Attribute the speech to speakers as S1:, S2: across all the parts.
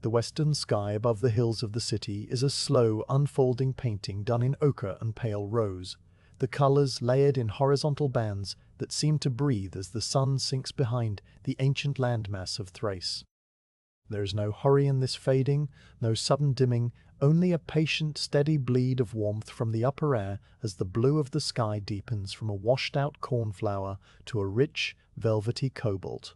S1: The western sky above the hills of the city is a slow, unfolding painting done in ochre and pale rose, the colors layered in horizontal bands that seem to breathe as the sun sinks behind the ancient landmass of Thrace. There is no hurry in this fading, no sudden dimming, only a patient, steady bleed of warmth from the upper air as the blue of the sky deepens from a washed-out cornflower to a rich, velvety cobalt.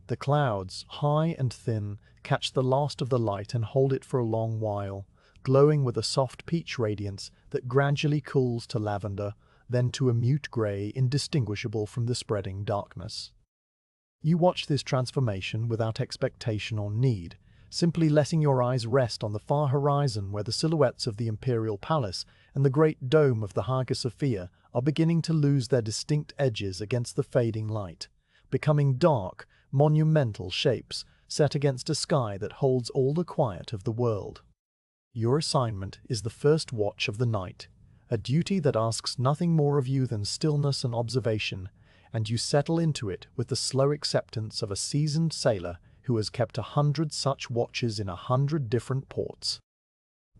S1: The clouds, high and thin, catch the last of the light and hold it for a long while, glowing with a soft peach radiance that gradually cools to lavender, then to a mute grey indistinguishable from the spreading darkness. You watch this transformation without expectation or need, simply letting your eyes rest on the far horizon where the silhouettes of the imperial palace and the great dome of the Hagia Sophia are beginning to lose their distinct edges against the fading light, becoming dark, monumental shapes set against a sky that holds all the quiet of the world. Your assignment is the first watch of the night, a duty that asks nothing more of you than stillness and observation, and you settle into it with the slow acceptance of a seasoned sailor who has kept 100 such watches in 100 different ports.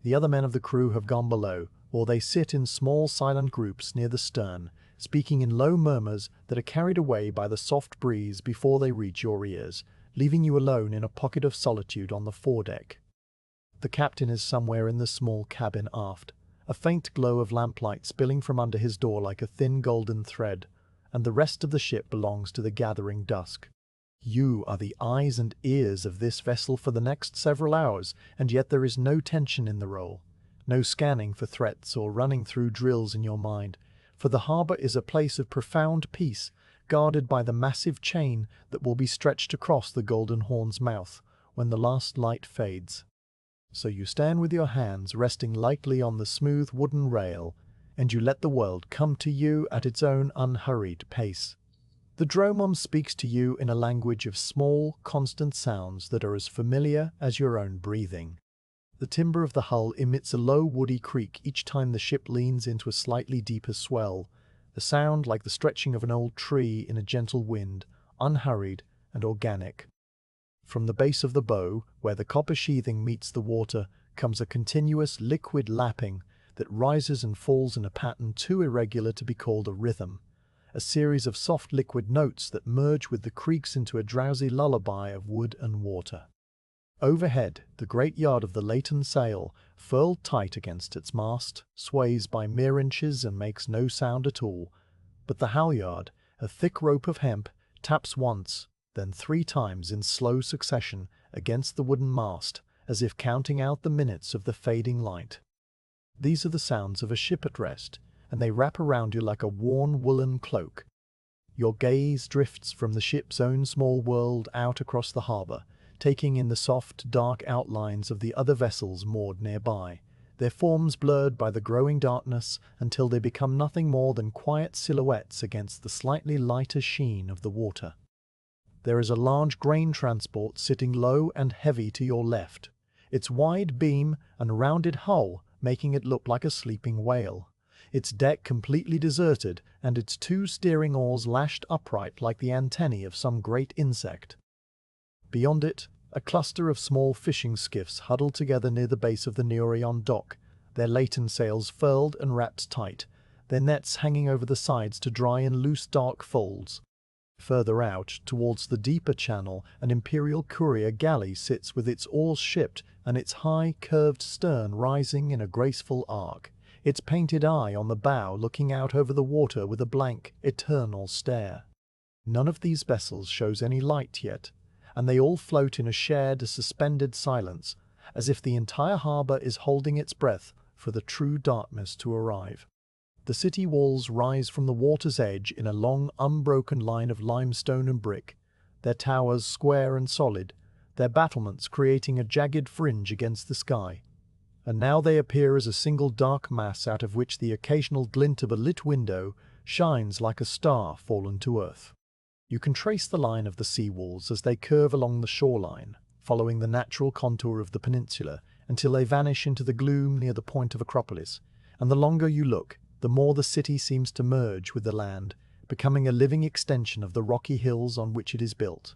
S1: The other men of the crew have gone below, or they sit in small silent groups near the stern, speaking in low murmurs that are carried away by the soft breeze before they reach your ears, leaving you alone in a pocket of solitude on the foredeck. The captain is somewhere in the small cabin aft, a faint glow of lamplight spilling from under his door like a thin golden thread, and the rest of the ship belongs to the gathering dusk. You are the eyes and ears of this vessel for the next several hours, and yet there is no tension in the role, no scanning for threats or running through drills in your mind, for the harbour is a place of profound peace, guarded by the massive chain that will be stretched across the Golden Horn's mouth when the last light fades. So you stand with your hands resting lightly on the smooth wooden rail, and you let the world come to you at its own unhurried pace. The dromon speaks to you in a language of small, constant sounds that are as familiar as your own breathing. The timber of the hull emits a low woody creak each time the ship leans into a slightly deeper swell, the sound like the stretching of an old tree in a gentle wind, unhurried and organic. From the base of the bow, where the copper sheathing meets the water, comes a continuous liquid lapping that rises and falls in a pattern too irregular to be called a rhythm, a series of soft liquid notes that merge with the creaks into a drowsy lullaby of wood and water. Overhead, the great yard of the Leighton sail, furled tight against its mast, sways by mere inches and makes no sound at all, but the halyard, a thick rope of hemp, taps once, then 3 times in slow succession against the wooden mast, as if counting out the minutes of the fading light. These are the sounds of a ship at rest, and they wrap around you like a worn woolen cloak. Your gaze drifts from the ship's own small world out across the harbour, taking in the soft, dark outlines of the other vessels moored nearby, their forms blurred by the growing darkness until they become nothing more than quiet silhouettes against the slightly lighter sheen of the water. There is a large grain transport sitting low and heavy to your left, its wide beam and rounded hull making it look like a sleeping whale, its deck completely deserted and its 2 steering oars lashed upright like the antennae of some great insect. Beyond it, a cluster of small fishing skiffs huddled together near the base of the Neurion dock, their Leighton sails furled and wrapped tight, their nets hanging over the sides to dry in loose dark folds. Further out, towards the deeper channel, an imperial courier galley sits with its oars shipped and its high, curved stern rising in a graceful arc, its painted eye on the bow looking out over the water with a blank, eternal stare. None of these vessels shows any light yet, and they all float in a shared, suspended silence, as if the entire harbour is holding its breath for the true darkness to arrive. The city walls rise from the water's edge in a long, unbroken line of limestone and brick, their towers square and solid, their battlements creating a jagged fringe against the sky. And now they appear as a single dark mass out of which the occasional glint of a lit window shines like a star fallen to earth. You can trace the line of the sea walls as they curve along the shoreline, following the natural contour of the peninsula until they vanish into the gloom near the point of Acropolis, and the longer you look, the more the city seems to merge with the land, becoming a living extension of the rocky hills on which it is built.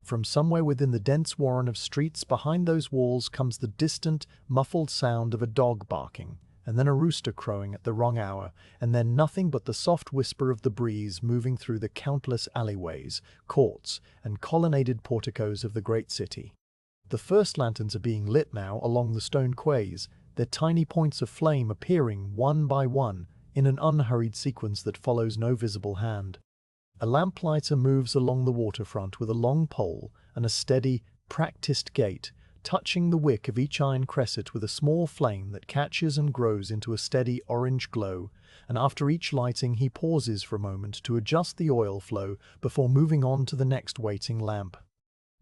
S1: From somewhere within the dense warren of streets behind those walls comes the distant, muffled sound of a dog barking, and then a rooster crowing at the wrong hour, and then nothing but the soft whisper of the breeze moving through the countless alleyways, courts, and colonnaded porticos of the great city. The first lanterns are being lit now along the stone quays, their tiny points of flame appearing one by one in an unhurried sequence that follows no visible hand. A lamplighter moves along the waterfront with a long pole and a steady, practiced gait, touching the wick of each iron cresset with a small flame that catches and grows into a steady orange glow, and after each lighting he pauses for a moment to adjust the oil flow before moving on to the next waiting lamp.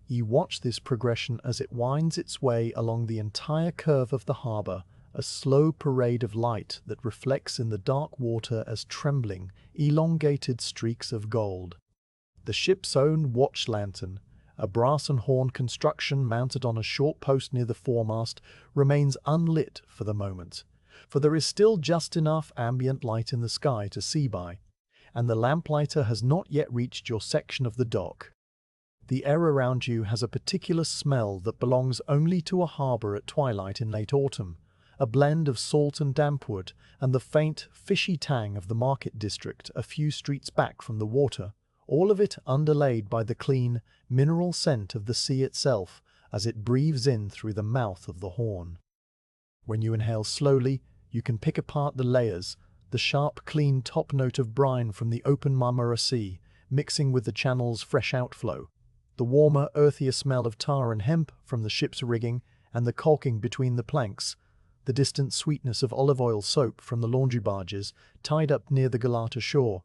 S1: You watch this progression as it winds its way along the entire curve of the harbour, a slow parade of light that reflects in the dark water as trembling, elongated streaks of gold. The ship's own watch lantern, a brass and horn construction mounted on a short post near the foremast, remains unlit for the moment, for there is still just enough ambient light in the sky to see by, and the lamplighter has not yet reached your section of the dock. The air around you has a particular smell that belongs only to a harbour at twilight in late autumn, a blend of salt and damp wood, and the faint, fishy tang of the market district a few streets back from the water, all of it underlaid by the clean, mineral scent of the sea itself as it breathes in through the mouth of the horn. When you inhale slowly, you can pick apart the layers, the sharp, clean top note of brine from the open Marmara Sea, mixing with the channel's fresh outflow, the warmer, earthier smell of tar and hemp from the ship's rigging and the caulking between the planks, the distant sweetness of olive oil soap from the laundry barges tied up near the Galata shore,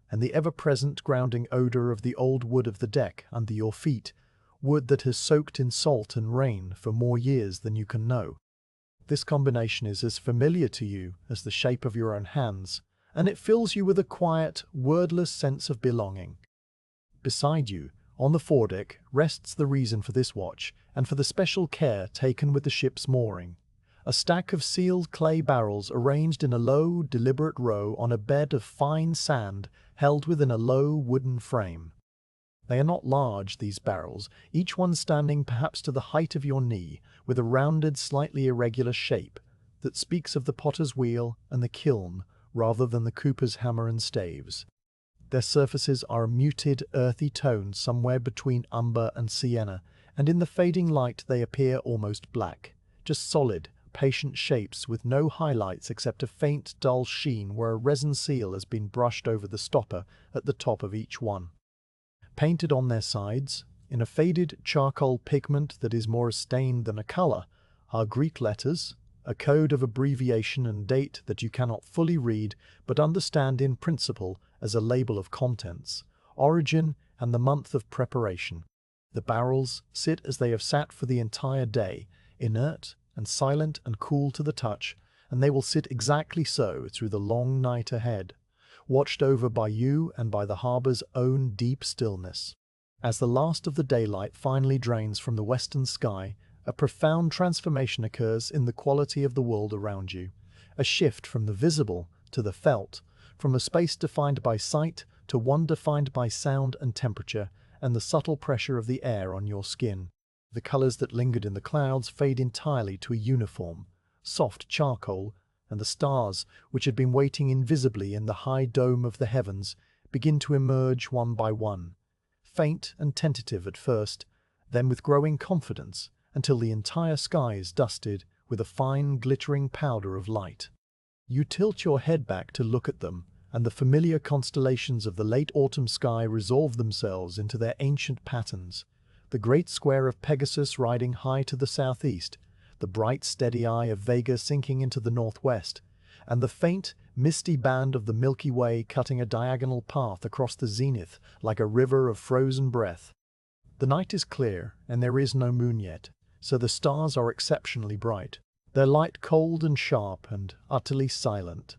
S1: and the ever-present grounding odour of the old wood of the deck under your feet, wood that has soaked in salt and rain for more years than you can know. This combination is as familiar to you as the shape of your own hands, and it fills you with a quiet, wordless sense of belonging. Beside you, on the foredeck, rests the reason for this watch and for the special care taken with the ship's mooring. A stack of sealed clay barrels arranged in a low, deliberate row on a bed of fine sand held within a low wooden frame. They are not large, these barrels, each one standing perhaps to the height of your knee, with a rounded, slightly irregular shape that speaks of the potter's wheel and the kiln rather than the cooper's hammer and staves. Their surfaces are a muted, earthy tone somewhere between umber and sienna, and in the fading light they appear almost black, just solid, patient shapes with no highlights except a faint, dull sheen where a resin seal has been brushed over the stopper at the top of each one. Painted on their sides, in a faded charcoal pigment that is more a stain than a colour, are Greek letters, a code of abbreviation and date that you cannot fully read but understand in principle as a label of contents, origin, and the month of preparation. The barrels sit as they have sat for the entire day, inert and silent and cool to the touch, and they will sit exactly so through the long night ahead, watched over by you and by the harbour's own deep stillness. As the last of the daylight finally drains from the western sky, a profound transformation occurs in the quality of the world around you, a shift from the visible to the felt, from a space defined by sight to one defined by sound and temperature and the subtle pressure of the air on your skin. The colours that lingered in the clouds fade entirely to a uniform, soft charcoal, and the stars, which had been waiting invisibly in the high dome of the heavens, begin to emerge one by one, faint and tentative at first, then with growing confidence, until the entire sky is dusted with a fine glittering powder of light. You tilt your head back to look at them, and the familiar constellations of the late autumn sky resolve themselves into their ancient patterns. The great square of Pegasus riding high to the southeast, the bright steady eye of Vega sinking into the northwest, and the faint, misty band of the Milky Way cutting a diagonal path across the zenith like a river of frozen breath. The night is clear, and there is no moon yet, so the stars are exceptionally bright, their light cold and sharp and utterly silent.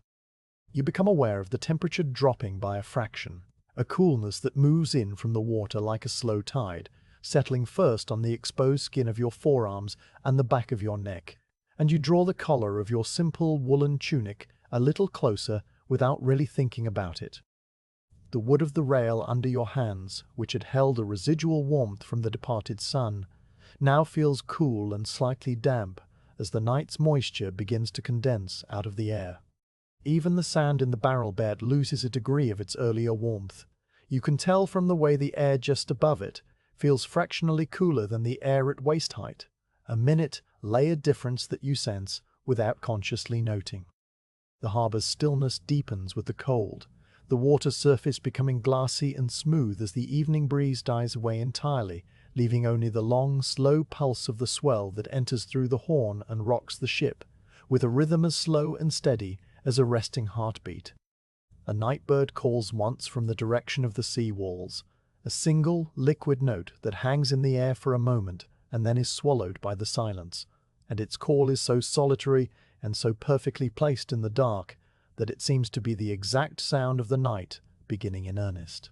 S1: You become aware of the temperature dropping by a fraction, a coolness that moves in from the water like a slow tide, settling first on the exposed skin of your forearms and the back of your neck, and you draw the collar of your simple woolen tunic a little closer without really thinking about it. The wood of the rail under your hands, which had held a residual warmth from the departed sun, now feels cool and slightly damp as the night's moisture begins to condense out of the air. Even the sand in the barrel bed loses a degree of its earlier warmth. You can tell from the way the air just above it feels fractionally cooler than the air at waist height, a minute layered difference that you sense without consciously noting. The harbour's stillness deepens with the cold, the water's surface becoming glassy and smooth as the evening breeze dies away entirely, leaving only the long, slow pulse of the swell that enters through the horn and rocks the ship, with a rhythm as slow and steady as a resting heartbeat. A night bird calls once from the direction of the sea walls, a single, liquid note that hangs in the air for a moment and then is swallowed by the silence, and its call is so solitary and so perfectly placed in the dark that it seems to be the exact sound of the night beginning in earnest.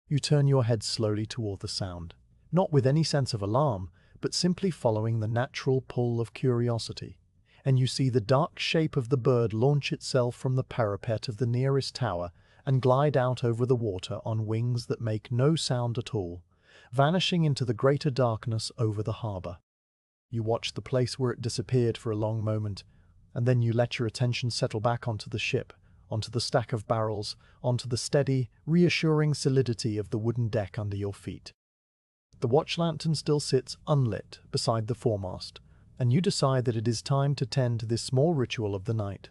S1: You turn your head slowly toward the sound, not with any sense of alarm, but simply following the natural pull of curiosity, and you see the dark shape of the bird launch itself from the parapet of the nearest tower and glide out over the water on wings that make no sound at all, vanishing into the greater darkness over the harbour. You watch the place where it disappeared for a long moment, and then you let your attention settle back onto the ship, onto the stack of barrels, onto the steady, reassuring solidity of the wooden deck under your feet. The watch lantern still sits unlit beside the foremast, and you decide that it is time to tend to this small ritual of the night.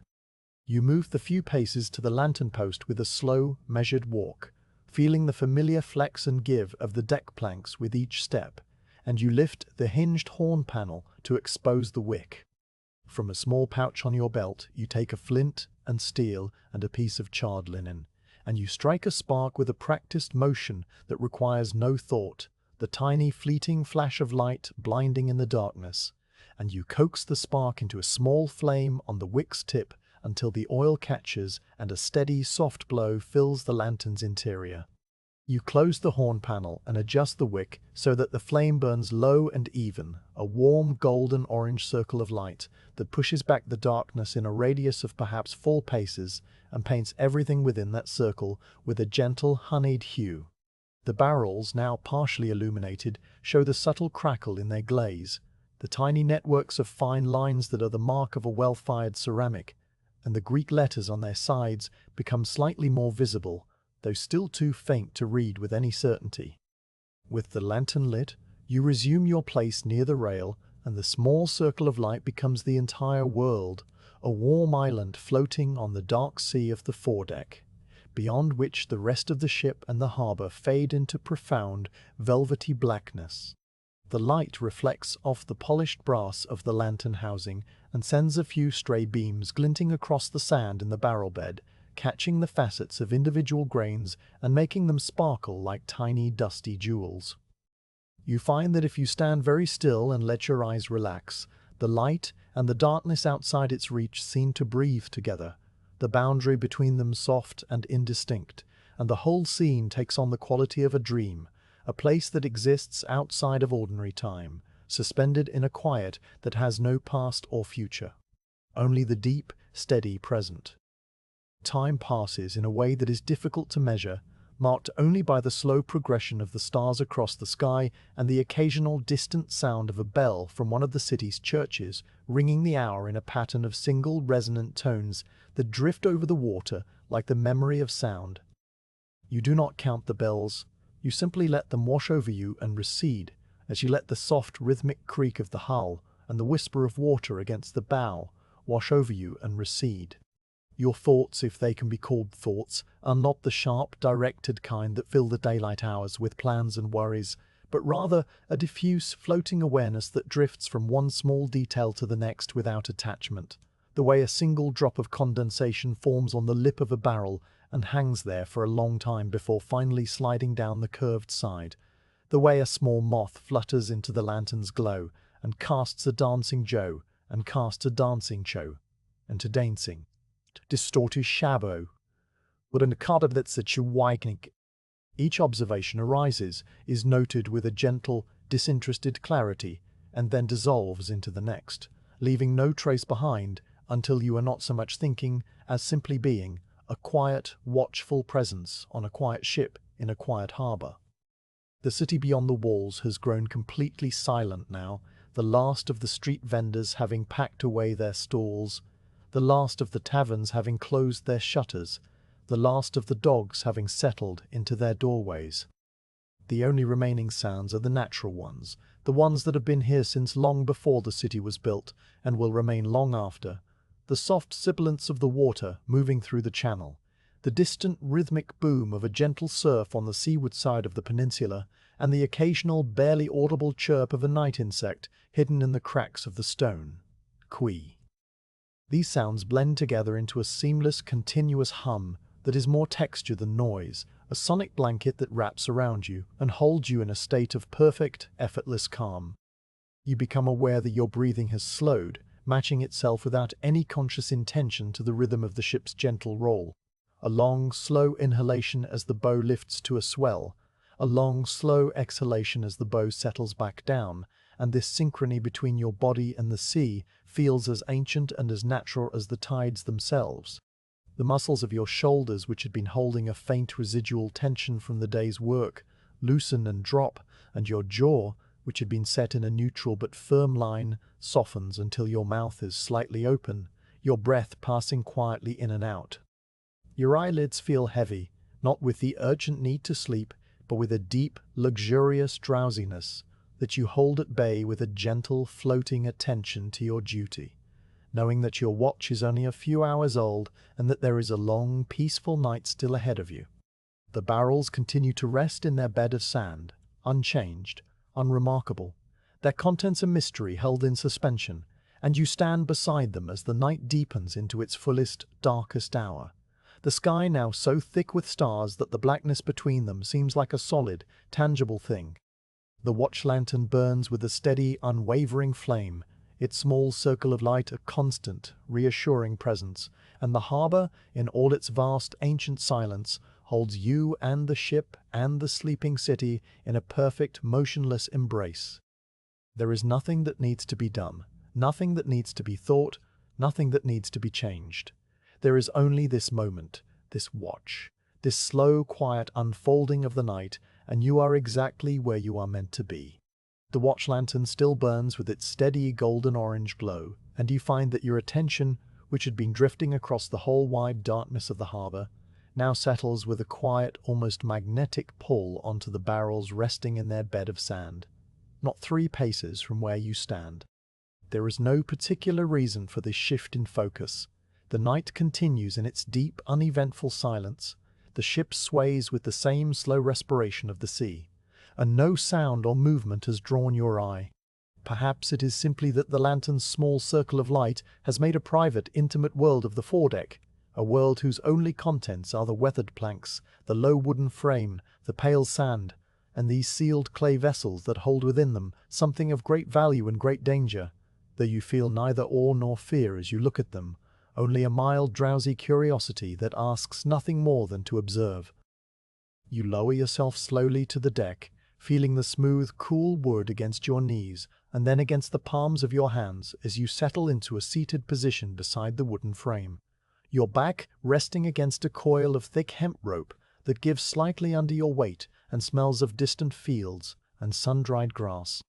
S1: You move the few paces to the lantern post with a slow, measured walk, feeling the familiar flex and give of the deck planks with each step, and you lift the hinged horn panel to expose the wick. From a small pouch on your belt, you take a flint and steel and a piece of charred linen, and you strike a spark with a practiced motion that requires no thought, the tiny fleeting flash of light blinding in the darkness, and you coax the spark into a small flame on the wick's tip until the oil catches and a steady, soft glow fills the lantern's interior. You close the horn panel and adjust the wick so that the flame burns low and even, a warm golden orange circle of light that pushes back the darkness in a radius of perhaps 4 paces and paints everything within that circle with a gentle honeyed hue. The barrels, now partially illuminated, show the subtle crackle in their glaze, the tiny networks of fine lines that are the mark of a well-fired ceramic, and the Greek letters on their sides become slightly more visible, though still too faint to read with any certainty. With the lantern lit, you resume your place near the rail, and the small circle of light becomes the entire world, a warm island floating on the dark sea of the foredeck, beyond which the rest of the ship and the harbour fade into profound, velvety blackness. The light reflects off the polished brass of the lantern housing and sends a few stray beams glinting across the sand in the barrel bed, catching the facets of individual grains and making them sparkle like tiny dusty jewels. You find that if you stand very still and let your eyes relax, the light and the darkness outside its reach seem to breathe together, the boundary between them soft and indistinct, and the whole scene takes on the quality of a dream, a place that exists outside of ordinary time, suspended in a quiet that has no past or future, only the deep, steady present. Time passes in a way that is difficult to measure, marked only by the slow progression of the stars across the sky and the occasional distant sound of a bell from one of the city's churches ringing the hour in a pattern of single resonant tones that drift over the water like the memory of sound. You do not count the bells, you simply let them wash over you and recede, as you let the soft rhythmic creak of the hull and the whisper of water against the bow wash over you and recede. Your thoughts, if they can be called thoughts, are not the sharp, directed kind that fill the daylight hours with plans and worries, but rather a diffuse, floating awareness that drifts from one small detail to the next without attachment, the way a single drop of condensation forms on the lip of a barrel and hangs there for a long time before finally sliding down the curved side, the way a small moth flutters into the lantern's glow and casts a dancing Joe and casts a dancing Cho, and to dancing. Distorted shadow, but in the card of that's such a awakening. Each observation arises, is noted with a gentle, disinterested clarity, and then dissolves into the next, leaving no trace behind until you are not so much thinking as simply being, a quiet, watchful presence on a quiet ship in a quiet harbour. The city beyond the walls has grown completely silent now, the last of the street vendors having packed away their stalls, the last of the taverns having closed their shutters, the last of the dogs having settled into their doorways. The only remaining sounds are the natural ones, the ones that have been here since long before the city was built and will remain long after, the soft sibilance of the water moving through the channel, the distant rhythmic boom of a gentle surf on the seaward side of the peninsula, and the occasional barely audible chirp of a night insect hidden in the cracks of the stone. Qui. These sounds blend together into a seamless, continuous hum that is more texture than noise, a sonic blanket that wraps around you and holds you in a state of perfect, effortless calm. You become aware that your breathing has slowed, matching itself without any conscious intention to the rhythm of the ship's gentle roll. A long, slow inhalation as the bow lifts to a swell, a long, slow exhalation as the bow settles back down, and this synchrony between your body and the sea feels as ancient and as natural as the tides themselves. The muscles of your shoulders, which had been holding a faint residual tension from the day's work, loosen and drop, and your jaw, which had been set in a neutral but firm line, softens until your mouth is slightly open, your breath passing quietly in and out. Your eyelids feel heavy, not with the urgent need to sleep, but with a deep, luxurious drowsiness that you hold at bay with a gentle, floating attention to your duty, knowing that your watch is only a few hours old and that there is a long, peaceful night still ahead of you. The barrels continue to rest in their bed of sand, unchanged, unremarkable, their contents a mystery held in suspension, and you stand beside them as the night deepens into its fullest, darkest hour. The sky now so thick with stars that the blackness between them seems like a solid, tangible thing. The watch lantern burns with a steady, unwavering flame, its small circle of light a constant, reassuring presence, and the harbour, in all its vast, ancient silence, holds you and the ship and the sleeping city in a perfect, motionless embrace. There is nothing that needs to be done, nothing that needs to be thought, nothing that needs to be changed. There is only this moment, this watch, this slow, quiet unfolding of the night, and you are exactly where you are meant to be. The watch lantern still burns with its steady golden-orange glow, and you find that your attention, which had been drifting across the whole wide darkness of the harbour, now settles with a quiet, almost magnetic pull onto the barrels resting in their bed of sand, not 3 paces from where you stand. There is no particular reason for this shift in focus. The night continues in its deep, uneventful silence. The ship sways with the same slow respiration of the sea, and no sound or movement has drawn your eye. Perhaps it is simply that the lantern's small circle of light has made a private, intimate world of the foredeck, a world whose only contents are the weathered planks, the low wooden frame, the pale sand, and these sealed clay vessels that hold within them something of great value and great danger, though you feel neither awe nor fear as you look at them, only a mild, drowsy curiosity that asks nothing more than to observe. You lower yourself slowly to the deck, feeling the smooth, cool wood against your knees and then against the palms of your hands as you settle into a seated position beside the wooden frame, your back resting against a coil of thick hemp rope that gives slightly under your weight and smells of distant fields and sun-dried grass.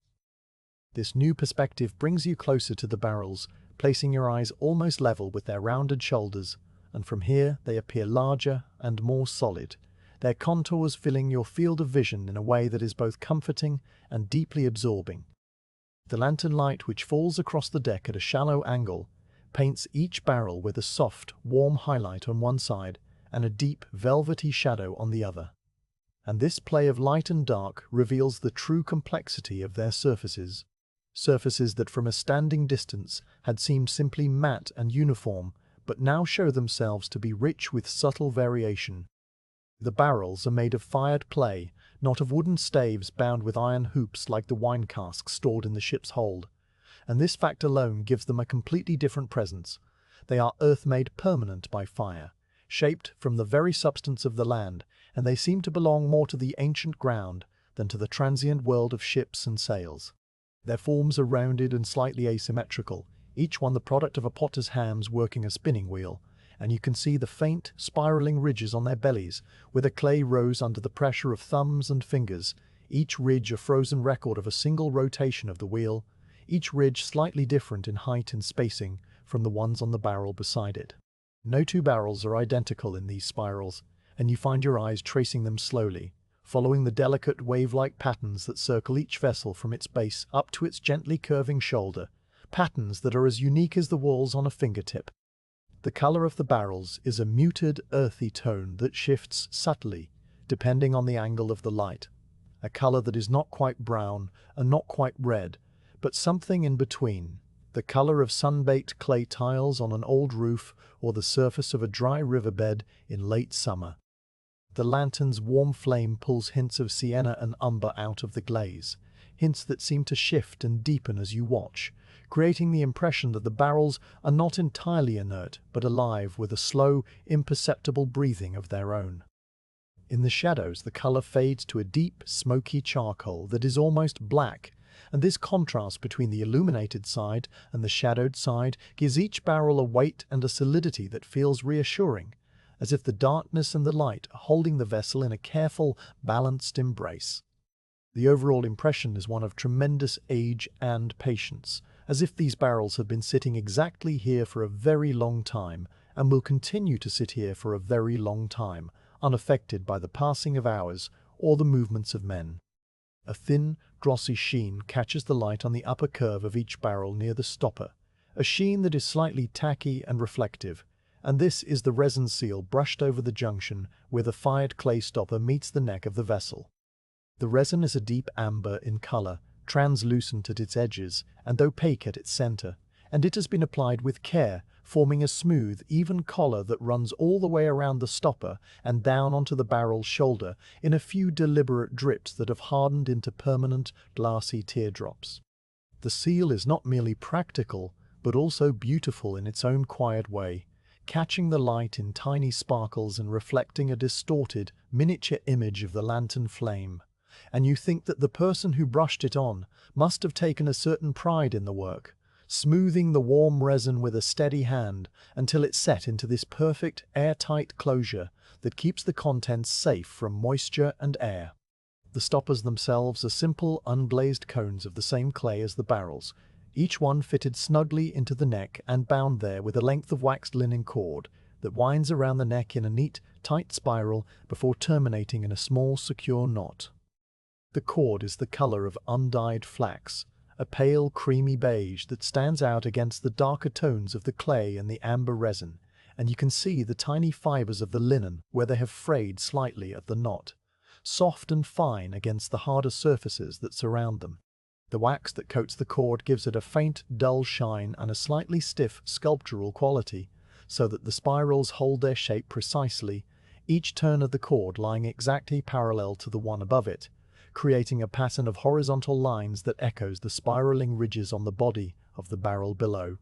S1: This new perspective brings you closer to the barrels, placing your eyes almost level with their rounded shoulders, and from here they appear larger and more solid, their contours filling your field of vision in a way that is both comforting and deeply absorbing. The lantern light, which falls across the deck at a shallow angle, paints each barrel with a soft, warm highlight on one side and a deep, velvety shadow on the other. And this play of light and dark reveals the true complexity of their surfaces. Surfaces that from a standing distance had seemed simply matte and uniform, but now show themselves to be rich with subtle variation. The barrels are made of fired clay, not of wooden staves bound with iron hoops like the wine casks stored in the ship's hold, and this fact alone gives them a completely different presence. They are earth-made permanent by fire, shaped from the very substance of the land, and they seem to belong more to the ancient ground than to the transient world of ships and sails. Their forms are rounded and slightly asymmetrical, each one the product of a potter's hands working a spinning wheel, and you can see the faint, spiraling ridges on their bellies, where the clay rose under the pressure of thumbs and fingers, each ridge a frozen record of a single rotation of the wheel, each ridge slightly different in height and spacing from the ones on the barrel beside it. No two barrels are identical in these spirals, and you find your eyes tracing them slowly, following the delicate wave-like patterns that circle each vessel from its base up to its gently curving shoulder, patterns that are as unique as the walls on a fingertip. The color of the barrels is a muted, earthy tone that shifts subtly, depending on the angle of the light. A color that is not quite brown and not quite red, but something in between. The color of sun-baked clay tiles on an old roof or the surface of a dry riverbed in late summer. The lantern's warm flame pulls hints of sienna and umber out of the glaze, hints that seem to shift and deepen as you watch, creating the impression that the barrels are not entirely inert, but alive with a slow, imperceptible breathing of their own. In the shadows, the color fades to a deep, smoky charcoal that is almost black, and this contrast between the illuminated side and the shadowed side gives each barrel a weight and a solidity that feels reassuring, as if the darkness and the light are holding the vessel in a careful, balanced embrace. The overall impression is one of tremendous age and patience, as if these barrels have been sitting exactly here for a very long time and will continue to sit here for a very long time, unaffected by the passing of hours or the movements of men. A thin, glossy sheen catches the light on the upper curve of each barrel near the stopper, a sheen that is slightly tacky and reflective, and this is the resin seal brushed over the junction where the fired clay stopper meets the neck of the vessel. The resin is a deep amber in color, translucent at its edges and opaque at its center, and it has been applied with care, forming a smooth, even collar that runs all the way around the stopper and down onto the barrel's shoulder in a few deliberate drips that have hardened into permanent, glassy teardrops. The seal is not merely practical, but also beautiful in its own quiet way, catching the light in tiny sparkles and reflecting a distorted, miniature image of the lantern flame. And you think that the person who brushed it on must have taken a certain pride in the work, smoothing the warm resin with a steady hand until it set into this perfect, airtight closure that keeps the contents safe from moisture and air. The stoppers themselves are simple, unglazed cones of the same clay as the barrels, each one fitted snugly into the neck and bound there with a length of waxed linen cord that winds around the neck in a neat, tight spiral before terminating in a small, secure knot. The cord is the color of undyed flax, a pale, creamy beige that stands out against the darker tones of the clay and the amber resin, and you can see the tiny fibers of the linen where they have frayed slightly at the knot, soft and fine against the harder surfaces that surround them. The wax that coats the cord gives it a faint, dull shine and a slightly stiff, sculptural quality, so that the spirals hold their shape precisely, each turn of the cord lying exactly parallel to the one above it, creating a pattern of horizontal lines that echoes the spiraling ridges on the body of the barrel below.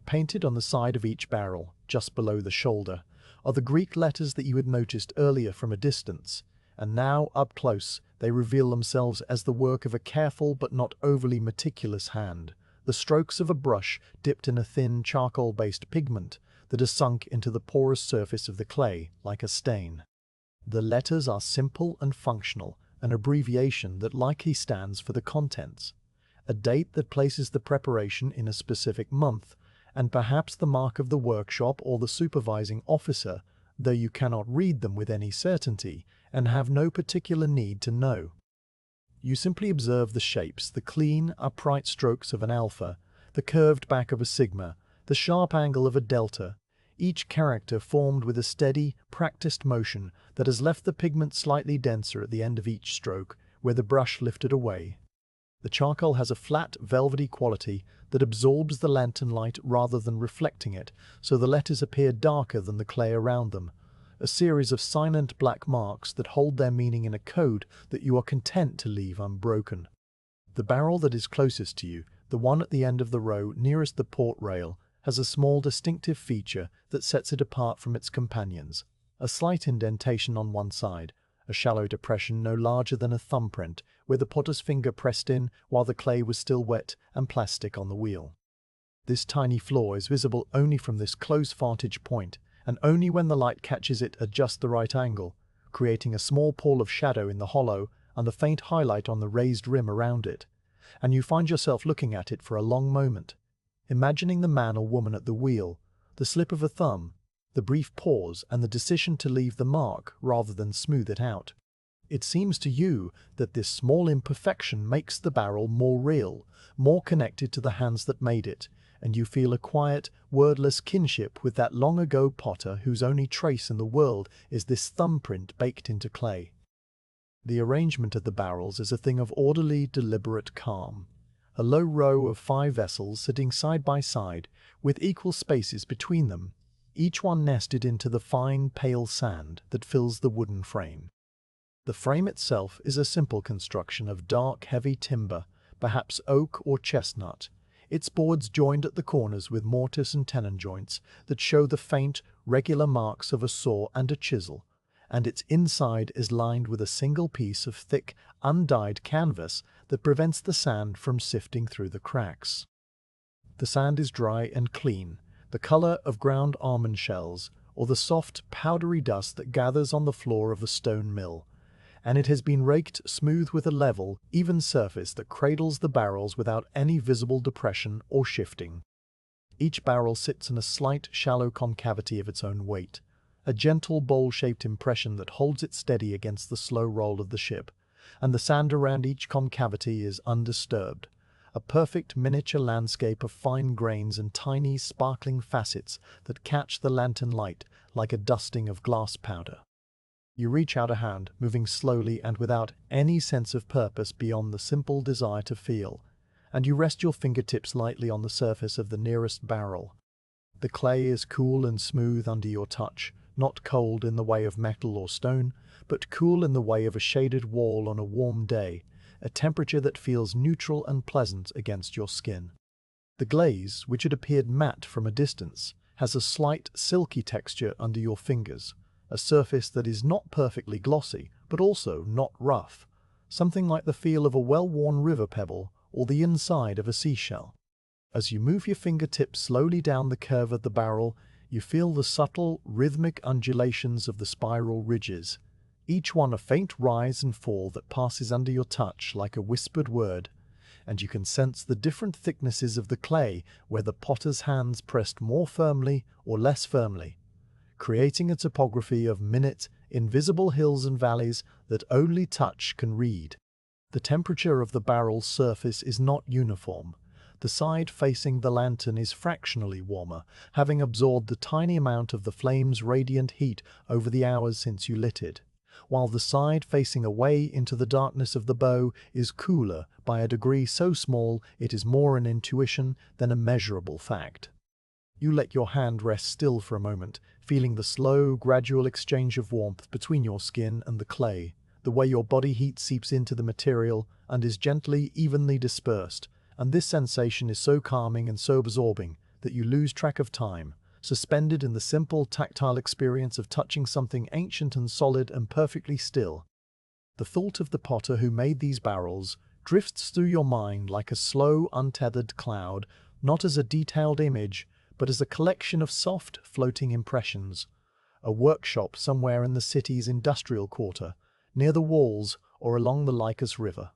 S1: Painted on the side of each barrel, just below the shoulder, are the Greek letters that you had noticed earlier from a distance, and now, up close, they reveal themselves as the work of a careful but not overly meticulous hand, the strokes of a brush dipped in a thin charcoal-based pigment that has sunk into the porous surface of the clay like a stain. The letters are simple and functional, an abbreviation that likely stands for the contents, a date that places the preparation in a specific month, and perhaps the mark of the workshop or the supervising officer, though you cannot read them with any certainty and have no particular need to know. You simply observe the shapes, the clean, upright strokes of an alpha, the curved back of a sigma, the sharp angle of a delta, each character formed with a steady, practiced motion that has left the pigment slightly denser at the end of each stroke, where the brush lifted away. The charcoal has a flat, velvety quality that absorbs the lantern light rather than reflecting it, so the letters appear darker than the clay around them, a series of silent black marks that hold their meaning in a code that you are content to leave unbroken. The barrel that is closest to you, the one at the end of the row nearest the port rail, has a small distinctive feature that sets it apart from its companions, a slight indentation on one side, a shallow depression no larger than a thumbprint, where the potter's finger pressed in while the clay was still wet and plastic on the wheel. This tiny flaw is visible only from this close vantage point, and only when the light catches it at just the right angle, creating a small pool of shadow in the hollow and a faint highlight on the raised rim around it, and you find yourself looking at it for a long moment, imagining the man or woman at the wheel, the slip of a thumb, the brief pause, and the decision to leave the mark rather than smooth it out. It seems to you that this small imperfection makes the barrel more real, more connected to the hands that made it, and you feel a quiet, wordless kinship with that long-ago potter whose only trace in the world is this thumbprint baked into clay. The arrangement of the barrels is a thing of orderly, deliberate calm. A low row of 5 vessels sitting side by side, with equal spaces between them, each one nested into the fine, pale sand that fills the wooden frame. The frame itself is a simple construction of dark, heavy timber, perhaps oak or chestnut, its boards joined at the corners with mortise and tenon joints that show the faint, regular marks of a saw and a chisel, and its inside is lined with a single piece of thick, undyed canvas that prevents the sand from sifting through the cracks. The sand is dry and clean, the color of ground almond shells, or the soft, powdery dust that gathers on the floor of a stone mill, and it has been raked smooth with a level, even surface that cradles the barrels without any visible depression or shifting. Each barrel sits in a slight, shallow concavity of its own weight, a gentle bowl-shaped impression that holds it steady against the slow roll of the ship, and the sand around each concavity is undisturbed, a perfect miniature landscape of fine grains and tiny, sparkling facets that catch the lantern light like a dusting of glass powder. You reach out a hand, moving slowly and without any sense of purpose beyond the simple desire to feel, and you rest your fingertips lightly on the surface of the nearest barrel. The clay is cool and smooth under your touch, not cold in the way of metal or stone, but cool in the way of a shaded wall on a warm day, a temperature that feels neutral and pleasant against your skin. The glaze, which had appeared matte from a distance, has a slight, silky texture under your fingers, a surface that is not perfectly glossy, but also not rough, something like the feel of a well-worn river pebble or the inside of a seashell. As you move your fingertips slowly down the curve of the barrel, you feel the subtle, rhythmic undulations of the spiral ridges, each one a faint rise and fall that passes under your touch like a whispered word, and you can sense the different thicknesses of the clay where the potter's hands pressed more firmly or less firmly, creating a topography of minute, invisible hills and valleys that only touch can read. The temperature of the barrel's surface is not uniform. The side facing the lantern is fractionally warmer, having absorbed the tiny amount of the flame's radiant heat over the hours since you lit it, while the side facing away into the darkness of the bow is cooler by a degree so small it is more an intuition than a measurable fact. You let your hand rest still for a moment, feeling the slow, gradual exchange of warmth between your skin and the clay, the way your body heat seeps into the material and is gently, evenly dispersed, and this sensation is so calming and so absorbing that you lose track of time, suspended in the simple, tactile experience of touching something ancient and solid and perfectly still. The thought of the potter who made these barrels drifts through your mind like a slow, untethered cloud, not as a detailed image, but as a collection of soft, floating impressions. A workshop somewhere in the city's industrial quarter, near the walls or along the Lycus River.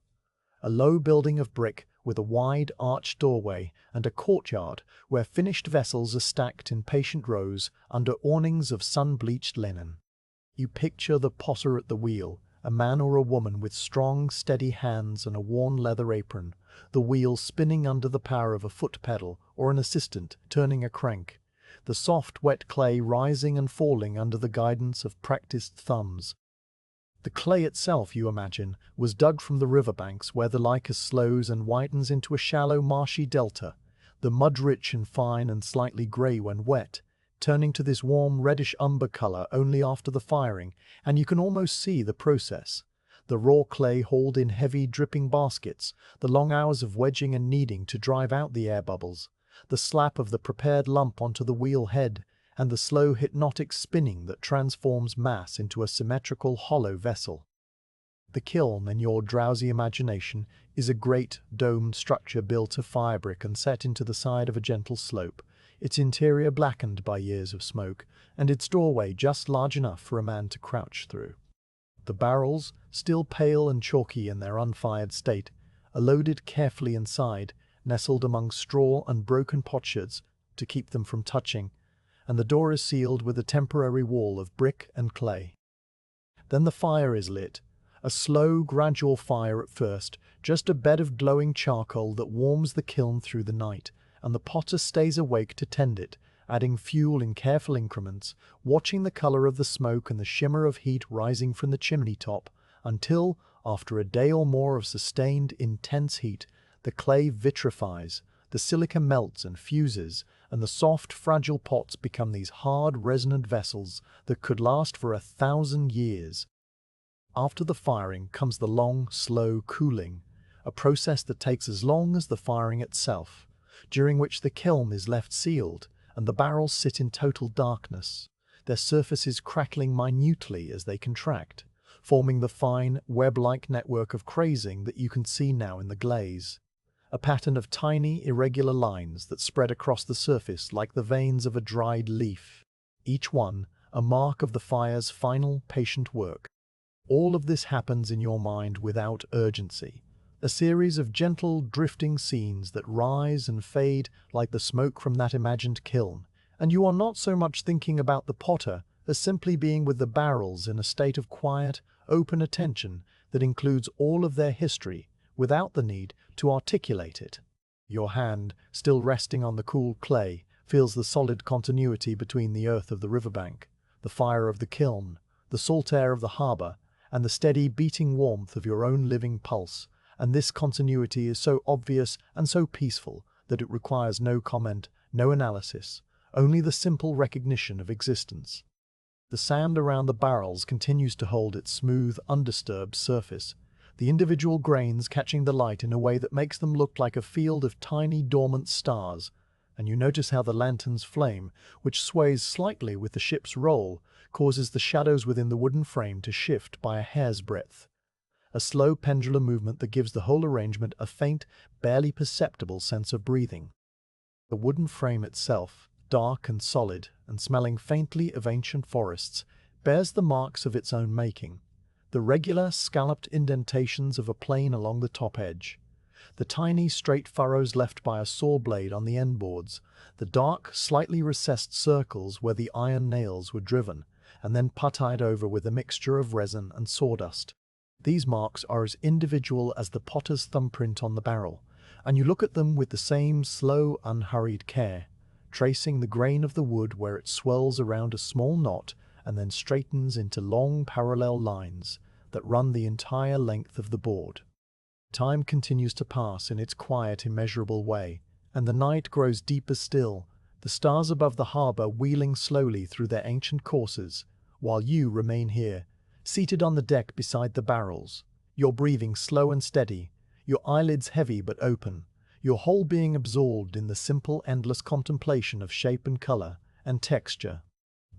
S1: A low building of brick with a wide, arched doorway and a courtyard where finished vessels are stacked in patient rows under awnings of sun-bleached linen. You picture the potter at the wheel, a man or a woman with strong, steady hands and a worn leather apron, the wheel spinning under the power of a foot pedal or an assistant turning a crank, the soft, wet clay rising and falling under the guidance of practiced thumbs. The clay itself, you imagine, was dug from the riverbanks where the Lycus slows and widens into a shallow, marshy delta, the mud rich and fine and slightly grey when wet, turning to this warm reddish umber colour only after the firing, and you can almost see the process. The raw clay hauled in heavy, dripping baskets, the long hours of wedging and kneading to drive out the air bubbles, the slap of the prepared lump onto the wheel head, and the slow hypnotic spinning that transforms mass into a symmetrical hollow vessel. The kiln, in your drowsy imagination, is a great domed structure built of firebrick and set into the side of a gentle slope, its interior blackened by years of smoke, and its doorway just large enough for a man to crouch through. The barrels, still pale and chalky in their unfired state, are loaded carefully inside, nestled among straw and broken potsherds to keep them from touching, and the door is sealed with a temporary wall of brick and clay. Then the fire is lit, a slow, gradual fire at first, just a bed of glowing charcoal that warms the kiln through the night, and the potter stays awake to tend it, adding fuel in careful increments, watching the color of the smoke and the shimmer of heat rising from the chimney top, until, after a day or more of sustained, intense heat, the clay vitrifies, the silica melts and fuses, and the soft, fragile pots become these hard, resonant vessels that could last for 1,000 years. After the firing comes the long, slow cooling, a process that takes as long as the firing itself, during which the kiln is left sealed and the barrels sit in total darkness, their surfaces crackling minutely as they contract, forming the fine, web-like network of crazing that you can see now in the glaze, a pattern of tiny, irregular lines that spread across the surface like the veins of a dried leaf, each one a mark of the fire's final, patient work. All of this happens in your mind without urgency, a series of gentle, drifting scenes that rise and fade like the smoke from that imagined kiln, and you are not so much thinking about the potter as simply being with the barrels in a state of quiet, open attention that includes all of their history without the need to articulate it. Your hand, still resting on the cool clay, feels the solid continuity between the earth of the riverbank, the fire of the kiln, the salt air of the harbour, and the steady beating warmth of your own living pulse, and this continuity is so obvious and so peaceful that it requires no comment, no analysis, only the simple recognition of existence. The sand around the barrels continues to hold its smooth, undisturbed surface, the individual grains catching the light in a way that makes them look like a field of tiny dormant stars, and you notice how the lantern's flame, which sways slightly with the ship's roll, causes the shadows within the wooden frame to shift by a hair's breadth, a slow pendular movement that gives the whole arrangement a faint, barely perceptible sense of breathing. The wooden frame itself, dark and solid and smelling faintly of ancient forests, bears the marks of its own making, the regular scalloped indentations of a plane along the top edge, the tiny straight furrows left by a saw blade on the end boards, the dark, slightly recessed circles where the iron nails were driven and then puttied over with a mixture of resin and sawdust. These marks are as individual as the potter's thumbprint on the barrel, and you look at them with the same slow, unhurried care, tracing the grain of the wood where it swirls around a small knot and then straightens into long parallel lines that run the entire length of the board. Time continues to pass in its quiet, immeasurable way, and the night grows deeper still, the stars above the harbour wheeling slowly through their ancient courses, while you remain here, seated on the deck beside the barrels, your breathing slow and steady, your eyelids heavy but open, your whole being absorbed in the simple, endless contemplation of shape and colour and texture.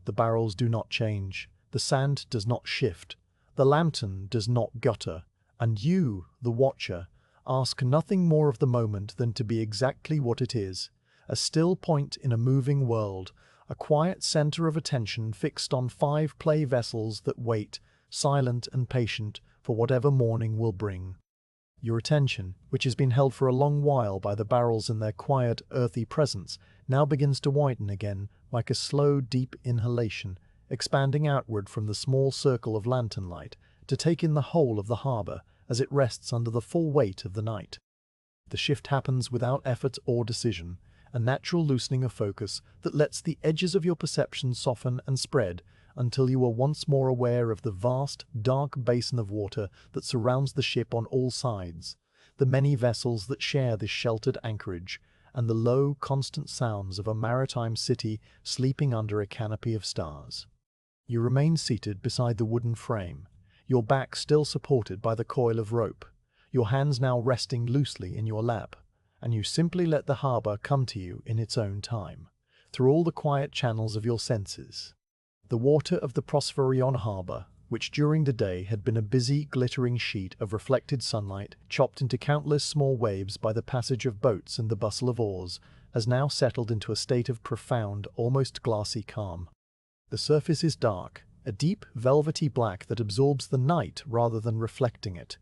S1: The barrels do not change, the sand does not shift, the lantern does not gutter, and you, the watcher, ask nothing more of the moment than to be exactly what it is, a still point in a moving world, a quiet centre of attention fixed on 5 clay vessels that wait, silent and patient, for whatever morning will bring. Your attention, which has been held for a long while by the barrels in their quiet, earthy presence, now begins to widen again, like a slow, deep inhalation, expanding outward from the small circle of lantern light, to take in the whole of the harbour as it rests under the full weight of the night. The shift happens without effort or decision, a natural loosening of focus that lets the edges of your perception soften and spread until you are once more aware of the vast, dark basin of water that surrounds the ship on all sides, the many vessels that share this sheltered anchorage, and the low, constant sounds of a maritime city sleeping under a canopy of stars. You remain seated beside the wooden frame, your back still supported by the coil of rope, your hands now resting loosely in your lap, and you simply let the harbour come to you in its own time, through all the quiet channels of your senses. The water of the Proserpine harbour, which during the day had been a busy, glittering sheet of reflected sunlight, chopped into countless small waves by the passage of boats and the bustle of oars, has now settled into a state of profound, almost glassy calm. The surface is dark, a deep, velvety black that absorbs the night rather than reflecting it.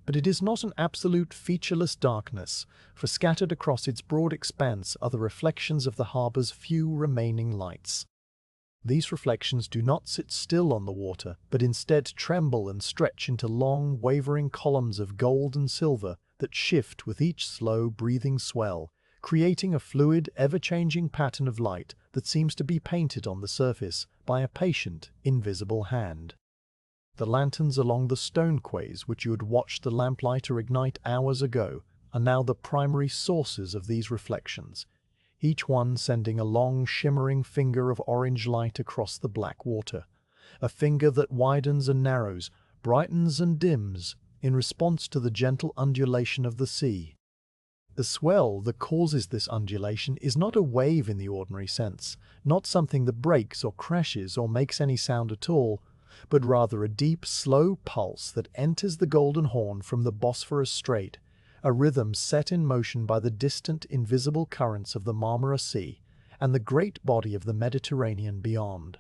S1: But it is not an absolute featureless darkness, for scattered across its broad expanse are the reflections of the harbour's few remaining lights. These reflections do not sit still on the water, but instead tremble and stretch into long, wavering columns of gold and silver that shift with each slow, breathing swell, creating a fluid, ever-changing pattern of light that seems to be painted on the surface by a patient, invisible hand. The lanterns along the stone quays which you had watched the lamplighter ignite hours ago are now the primary sources of these reflections, each one sending a long, shimmering finger of orange light across the black water, a finger that widens and narrows, brightens and dims, in response to the gentle undulation of the sea. The swell that causes this undulation is not a wave in the ordinary sense, not something that breaks or crashes or makes any sound at all, but rather a deep, slow pulse that enters the Golden Horn from the Bosphorus Strait, a rhythm set in motion by the distant, invisible currents of the Marmara Sea and the great body of the Mediterranean beyond.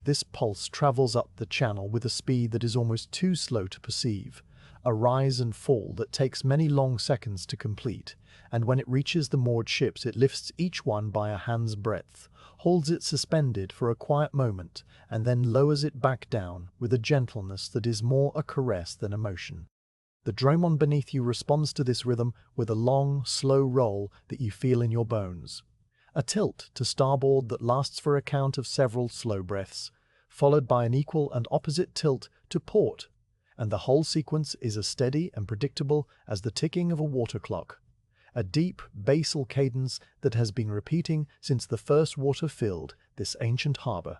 S1: This pulse travels up the channel with a speed that is almost too slow to perceive, a rise and fall that takes many long seconds to complete, and when it reaches the moored ships it lifts each one by a hand's breadth, holds it suspended for a quiet moment, and then lowers it back down with a gentleness that is more a caress than emotion. The dromon beneath you responds to this rhythm with a long, slow roll that you feel in your bones. A tilt to starboard that lasts for a count of several slow breaths, followed by an equal and opposite tilt to port, and the whole sequence is as steady and predictable as the ticking of a water clock, a deep, basal cadence that has been repeating since the first water filled this ancient harbour.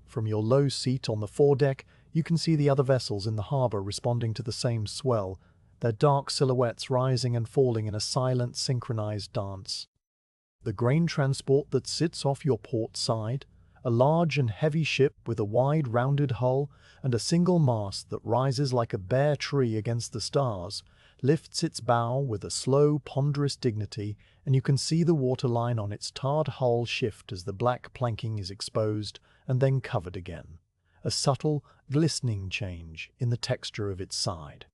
S1: From your low seat on the foredeck, you can see the other vessels in the harbour responding to the same swell, their dark silhouettes rising and falling in a silent, synchronized dance. The grain transport that sits off your port side, a large and heavy ship with a wide, rounded hull and a single mast that rises like a bare tree against the stars, lifts its bow with a slow, ponderous dignity, and you can see the waterline on its tarred hull shift as the black planking is exposed and then covered again, a subtle, glistening change in the texture of its side.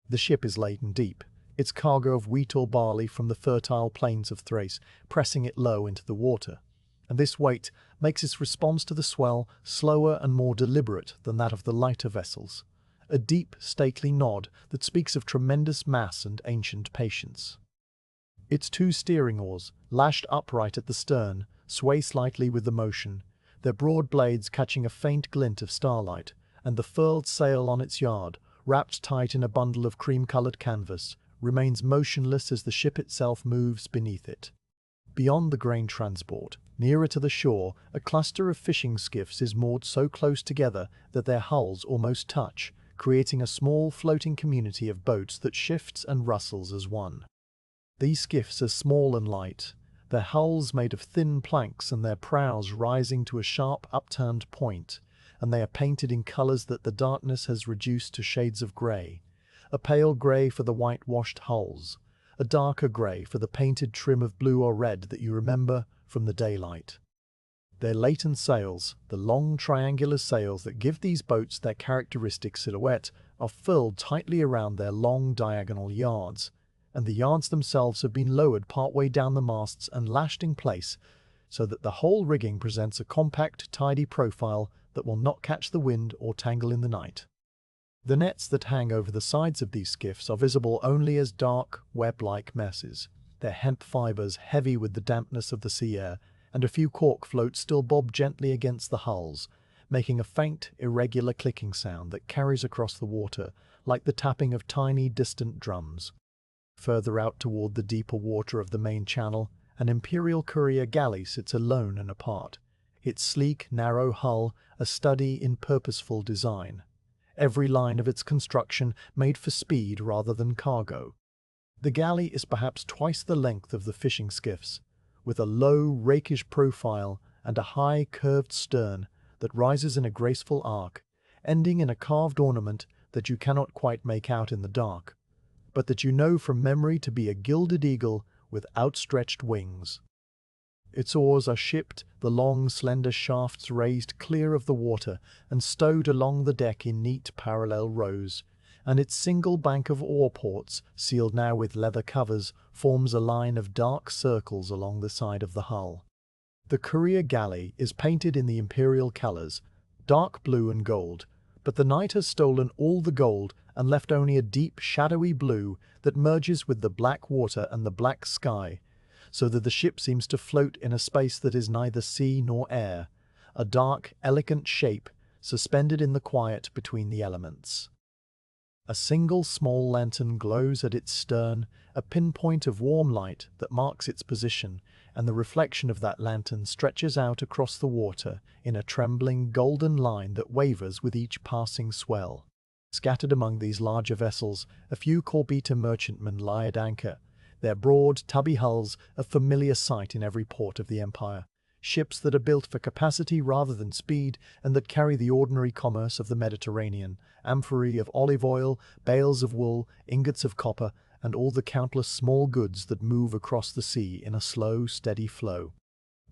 S1: The ship is laden deep, its cargo of wheat or barley from the fertile plains of Thrace pressing it low into the water, and this weight makes its response to the swell slower and more deliberate than that of the lighter vessels, a deep, stately nod that speaks of tremendous mass and ancient patience. Its two steering oars, lashed upright at the stern, sway slightly with the motion, their broad blades catching a faint glint of starlight, and the furled sail on its yard, wrapped tight in a bundle of cream-coloured canvas, remains motionless as the ship itself moves beneath it. Beyond the grain transport, nearer to the shore, a cluster of fishing skiffs is moored so close together that their hulls almost touch, creating a small floating community of boats that shifts and rustles as one. These skiffs are small and light, their hulls made of thin planks and their prows rising to a sharp upturned point, and they are painted in colours that the darkness has reduced to shades of grey, a pale grey for the whitewashed hulls, a darker grey for the painted trim of blue or red that you remember from the daylight. Their latent sails, the long triangular sails that give these boats their characteristic silhouette, are furled tightly around their long diagonal yards, and the yards themselves have been lowered partway down the masts and lashed in place, so that the whole rigging presents a compact, tidy profile that will not catch the wind or tangle in the night. The nets that hang over the sides of these skiffs are visible only as dark, web-like messes, their hemp fibres heavy with the dampness of the sea air, and a few cork floats still bob gently against the hulls, making a faint, irregular clicking sound that carries across the water like the tapping of tiny, distant drums. Further out toward the deeper water of the main channel, an imperial courier galley sits alone and apart, its sleek, narrow hull a study in purposeful design, every line of its construction made for speed rather than cargo. The galley is perhaps twice the length of the fishing skiffs, with a low, rakish profile and a high, curved stern that rises in a graceful arc, ending in a carved ornament that you cannot quite make out in the dark, but that you know from memory to be a gilded eagle with outstretched wings. Its oars are shipped, the long, slender shafts raised clear of the water and stowed along the deck in neat parallel rows, and its single bank of oar ports, sealed now with leather covers, forms a line of dark circles along the side of the hull. The courier galley is painted in the imperial colours, dark blue and gold, but the night has stolen all the gold and left only a deep, shadowy blue that merges with the black water and the black sky, so that the ship seems to float in a space that is neither sea nor air, a dark, elegant shape suspended in the quiet between the elements. A single small lantern glows at its stern, a pinpoint of warm light that marks its position, and the reflection of that lantern stretches out across the water in a trembling golden line that wavers with each passing swell. Scattered among these larger vessels, a few Corbeta merchantmen lie at anchor, their broad, tubby hulls a familiar sight in every port of the empire. Ships that are built for capacity rather than speed, and that carry the ordinary commerce of the Mediterranean, amphorae of olive oil, bales of wool, ingots of copper, and all the countless small goods that move across the sea in a slow, steady flow.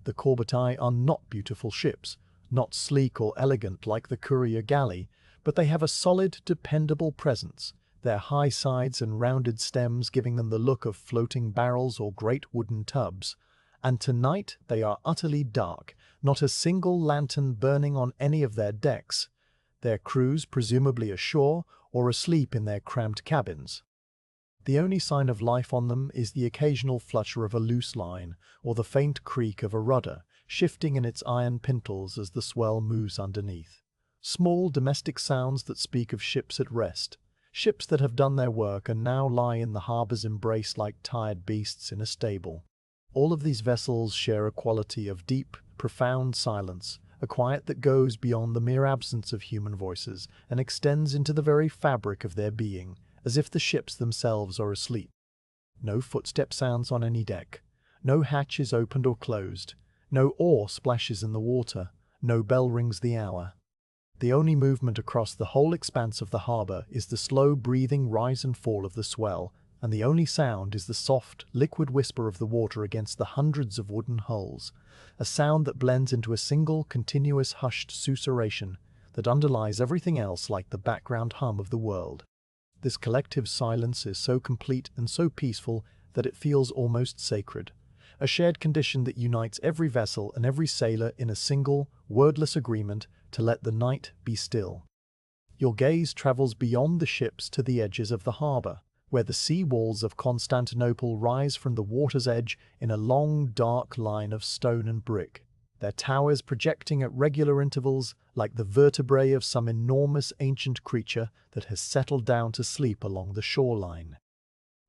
S1: The Corbetae are not beautiful ships, not sleek or elegant like the courier galley, but they have a solid, dependable presence, their high sides and rounded stems giving them the look of floating barrels or great wooden tubs. And tonight they are utterly dark, not a single lantern burning on any of their decks, their crews presumably ashore or asleep in their cramped cabins. The only sign of life on them is the occasional flutter of a loose line or the faint creak of a rudder, shifting in its iron pintles as the swell moves underneath. Small domestic sounds that speak of ships at rest, ships that have done their work and now lie in the harbour's embrace like tired beasts in a stable. All of these vessels share a quality of deep, profound silence, a quiet that goes beyond the mere absence of human voices and extends into the very fabric of their being, as if the ships themselves are asleep. No footstep sounds on any deck, no hatch is opened or closed, no oar splashes in the water, no bell rings the hour. The only movement across the whole expanse of the harbour is the slow breathing rise and fall of the swell, and the only sound is the soft, liquid whisper of the water against the hundreds of wooden hulls, a sound that blends into a single, continuous, hushed susurration that underlies everything else like the background hum of the world. This collective silence is so complete and so peaceful that it feels almost sacred, a shared condition that unites every vessel and every sailor in a single, wordless agreement to let the night be still. Your gaze travels beyond the ships to the edges of the harbour, where the sea walls of Constantinople rise from the water's edge in a long, dark line of stone and brick, their towers projecting at regular intervals like the vertebrae of some enormous ancient creature that has settled down to sleep along the shoreline.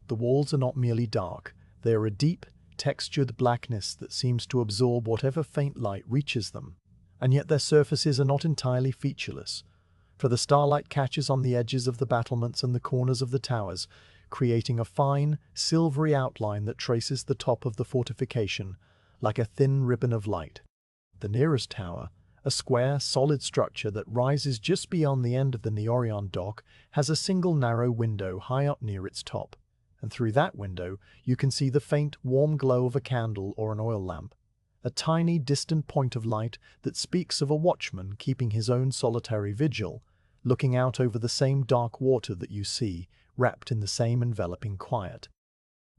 S1: The walls are not merely dark, they are a deep, textured blackness that seems to absorb whatever faint light reaches them, and yet their surfaces are not entirely featureless, for the starlight catches on the edges of the battlements and the corners of the towers, creating a fine, silvery outline that traces the top of the fortification like a thin ribbon of light. The nearest tower, a square, solid structure that rises just beyond the end of the Narration dock, has a single narrow window high up near its top, and through that window you can see the faint, warm glow of a candle or an oil lamp, a tiny, distant point of light that speaks of a watchman keeping his own solitary vigil, looking out over the same dark water that you see, wrapped in the same enveloping quiet.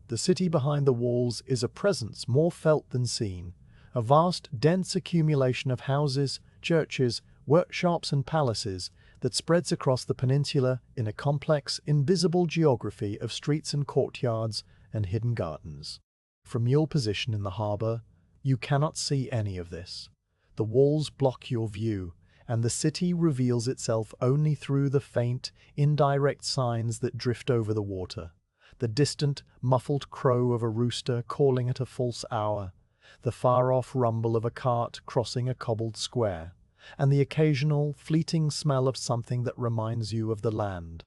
S1: The city behind the walls is a presence more felt than seen, a vast, dense accumulation of houses, churches, workshops and palaces that spreads across the peninsula in a complex, invisible geography of streets and courtyards and hidden gardens. From your position in the harbour, you cannot see any of this. The walls block your view, and the city reveals itself only through the faint, indirect signs that drift over the water, the distant, muffled crow of a rooster calling at a false hour, the far-off rumble of a cart crossing a cobbled square, and the occasional, fleeting smell of something that reminds you of the land.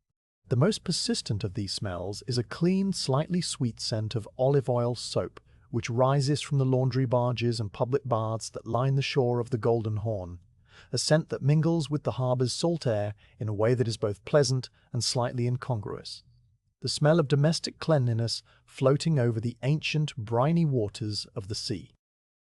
S1: The most persistent of these smells is a clean, slightly sweet scent of olive oil soap, which rises from the laundry barges and public baths that line the shore of the Golden Horn, a scent that mingles with the harbour's salt air in a way that is both pleasant and slightly incongruous. the smell of domestic cleanliness floating over the ancient, briny waters of the sea.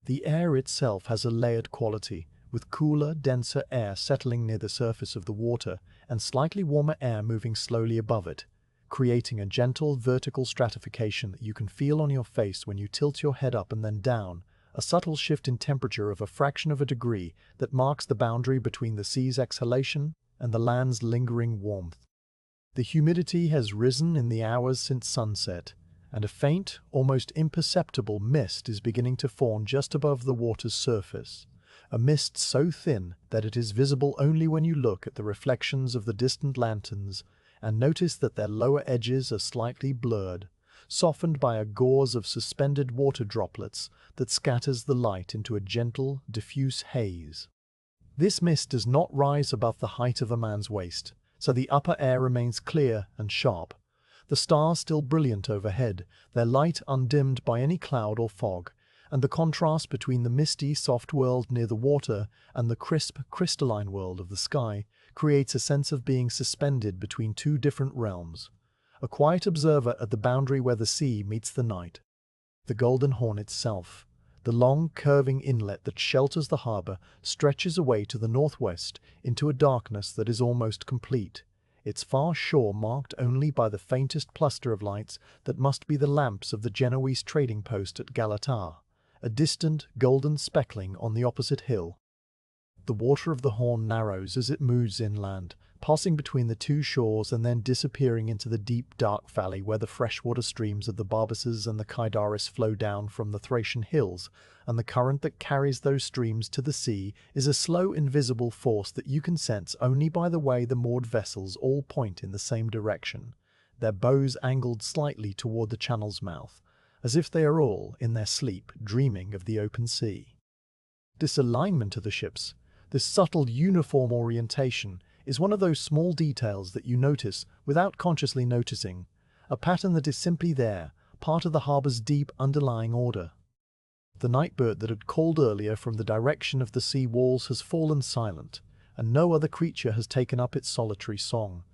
S1: The air itself has a layered quality, with cooler, denser air settling near the surface of the water and slightly warmer air moving slowly above it, creating a gentle vertical stratification that you can feel on your face when you tilt your head up and then down, a subtle shift in temperature of a fraction of a degree that marks the boundary between the sea's exhalation and the land's lingering warmth. The humidity has risen in the hours since sunset, and a faint, almost imperceptible mist is beginning to form just above the water's surface, a mist so thin that it is visible only when you look at the reflections of the distant lanterns and notice that their lower edges are slightly blurred, softened by a gauze of suspended water droplets that scatters the light into a gentle, diffuse haze. This mist does not rise above the height of a man's waist, so the upper air remains clear and sharp. The stars still brilliant overhead, their light undimmed by any cloud or fog, and the contrast between the misty, soft world near the water and the crisp, crystalline world of the sky creates a sense of being suspended between two different realms, a quiet observer at the boundary where the sea meets the night. The Golden Horn itself, the long, curving inlet that shelters the harbour, stretches away to the northwest into a darkness that is almost complete, its far shore marked only by the faintest cluster of lights that must be the lamps of the Genoese trading post at Galata, a distant, golden speckling on the opposite hill. The water of the Horn narrows as it moves inland, passing between the two shores and then disappearing into the deep, dark valley where the freshwater streams of the Barbaces and the Kaidaris flow down from the Thracian hills, and the current that carries those streams to the sea is a slow, invisible force that you can sense only by the way the moored vessels all point in the same direction, their bows angled slightly toward the channel's mouth, as if they are all, in their sleep, dreaming of the open sea. This alignment of the ships, this subtle uniform orientation, is one of those small details that you notice without consciously noticing, a pattern that is simply there, part of the harbour's deep underlying order. The night bird that had called earlier from the direction of the sea walls has fallen silent, and no other creature has taken up its solitary song.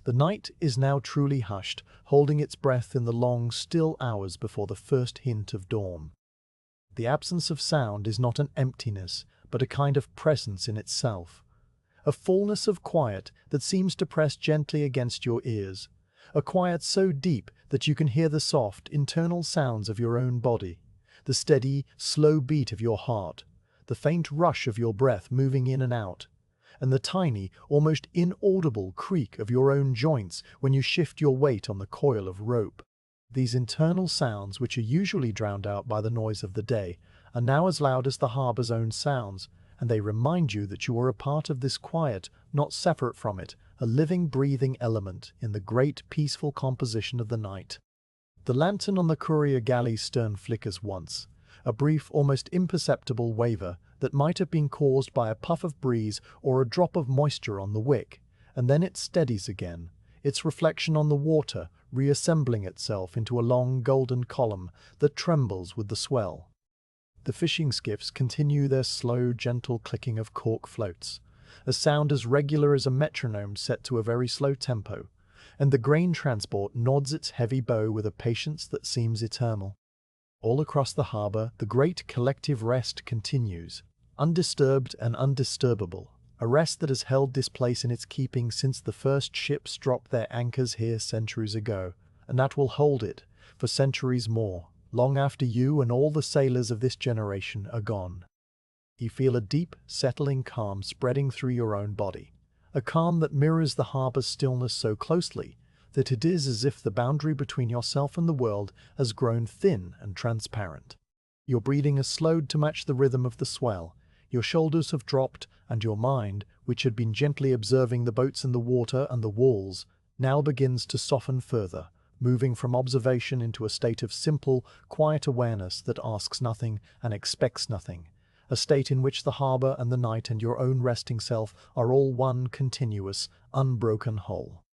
S1: The night is now truly hushed, holding its breath in the long, still hours before the first hint of dawn. The absence of sound is not an emptiness, but a kind of presence in itself, a fullness of quiet that seems to press gently against your ears, a quiet so deep that you can hear the soft, internal sounds of your own body, the steady, slow beat of your heart, the faint rush of your breath moving in and out, and the tiny, almost inaudible creak of your own joints when you shift your weight on the coil of rope. These internal sounds, which are usually drowned out by the noise of the day, are now as loud as the harbour's own sounds, and they remind you that you are a part of this quiet, not separate from it, a living, breathing element in the great, peaceful composition of the night. The lantern on the courier galley's stern flickers once, a brief, almost imperceptible waver that might have been caused by a puff of breeze or a drop of moisture on the wick, and then it steadies again, its reflection on the water reassembling itself into a long golden column that trembles with the swell. The fishing skiffs continue their slow, gentle clicking of cork floats, a sound as regular as a metronome set to a very slow tempo, and the grain transport nods its heavy bow with a patience that seems eternal. All across the harbour, the great collective rest continues, undisturbed and undisturbable, a rest that has held this place in its keeping since the first ships dropped their anchors here centuries ago, and that will hold it for centuries more, long after you and all the sailors of this generation are gone. You feel a deep, settling calm spreading through your own body, a calm that mirrors the harbour's stillness so closely that it is as if the boundary between yourself and the world has grown thin and transparent. Your breathing has slowed to match the rhythm of the swell, your shoulders have dropped, and your mind, which had been gently observing the boats in the water and the walls, now begins to soften further, moving from observation into a state of simple, quiet awareness that asks nothing and expects nothing, a state in which the harbour and the night and your own resting self are all one continuous, unbroken whole.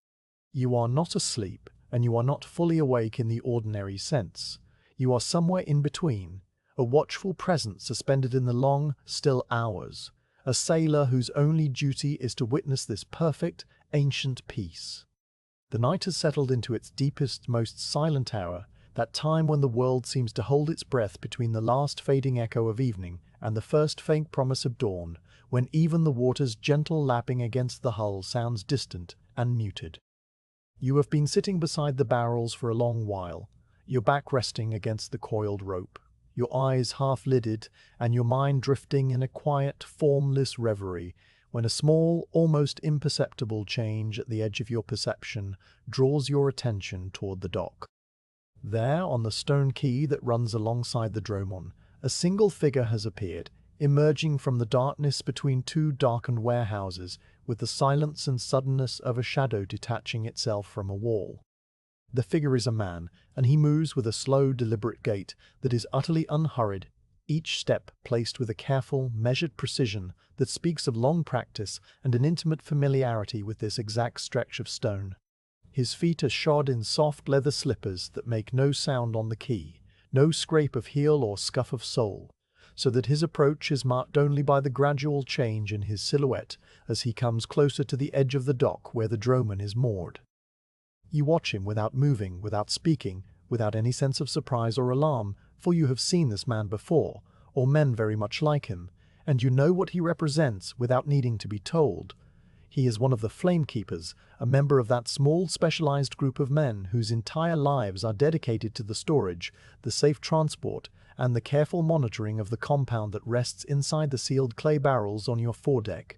S1: You are not asleep, and you are not fully awake in the ordinary sense. You are somewhere in between, a watchful presence suspended in the long, still hours, a sailor whose only duty is to witness this perfect, ancient peace. The night has settled into its deepest, most silent hour, that time when the world seems to hold its breath between the last fading echo of evening and the first faint promise of dawn, when even the water's gentle lapping against the hull sounds distant and muted. You have been sitting beside the barrels for a long while, your back resting against the coiled rope, your eyes half-lidded and your mind drifting in a quiet, formless reverie, when a small, almost imperceptible change at the edge of your perception draws your attention toward the dock. There, on the stone quay that runs alongside the dromon, a single figure has appeared, emerging from the darkness between two darkened warehouses with the silence and suddenness of a shadow detaching itself from a wall. The figure is a man, and he moves with a slow, deliberate gait that is utterly unhurried, each step placed with a careful, measured precision that speaks of long practice and an intimate familiarity with this exact stretch of stone. His feet are shod in soft leather slippers that make no sound on the quay, no scrape of heel or scuff of sole, so that his approach is marked only by the gradual change in his silhouette as he comes closer to the edge of the dock where the dromon is moored. You watch him without moving, without speaking, without any sense of surprise or alarm, for you have seen this man before, or men very much like him, and you know what he represents without needing to be told. He is one of the Flamekeepers, a member of that small specialized group of men whose entire lives are dedicated to the storage, the safe transport, and the careful monitoring of the compound that rests inside the sealed clay barrels on your foredeck.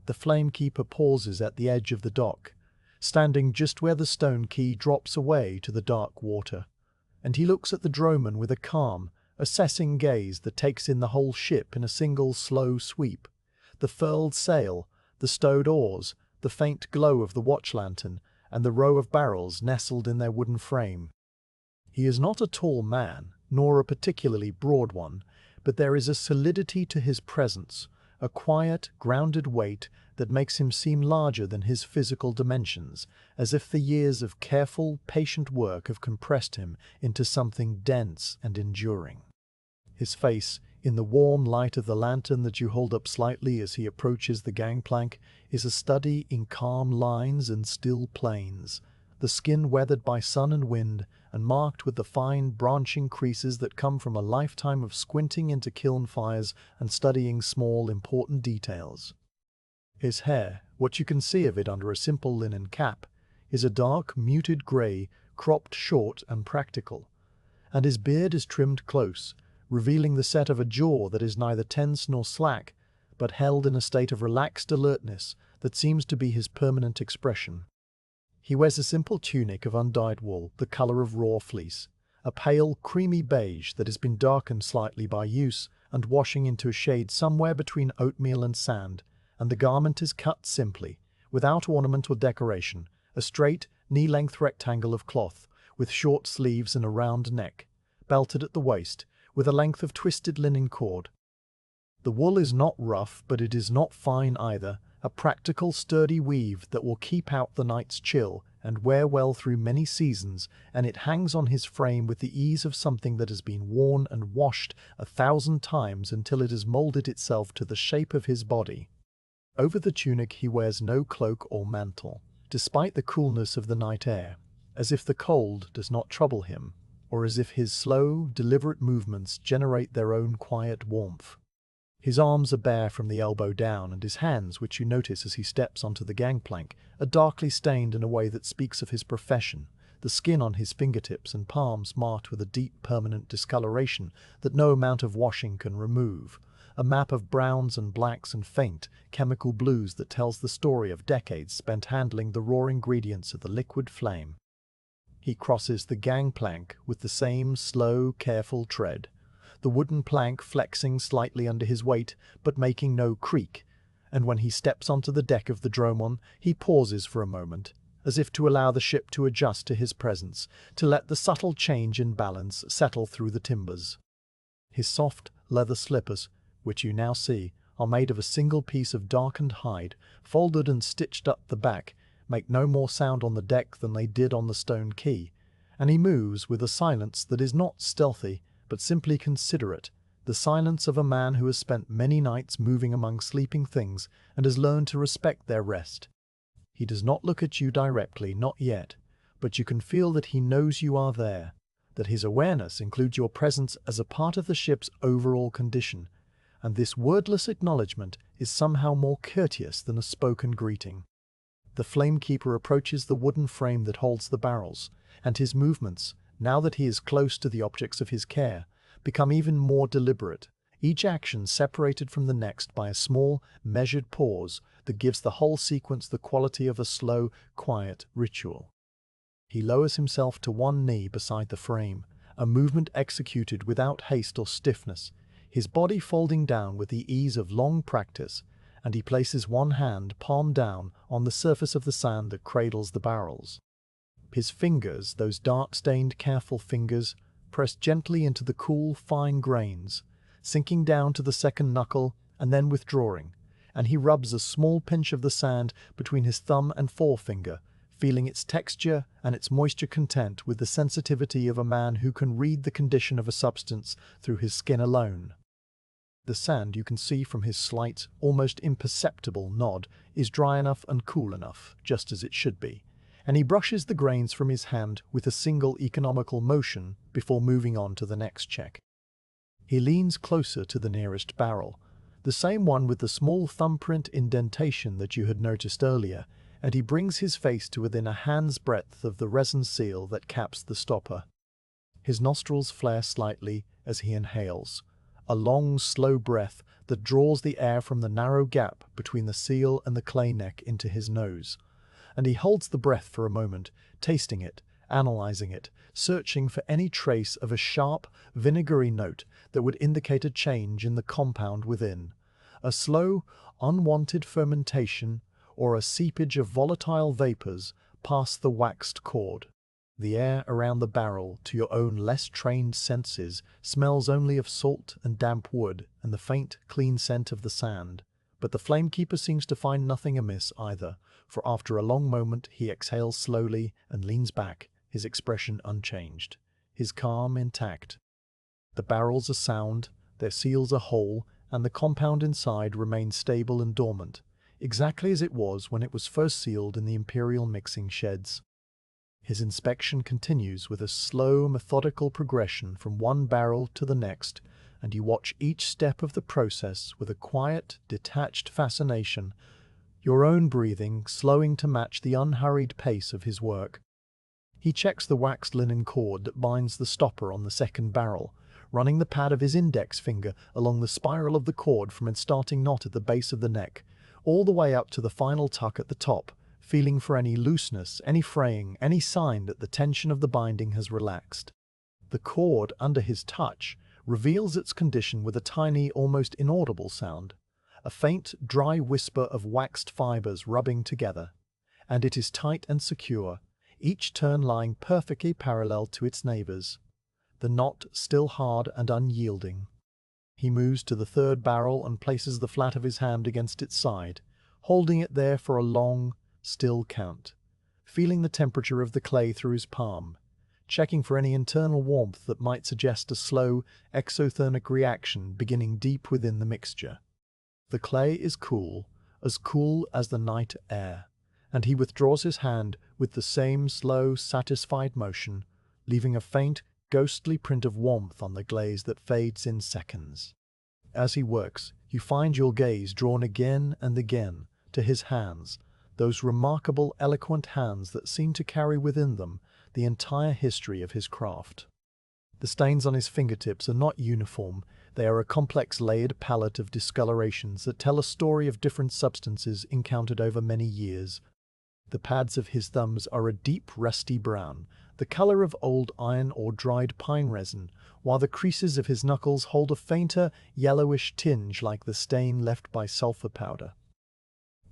S1: The Flamekeeper pauses at the edge of the dock, standing just where the stone quay drops away to the dark water, and he looks at the dromon with a calm, assessing gaze that takes in the whole ship in a single slow sweep. The furled sail, the stowed oars, the faint glow of the watch lantern, and the row of barrels nestled in their wooden frame. He is not a tall man, nor a particularly broad one, but there is a solidity to his presence, a quiet, grounded weight that makes him seem larger than his physical dimensions, as if the years of careful, patient work have compressed him into something dense and enduring. His face, in the warm light of the lantern that you hold up slightly as he approaches the gangplank, is a study in calm lines and still planes, the skin weathered by sun and wind and marked with the fine branching creases that come from a lifetime of squinting into kiln fires and studying small, important details. His hair, what you can see of it under a simple linen cap, is a dark, muted grey, cropped short and practical, and his beard is trimmed close, revealing the set of a jaw that is neither tense nor slack, but held in a state of relaxed alertness that seems to be his permanent expression. He wears a simple tunic of undyed wool, the colour of raw fleece, a pale, creamy beige that has been darkened slightly by use and washing into a shade somewhere between oatmeal and sand, and the garment is cut simply, without ornament or decoration, a straight, knee-length rectangle of cloth, with short sleeves and a round neck, belted at the waist, with a length of twisted linen cord. The wool is not rough, but it is not fine either, a practical, sturdy weave that will keep out the night's chill and wear well through many seasons, and it hangs on his frame with the ease of something that has been worn and washed 1,000 times until it has molded itself to the shape of his body. Over the tunic he wears no cloak or mantle, despite the coolness of the night air, as if the cold does not trouble him, or as if his slow, deliberate movements generate their own quiet warmth. His arms are bare from the elbow down, and his hands, which you notice as he steps onto the gangplank, are darkly stained in a way that speaks of his profession, the skin on his fingertips and palms marked with a deep, permanent discoloration that no amount of washing can remove, a map of browns and blacks and faint, chemical blues that tells the story of decades spent handling the raw ingredients of the liquid flame. He crosses the gangplank with the same slow, careful tread, the wooden plank flexing slightly under his weight, but making no creak, and when he steps onto the deck of the dromon, he pauses for a moment, as if to allow the ship to adjust to his presence, to let the subtle change in balance settle through the timbers. His soft leather slippers, which you now see, are made of a single piece of darkened hide, folded and stitched up the back, make no more sound on the deck than they did on the stone quay, and he moves with a silence that is not stealthy, but simply considerate, the silence of a man who has spent many nights moving among sleeping things and has learned to respect their rest. He does not look at you directly, not yet, but you can feel that he knows you are there, that his awareness includes your presence as a part of the ship's overall condition, and this wordless acknowledgement is somehow more courteous than a spoken greeting. The flamekeeper approaches the wooden frame that holds the barrels, and his movements, now that he is close to the objects of his care, become even more deliberate, each action separated from the next by a small, measured pause that gives the whole sequence the quality of a slow, quiet ritual. He lowers himself to one knee beside the frame, a movement executed without haste or stiffness, his body folding down with the ease of long practice, and he places one hand, palm down, on the surface of the sand that cradles the barrels. His fingers, those dark-stained, careful fingers, press gently into the cool, fine grains, sinking down to the second knuckle and then withdrawing, and he rubs a small pinch of the sand between his thumb and forefinger, feeling its texture and its moisture content with the sensitivity of a man who can read the condition of a substance through his skin alone. The sand, you can see from his slight, almost imperceptible nod, is dry enough and cool enough, just as it should be, and he brushes the grains from his hand with a single economical motion before moving on to the next check. He leans closer to the nearest barrel, the same one with the small thumbprint indentation that you had noticed earlier, and he brings his face to within a hand's breadth of the resin seal that caps the stopper. His nostrils flare slightly as he inhales, a long, slow breath that draws the air from the narrow gap between the seal and the clay neck into his nose, and he holds the breath for a moment, tasting it, analyzing it, searching for any trace of a sharp, vinegary note that would indicate a change in the compound within, a slow, unwanted fermentation, or a seepage of volatile vapors past the waxed cord. The air around the barrel, to your own less trained senses, smells only of salt and damp wood and the faint, clean scent of the sand. But the flamekeeper seems to find nothing amiss either, for after a long moment he exhales slowly and leans back, his expression unchanged, his calm intact. The barrels are sound, their seals are whole, and the compound inside remains stable and dormant, exactly as it was when it was first sealed in the imperial mixing sheds. His inspection continues with a slow, methodical progression from one barrel to the next, and you watch each step of the process with a quiet, detached fascination, your own breathing slowing to match the unhurried pace of his work. He checks the waxed linen cord that binds the stopper on the second barrel, running the pad of his index finger along the spiral of the cord from its starting knot at the base of the neck, all the way up to the final tuck at the top, feeling for any looseness, any fraying, any sign that the tension of the binding has relaxed. The cord, under his touch, reveals its condition with a tiny, almost inaudible sound, a faint, dry whisper of waxed fibers rubbing together, and it is tight and secure, each turn lying perfectly parallel to its neighbors, the knot still hard and unyielding. He moves to the third barrel and places the flat of his hand against its side, holding it there for a long, still count, feeling the temperature of the clay through his palm, checking for any internal warmth that might suggest a slow, exothermic reaction beginning deep within the mixture. The clay is cool as the night air, and he withdraws his hand with the same slow, satisfied motion, leaving a faint, ghostly print of warmth on the glaze that fades in seconds. As he works, you find your gaze drawn again and again to his hands, those remarkable, eloquent hands that seem to carry within them the entire history of his craft. The stains on his fingertips are not uniform, they are a complex layered palette of discolorations that tell a story of different substances encountered over many years. The pads of his thumbs are a deep rusty brown, the color of old iron or dried pine resin, while the creases of his knuckles hold a fainter, yellowish tinge like the stain left by sulfur powder.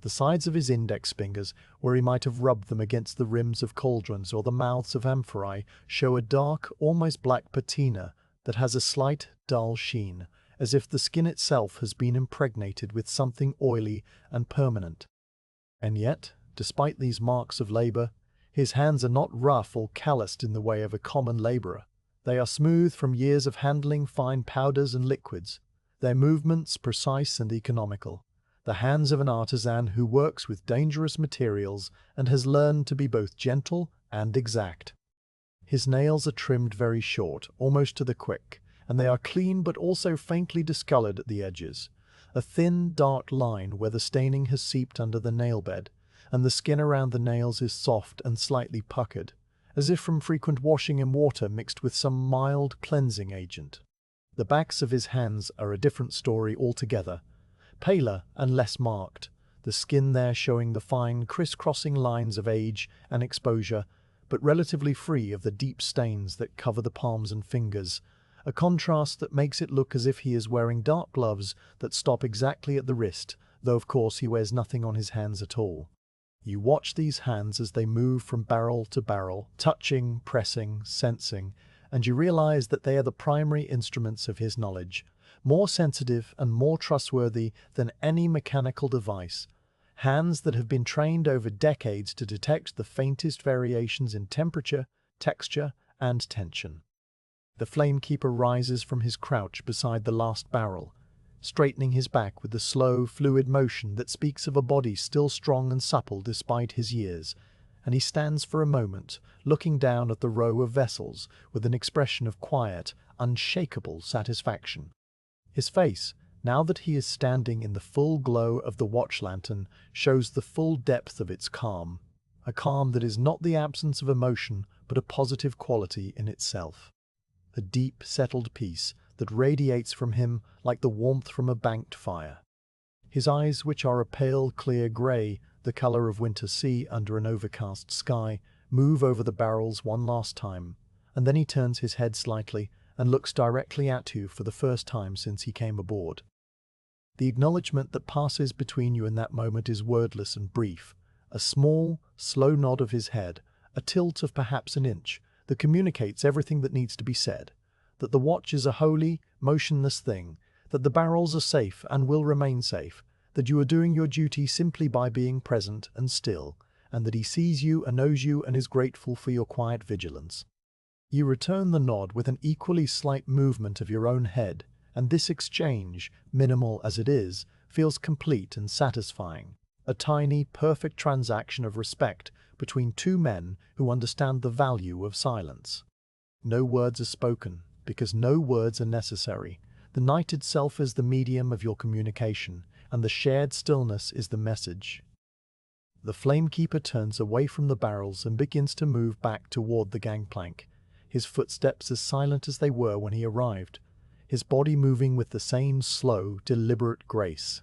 S1: The sides of his index fingers, where he might have rubbed them against the rims of cauldrons or the mouths of amphorae, show a dark, almost black patina that has a slight, dull sheen, as if the skin itself has been impregnated with something oily and permanent. And yet, despite these marks of labor, his hands are not rough or calloused in the way of a common laborer. They are smooth from years of handling fine powders and liquids, their movements precise and economical, the hands of an artisan who works with dangerous materials and has learned to be both gentle and exact. His nails are trimmed very short, almost to the quick, and they are clean but also faintly discolored at the edges. A thin, dark line where the staining has seeped under the nail bed, and the skin around the nails is soft and slightly puckered, as if from frequent washing in water mixed with some mild cleansing agent. The backs of his hands are a different story altogether, paler and less marked, the skin there showing the fine criss-crossing lines of age and exposure, but relatively free of the deep stains that cover the palms and fingers, a contrast that makes it look as if he is wearing dark gloves that stop exactly at the wrist, though of course he wears nothing on his hands at all. You watch these hands as they move from barrel to barrel, touching, pressing, sensing, and you realize that they are the primary instruments of his knowledge, more sensitive and more trustworthy than any mechanical device, hands that have been trained over decades to detect the faintest variations in temperature, texture, and tension. The flamekeeper rises from his crouch beside the last barrel, straightening his back with the slow, fluid motion that speaks of a body still strong and supple despite his years, and he stands for a moment, looking down at the row of vessels with an expression of quiet, unshakable satisfaction. His face, now that he is standing in the full glow of the watch lantern, shows the full depth of its calm, a calm that is not the absence of emotion but a positive quality in itself. A deep, settled peace that radiates from him like the warmth from a banked fire. His eyes, which are a pale, clear grey, the colour of winter sea under an overcast sky, move over the barrels one last time, and then he turns his head slightly and looks directly at you for the first time since he came aboard. The acknowledgement that passes between you in that moment is wordless and brief, a small, slow nod of his head, a tilt of perhaps an inch, that communicates everything that needs to be said, that the watch is a holy, motionless thing, that the barrels are safe and will remain safe, that you are doing your duty simply by being present and still, and that he sees you and knows you and is grateful for your quiet vigilance. You return the nod with an equally slight movement of your own head, and this exchange, minimal as it is, feels complete and satisfying, a tiny, perfect transaction of respect between two men who understand the value of silence. No words are spoken, because no words are necessary. The night itself is the medium of your communication, and the shared stillness is the message. The flamekeeper turns away from the barrels and begins to move back toward the gangplank, his footsteps as silent as they were when he arrived, his body moving with the same slow, deliberate grace.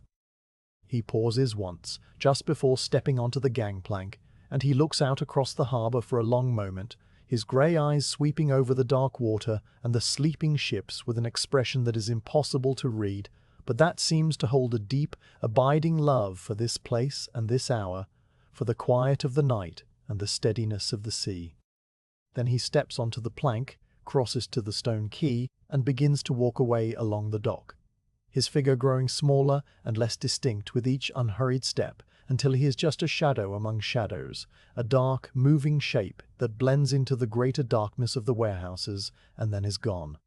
S1: He pauses once, just before stepping onto the gangplank, and he looks out across the harbour for a long moment, his grey eyes sweeping over the dark water and the sleeping ships with an expression that is impossible to read, but that seems to hold a deep, abiding love for this place and this hour, for the quiet of the night and the steadiness of the sea. Then he steps onto the plank, crosses to the stone quay, and begins to walk away along the dock, his figure growing smaller and less distinct with each unhurried step, until he is just a shadow among shadows, a dark, moving shape that blends into the greater darkness of the warehouses and then is gone,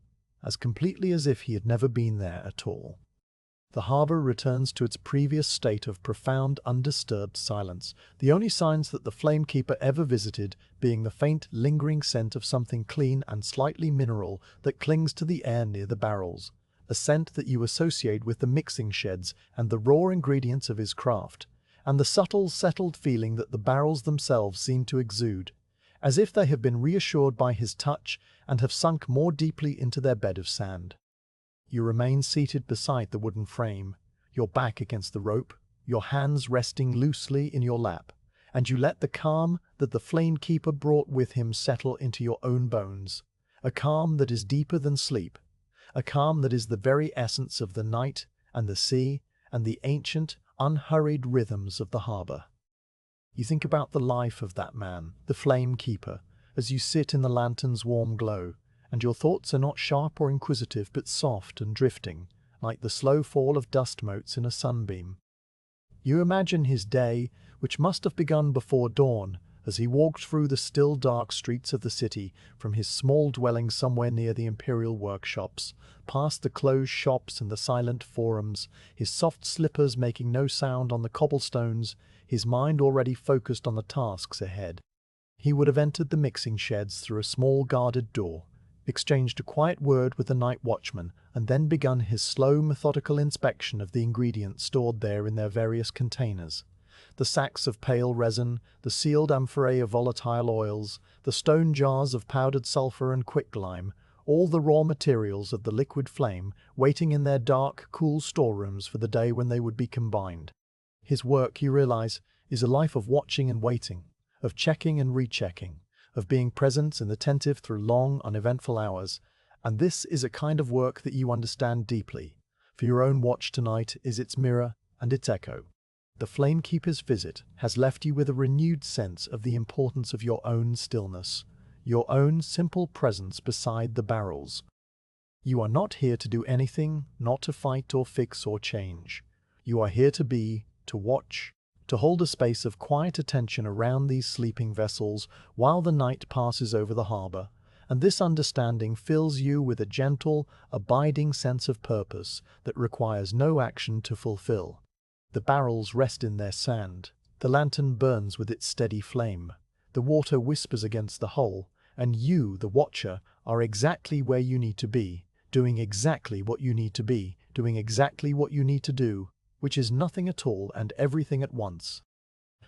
S1: as completely as if he had never been there at all. The harbour returns to its previous state of profound, undisturbed silence, the only signs that the flamekeeper ever visited being the faint, lingering scent of something clean and slightly mineral that clings to the air near the barrels, a scent that you associate with the mixing sheds and the raw ingredients of his craft, and the subtle, settled feeling that the barrels themselves seem to exude, as if they have been reassured by his touch and have sunk more deeply into their bed of sand. You remain seated beside the wooden frame, your back against the rope, your hands resting loosely in your lap, and you let the calm that the flamekeeper brought with him settle into your own bones, a calm that is deeper than sleep, a calm that is the very essence of the night and the sea and the ancient, unhurried rhythms of the harbour. You think about the life of that man, the flamekeeper, as you sit in the lantern's warm glow, and your thoughts are not sharp or inquisitive but soft and drifting, like the slow fall of dust motes in a sunbeam. You imagine his day, which must have begun before dawn, As he walked through the still dark streets of the city, from his small dwelling somewhere near the imperial workshops, past the closed shops and the silent forums, his soft slippers making no sound on the cobblestones, his mind already focused on the tasks ahead. He would have entered the mixing sheds through a small guarded door, exchanged a quiet word with the night watchman, and then begun his slow, methodical inspection of the ingredients stored there in their various containers. The sacks of pale resin, the sealed amphorae of volatile oils, the stone jars of powdered sulfur and quicklime, all the raw materials of the liquid flame, waiting in their dark, cool storerooms for the day when they would be combined. His work, you realize, is a life of watching and waiting, of checking and rechecking, of being present and attentive through long, uneventful hours, and this is a kind of work that you understand deeply, for your own watch tonight is its mirror and its echo. The Flamekeeper's visit has left you with a renewed sense of the importance of your own stillness, your own simple presence beside the barrels. You are not here to do anything, not to fight or fix or change. You are here to be, to watch, to hold a space of quiet attention around these sleeping vessels while the night passes over the harbour, and this understanding fills you with a gentle, abiding sense of purpose that requires no action to fulfill. The barrels rest in their sand, the lantern burns with its steady flame, the water whispers against the hull, and you, the watcher, are exactly where you need to be, doing exactly what you need to be, doing exactly what you need to do, which is nothing at all and everything at once.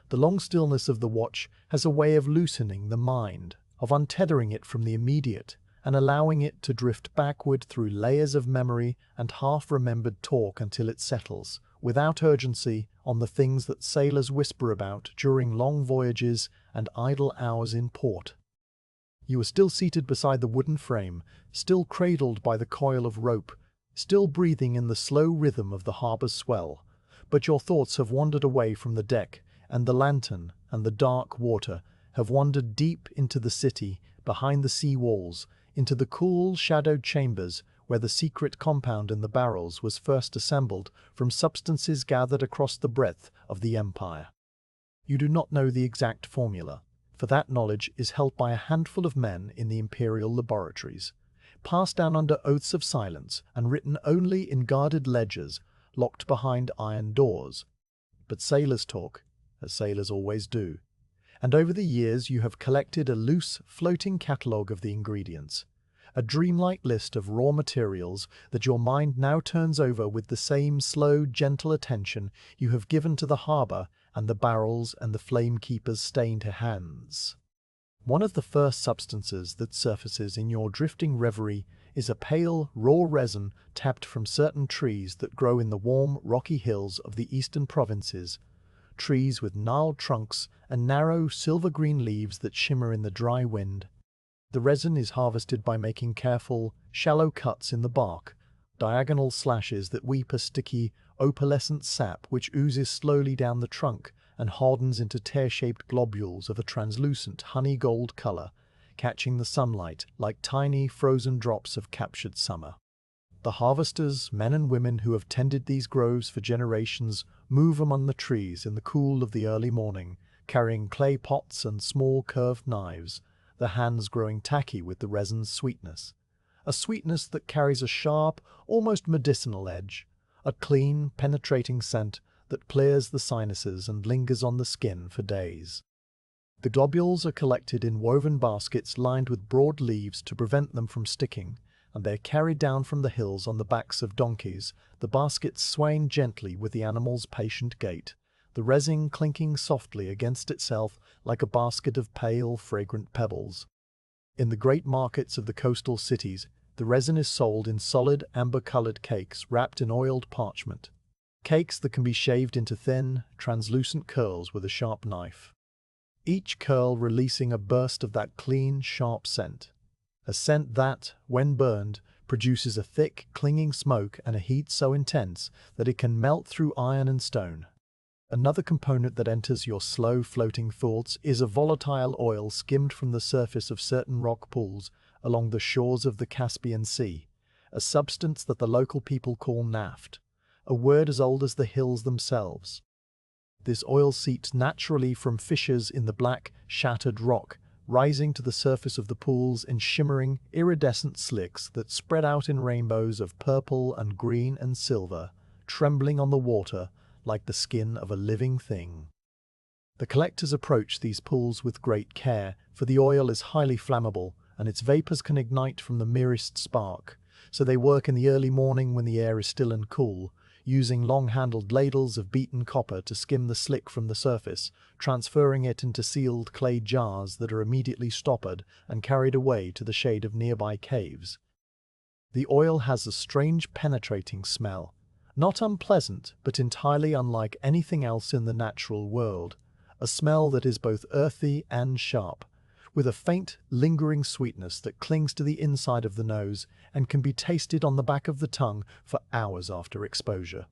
S1: The long stillness of the watch has a way of loosening the mind, of untethering it from the immediate, and allowing it to drift backward through layers of memory and half-remembered talk until it settles, without urgency, on the things that sailors whisper about during long voyages and idle hours in port. You are still seated beside the wooden frame, still cradled by the coil of rope, still breathing in the slow rhythm of the harbour's swell, but your thoughts have wandered away from the deck, and the lantern and the dark water have wandered deep into the city, behind the sea walls, into the cool, shadowed chambers where the secret compound in the barrels was first assembled from substances gathered across the breadth of the empire. You do not know the exact formula, for that knowledge is held by a handful of men in the imperial laboratories, passed down under oaths of silence and written only in guarded ledgers locked behind iron doors. But sailors talk, as sailors always do, and over the years you have collected a loose, floating catalogue of the ingredients, a dreamlike list of raw materials that your mind now turns over with the same slow, gentle attention you have given to the harbour and the barrels and the Flamekeeper's stained hands. One of the first substances that surfaces in your drifting reverie is a pale, raw resin tapped from certain trees that grow in the warm, rocky hills of the eastern provinces, trees with gnarled trunks and narrow, silver-green leaves that shimmer in the dry wind. The resin is harvested by making careful, shallow cuts in the bark, diagonal slashes that weep a sticky, opalescent sap which oozes slowly down the trunk and hardens into tear-shaped globules of a translucent honey-gold color, catching the sunlight like tiny, frozen drops of captured summer. The harvesters, men and women who have tended these groves for generations, move among the trees in the cool of the early morning, carrying clay pots and small curved knives, the hands growing tacky with the resin's sweetness. A sweetness that carries a sharp, almost medicinal edge, a clean, penetrating scent that clears the sinuses and lingers on the skin for days. The globules are collected in woven baskets lined with broad leaves to prevent them from sticking, and they are carried down from the hills on the backs of donkeys, the baskets swaying gently with the animal's patient gait, the resin clinking softly against itself like a basket of pale, fragrant pebbles. In the great markets of the coastal cities, the resin is sold in solid, amber-colored cakes wrapped in oiled parchment, cakes that can be shaved into thin, translucent curls with a sharp knife, each curl releasing a burst of that clean, sharp scent. A scent that, when burned, produces a thick, clinging smoke and a heat so intense that it can melt through iron and stone. Another component that enters your slow, floating thoughts is a volatile oil skimmed from the surface of certain rock pools along the shores of the Caspian Sea, a substance that the local people call naft, a word as old as the hills themselves. This oil seeps naturally from fissures in the black, shattered rock, rising to the surface of the pools in shimmering, iridescent slicks that spread out in rainbows of purple and green and silver, trembling on the water like the skin of a living thing. The collectors approach these pools with great care, for the oil is highly flammable and its vapors can ignite from the merest spark, so they work in the early morning when the air is still and cool, using long-handled ladles of beaten copper to skim the slick from the surface, transferring it into sealed clay jars that are immediately stoppered and carried away to the shade of nearby caves. The oil has a strange penetrating smell, not unpleasant but entirely unlike anything else in the natural world, a smell that is both earthy and sharp, with a faint, lingering sweetness that clings to the inside of the nose and can be tasted on the back of the tongue for hours after exposure.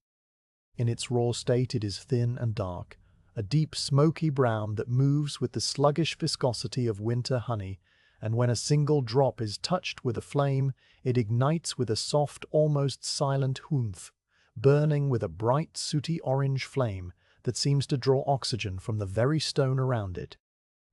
S1: In its raw state it is thin and dark, a deep smoky brown that moves with the sluggish viscosity of winter honey, and when a single drop is touched with a flame, it ignites with a soft, almost silent humph, burning with a bright, sooty orange flame that seems to draw oxygen from the very stone around it.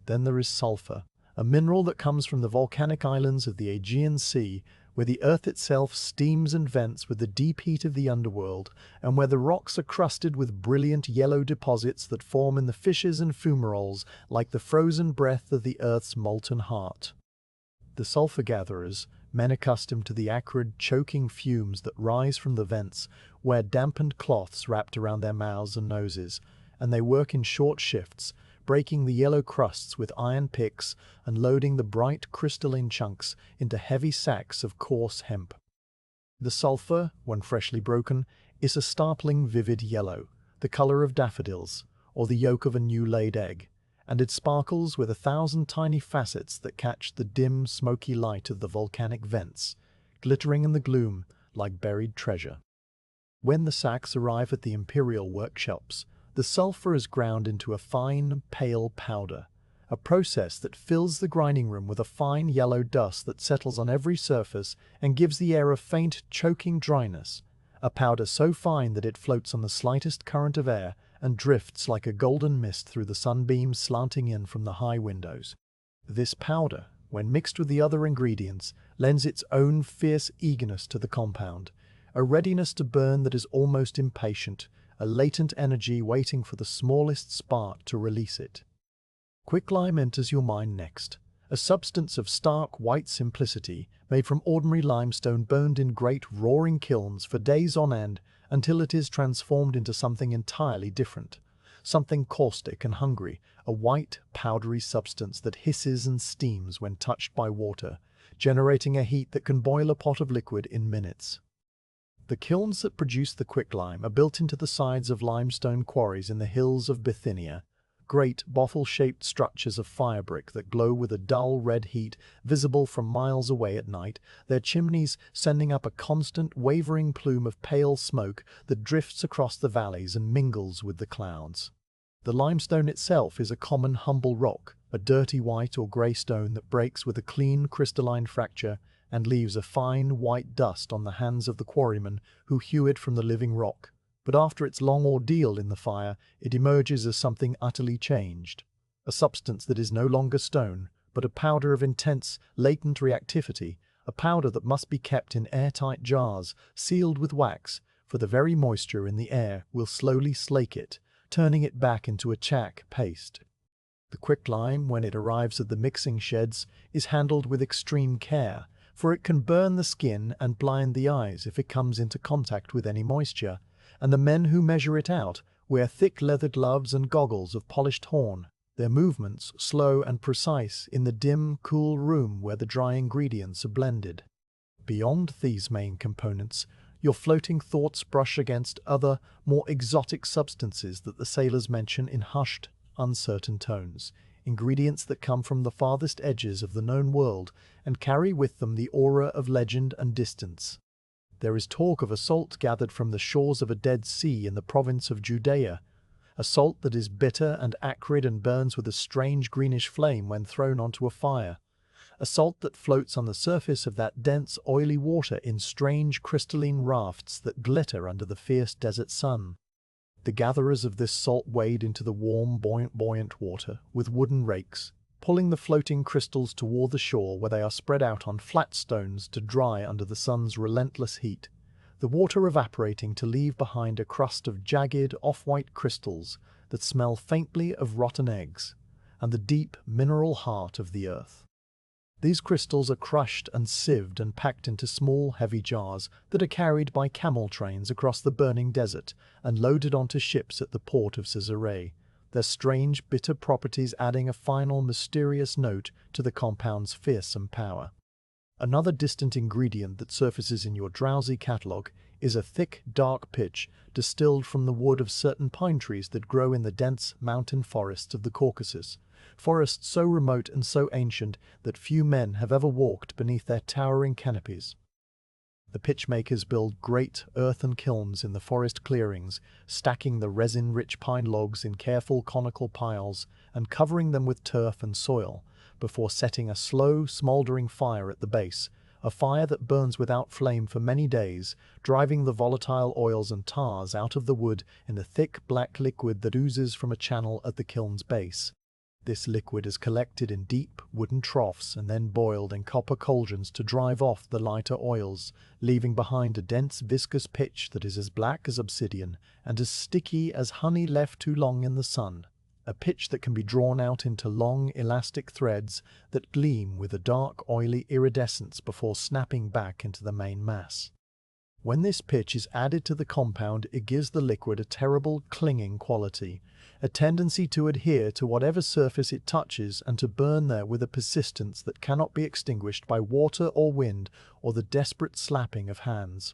S1: Then there is sulfur, a mineral that comes from the volcanic islands of the Aegean Sea, where the earth itself steams and vents with the deep heat of the underworld, and where the rocks are crusted with brilliant yellow deposits that form in the fissures and fumaroles like the frozen breath of the earth's molten heart. The sulfur gatherers, men accustomed to the acrid, choking fumes that rise from the vents, wear dampened cloths wrapped around their mouths and noses, and they work in short shifts, breaking the yellow crusts with iron picks and loading the bright crystalline chunks into heavy sacks of coarse hemp. The sulfur, when freshly broken, is a startling vivid yellow, the color of daffodils, or the yolk of a new-laid egg, and it sparkles with 1,000 tiny facets that catch the dim, smoky light of the volcanic vents, glittering in the gloom like buried treasure. When the sacks arrive at the imperial workshops, the sulfur is ground into a fine, pale powder, a process that fills the grinding room with a fine yellow dust that settles on every surface and gives the air a faint, choking dryness, a powder so fine that it floats on the slightest current of air and drifts like a golden mist through the sunbeams slanting in from the high windows. This powder, when mixed with the other ingredients, lends its own fierce eagerness to the compound, a readiness to burn that is almost impatient, a latent energy waiting for the smallest spark to release it. Quicklime enters your mind next, a substance of stark white simplicity made from ordinary limestone burned in great roaring kilns for days on end until it is transformed into something entirely different, something caustic and hungry, a white, powdery substance that hisses and steams when touched by water, generating a heat that can boil a pot of liquid in minutes. The kilns that produce the quicklime are built into the sides of limestone quarries in the hills of Bithynia, great bottle-shaped structures of fire brick that glow with a dull red heat visible from miles away at night, their chimneys sending up a constant wavering plume of pale smoke that drifts across the valleys and mingles with the clouds. The limestone itself is a common humble rock, a dirty white or grey stone that breaks with a clean crystalline fracture and leaves a fine white dust on the hands of the quarrymen who hew it from the living rock. But after its long ordeal in the fire, it emerges as something utterly changed, a substance that is no longer stone, but a powder of intense, latent reactivity, a powder that must be kept in airtight jars, sealed with wax, for the very moisture in the air will slowly slake it, turning it back into a chack paste. The quicklime, when it arrives at the mixing sheds, is handled with extreme care, for it can burn the skin and blind the eyes if it comes into contact with any moisture, and the men who measure it out wear thick leather gloves and goggles of polished horn, their movements slow and precise in the dim, cool room where the dry ingredients are blended. Beyond these main components, your floating thoughts brush against other, more exotic substances that the sailors mention in hushed, uncertain tones, ingredients that come from the farthest edges of the known world and carry with them the aura of legend and distance. There is talk of a salt gathered from the shores of a dead sea in the province of Judea, a salt that is bitter and acrid and burns with a strange greenish flame when thrown onto a fire, a salt that floats on the surface of that dense, oily water in strange crystalline rafts that glitter under the fierce desert sun. The gatherers of this salt wade into the warm, buoyant water with wooden rakes, pulling the floating crystals toward the shore where they are spread out on flat stones to dry under the sun's relentless heat, the water evaporating to leave behind a crust of jagged, off-white crystals that smell faintly of rotten eggs, and the deep, mineral heart of the earth. These crystals are crushed and sieved and packed into small, heavy jars that are carried by camel trains across the burning desert and loaded onto ships at the port of Caesarea, their strange, bitter properties adding a final, mysterious note to the compound's fearsome power. Another distant ingredient that surfaces in your drowsy catalogue is a thick, dark pitch distilled from the wood of certain pine trees that grow in the dense mountain forests of the Caucasus, forests so remote and so ancient that few men have ever walked beneath their towering canopies. The pitchmakers build great earthen kilns in the forest clearings, stacking the resin-rich pine logs in careful conical piles and covering them with turf and soil, before setting a slow, smouldering fire at the base, a fire that burns without flame for many days, driving the volatile oils and tars out of the wood in the thick black liquid that oozes from a channel at the kiln's base. This liquid is collected in deep wooden troughs and then boiled in copper cauldrons to drive off the lighter oils, leaving behind a dense viscous pitch that is as black as obsidian and as sticky as honey left too long in the sun. A pitch that can be drawn out into long, elastic threads that gleam with a dark, oily iridescence before snapping back into the main mass. When this pitch is added to the compound, it gives the liquid a terrible, clinging quality, a tendency to adhere to whatever surface it touches and to burn there with a persistence that cannot be extinguished by water or wind or the desperate slapping of hands.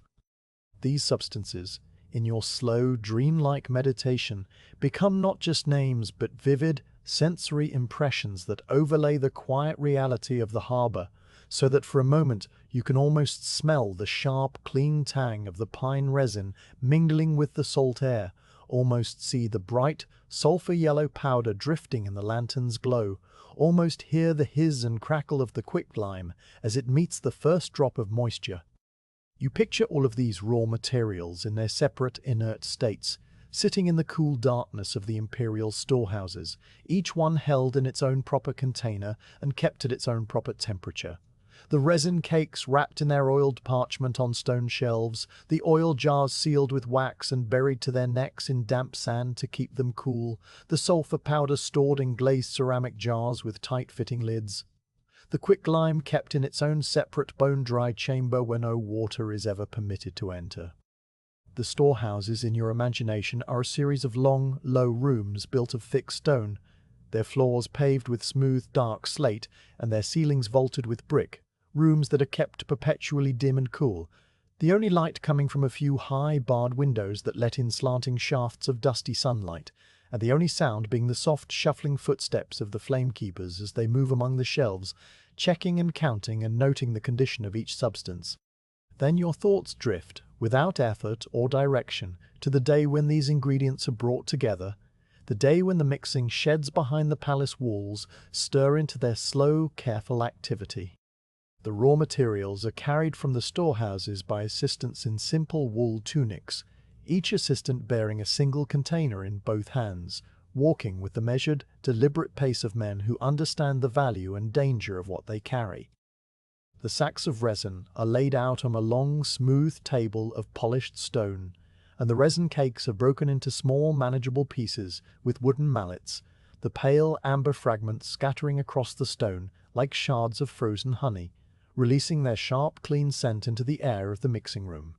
S1: These substances, in your slow, dreamlike meditation, become not just names but vivid, sensory impressions that overlay the quiet reality of the harbour, so that for a moment you can almost smell the sharp, clean tang of the pine resin mingling with the salt air, almost see the bright, sulphur-yellow powder drifting in the lantern's glow, almost hear the hiss and crackle of the quicklime as it meets the first drop of moisture. You picture all of these raw materials in their separate, inert states, sitting in the cool darkness of the imperial storehouses, each one held in its own proper container and kept at its own proper temperature. The resin cakes wrapped in their oiled parchment on stone shelves, the oil jars sealed with wax and buried to their necks in damp sand to keep them cool, the sulphur powder stored in glazed ceramic jars with tight-fitting lids. The quicklime kept in its own separate bone-dry chamber where no water is ever permitted to enter. The storehouses in your imagination are a series of long, low rooms built of thick stone, their floors paved with smooth, dark slate and their ceilings vaulted with brick, rooms that are kept perpetually dim and cool, the only light coming from a few high, barred windows that let in slanting shafts of dusty sunlight, and the only sound being the soft, shuffling footsteps of the flamekeepers as they move among the shelves, checking and counting and noting the condition of each substance. Then your thoughts drift, without effort or direction, to the day when these ingredients are brought together, the day when the mixing sheds behind the palace walls stir into their slow, careful activity. The raw materials are carried from the storehouses by assistants in simple wool tunics, each assistant bearing a single container in both hands, walking with the measured, deliberate pace of men who understand the value and danger of what they carry. The sacks of resin are laid out on a long, smooth table of polished stone, and the resin cakes are broken into small, manageable pieces with wooden mallets, the pale amber fragments scattering across the stone like shards of frozen honey, releasing their sharp, clean scent into the air of the mixing room.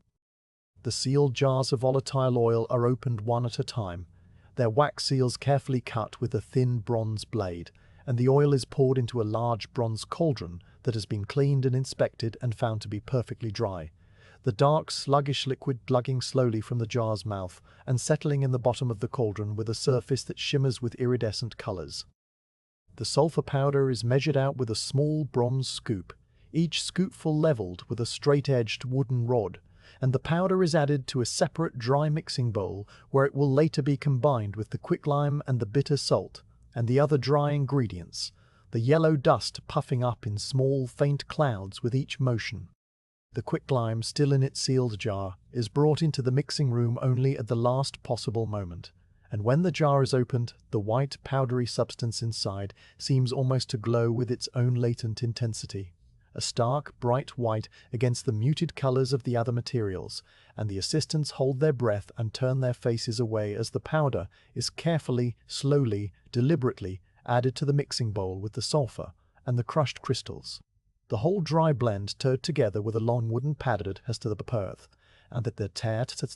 S1: The sealed jars of volatile oil are opened one at a time, their wax seals carefully cut with a thin bronze blade, and the oil is poured into a large bronze cauldron that has been cleaned and inspected and found to be perfectly dry, the dark, sluggish liquid glugging slowly from the jar's mouth and settling in the bottom of the cauldron with a surface that shimmers with iridescent colors. The sulphur powder is measured out with a small bronze scoop, each scoopful leveled with a straight-edged wooden rod, and the powder is added to a separate dry mixing bowl where it will later be combined with the quicklime and the bitter salt, and the other dry ingredients, the yellow dust puffing up in small, faint clouds with each motion. the quicklime still in its sealed jar, is brought into the mixing room only at the last possible moment. And when the jar is opened, the white, powdery substance inside seems almost to glow with its own latent intensity. A stark, bright white against the muted colors of the other materials, and the assistants hold their breath and turn their faces away as the powder is carefully, slowly, deliberately added to the mixing bowl with the sulfur and the crushed crystals. The whole dry blend stirred together with a long wooden padlet as to the perth, and that the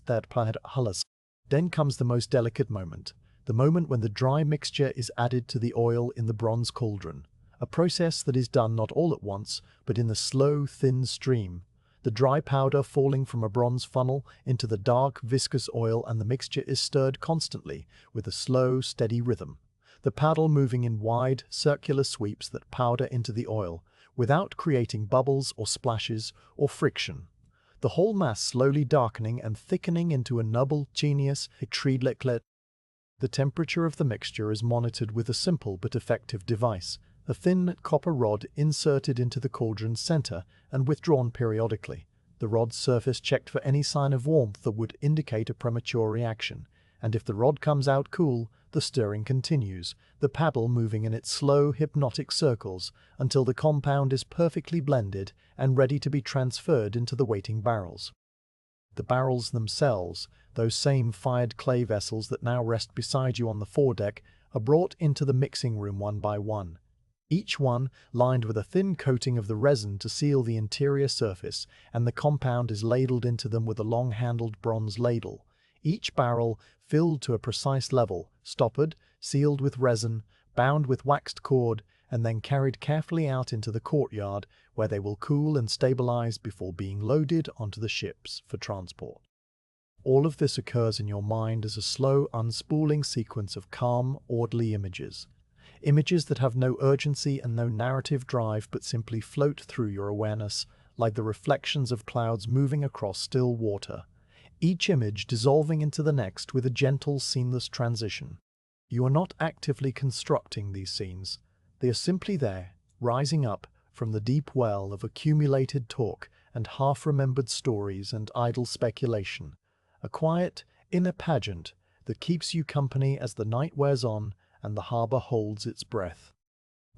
S1: that planet hullas. Then comes the most delicate moment, the moment when the dry mixture is added to the oil in the bronze cauldron, a process that is done not all at once, but in the slow, thin stream, the dry powder falling from a bronze funnel into the dark, viscous oil, and the mixture is stirred constantly with a slow, steady rhythm, the paddle moving in wide, circular sweeps that powder into the oil, without creating bubbles or splashes or friction. The whole mass slowly darkening and thickening into a nubble, genius, treedleclet. The temperature of the mixture is monitored with a simple but effective device, a thin copper rod inserted into the cauldron's center and withdrawn periodically. The rod's surface checked for any sign of warmth that would indicate a premature reaction, and if the rod comes out cool, the stirring continues, the paddle moving in its slow, hypnotic circles until the compound is perfectly blended and ready to be transferred into the waiting barrels. The barrels themselves, those same fired clay vessels that now rest beside you on the foredeck, are brought into the mixing room one by one, each one lined with a thin coating of the resin to seal the interior surface, and the compound is ladled into them with a long-handled bronze ladle, each barrel filled to a precise level, stoppered, sealed with resin, bound with waxed cord, and then carried carefully out into the courtyard, where they will cool and stabilize before being loaded onto the ships for transport. All of this occurs in your mind as a slow, unspooling sequence of calm, orderly images. Images that have no urgency and no narrative drive but simply float through your awareness like the reflections of clouds moving across still water, each image dissolving into the next with a gentle, seamless transition. You are not actively constructing these scenes. They are simply there, rising up from the deep well of accumulated talk and half-remembered stories and idle speculation, a quiet, inner pageant that keeps you company as the night wears on and the harbour holds its breath.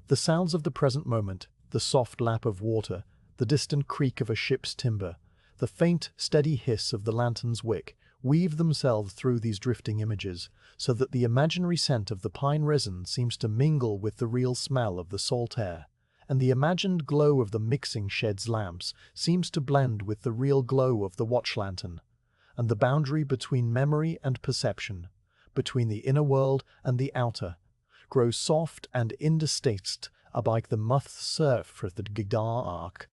S1: The sounds of the present moment, the soft lap of water, the distant creak of a ship's timber, the faint, steady hiss of the lantern's wick, weave themselves through these drifting images, so that the imaginary scent of the pine resin seems to mingle with the real smell of the salt air, and the imagined glow of the mixing shed's lamps seems to blend with the real glow of the watch lantern, and the boundary between memory and perception, between the inner world and the outer, grows soft and indistinct, like the muth surf for the Gidar arc.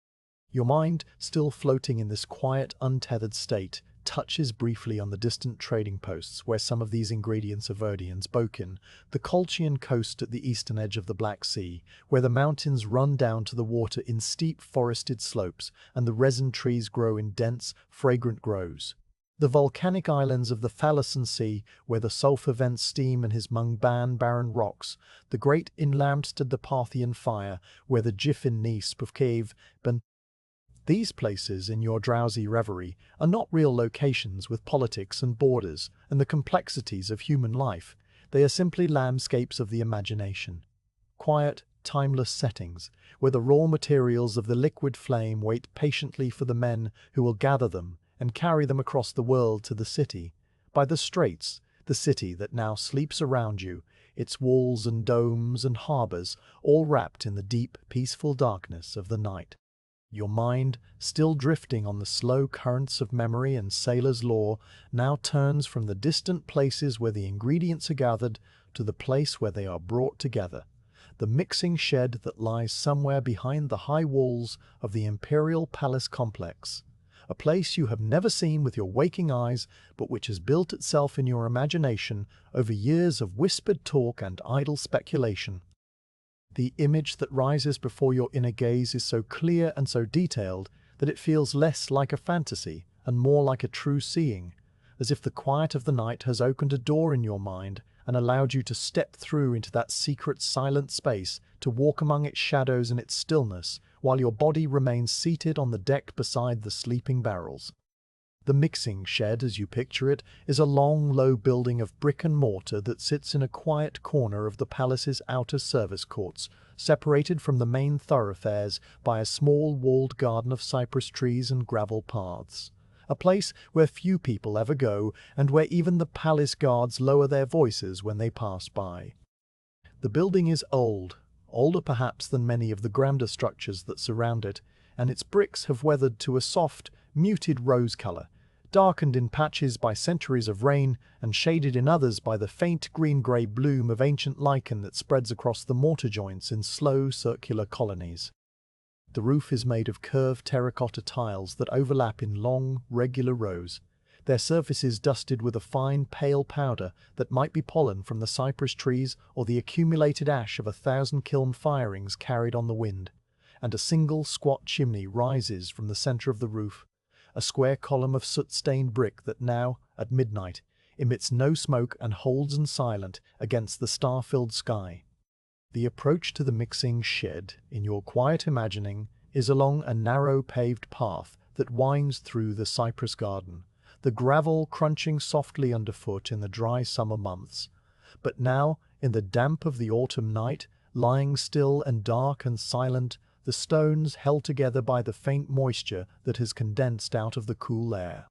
S1: Your mind, still floating in this quiet, untethered state, touches briefly on the distant trading posts where some of these ingredients are Verdians, Bokin, the Colchian coast at the eastern edge of the Black Sea, where the mountains run down to the water in steep forested slopes and the resin trees grow in dense, fragrant groves. The volcanic islands of the Thalassian Sea, where the sulphur vents steam and his mungban barren rocks, the great inland to the Parthian fire, where the Jiffin Nice of Cave, these places in your drowsy reverie are not real locations with politics and borders and the complexities of human life. They are simply landscapes of the imagination. Quiet, timeless settings, where the raw materials of the liquid flame wait patiently for the men who will gather them and carry them across the world to the city, by the straits, the city that now sleeps around you, its walls and domes and harbours, all wrapped in the deep, peaceful darkness of the night. Your mind, still drifting on the slow currents of memory and sailor's lore, now turns from the distant places where the ingredients are gathered to the place where they are brought together, the mixing shed that lies somewhere behind the high walls of the imperial palace complex, a place you have never seen with your waking eyes, but which has built itself in your imagination over years of whispered talk and idle speculation. The image that rises before your inner gaze is so clear and so detailed that it feels less like a fantasy and more like a true seeing, as if the quiet of the night has opened a door in your mind and allowed you to step through into that secret silent space, to walk among its shadows and its stillness, while your body remains seated on the deck beside the sleeping barrels. The mixing shed, as you picture it, is a long, low building of brick and mortar that sits in a quiet corner of the palace's outer service courts, separated from the main thoroughfares by a small walled garden of cypress trees and gravel paths. A place where few people ever go, and where even the palace guards lower their voices when they pass by. The building is old, older perhaps than many of the grander structures that surround it, and its bricks have weathered to a soft, muted rose color, darkened in patches by centuries of rain and shaded in others by the faint green-grey bloom of ancient lichen that spreads across the mortar joints in slow circular colonies. The roof is made of curved terracotta tiles that overlap in long, regular rows, their surfaces dusted with a fine, pale powder that might be pollen from the cypress trees or the accumulated ash of 1,000 kiln firings carried on the wind, and a single squat chimney rises from the center of the roof, a square column of soot-stained brick that now, at midnight, emits no smoke and holds silent against the star-filled sky. The approach to the mixing shed, in your quiet imagining, is along a narrow paved path that winds through the cypress garden, the gravel crunching softly underfoot in the dry summer months. But now, in the damp of the autumn night, lying still and dark and silent, the stones held together by the faint moisture that has condensed out of the cool air.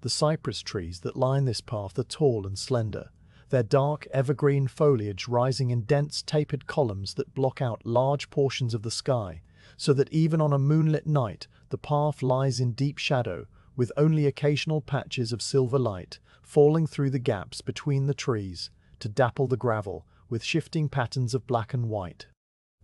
S1: The cypress trees that line this path are tall and slender, their dark evergreen foliage rising in dense tapered columns that block out large portions of the sky, so that even on a moonlit night the path lies in deep shadow, with only occasional patches of silver light falling through the gaps between the trees to dapple the gravel with shifting patterns of black and white.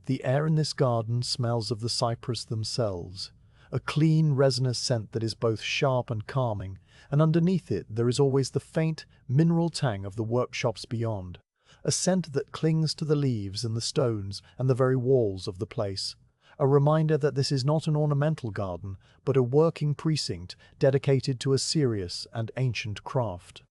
S1: The air in this garden smells of the cypress themselves, a clean, resinous scent that is both sharp and calming, and underneath it there is always the faint, mineral tang of the workshops beyond, a scent that clings to the leaves and the stones and the very walls of the place, a reminder that this is not an ornamental garden, but a working precinct dedicated to a serious and ancient craft.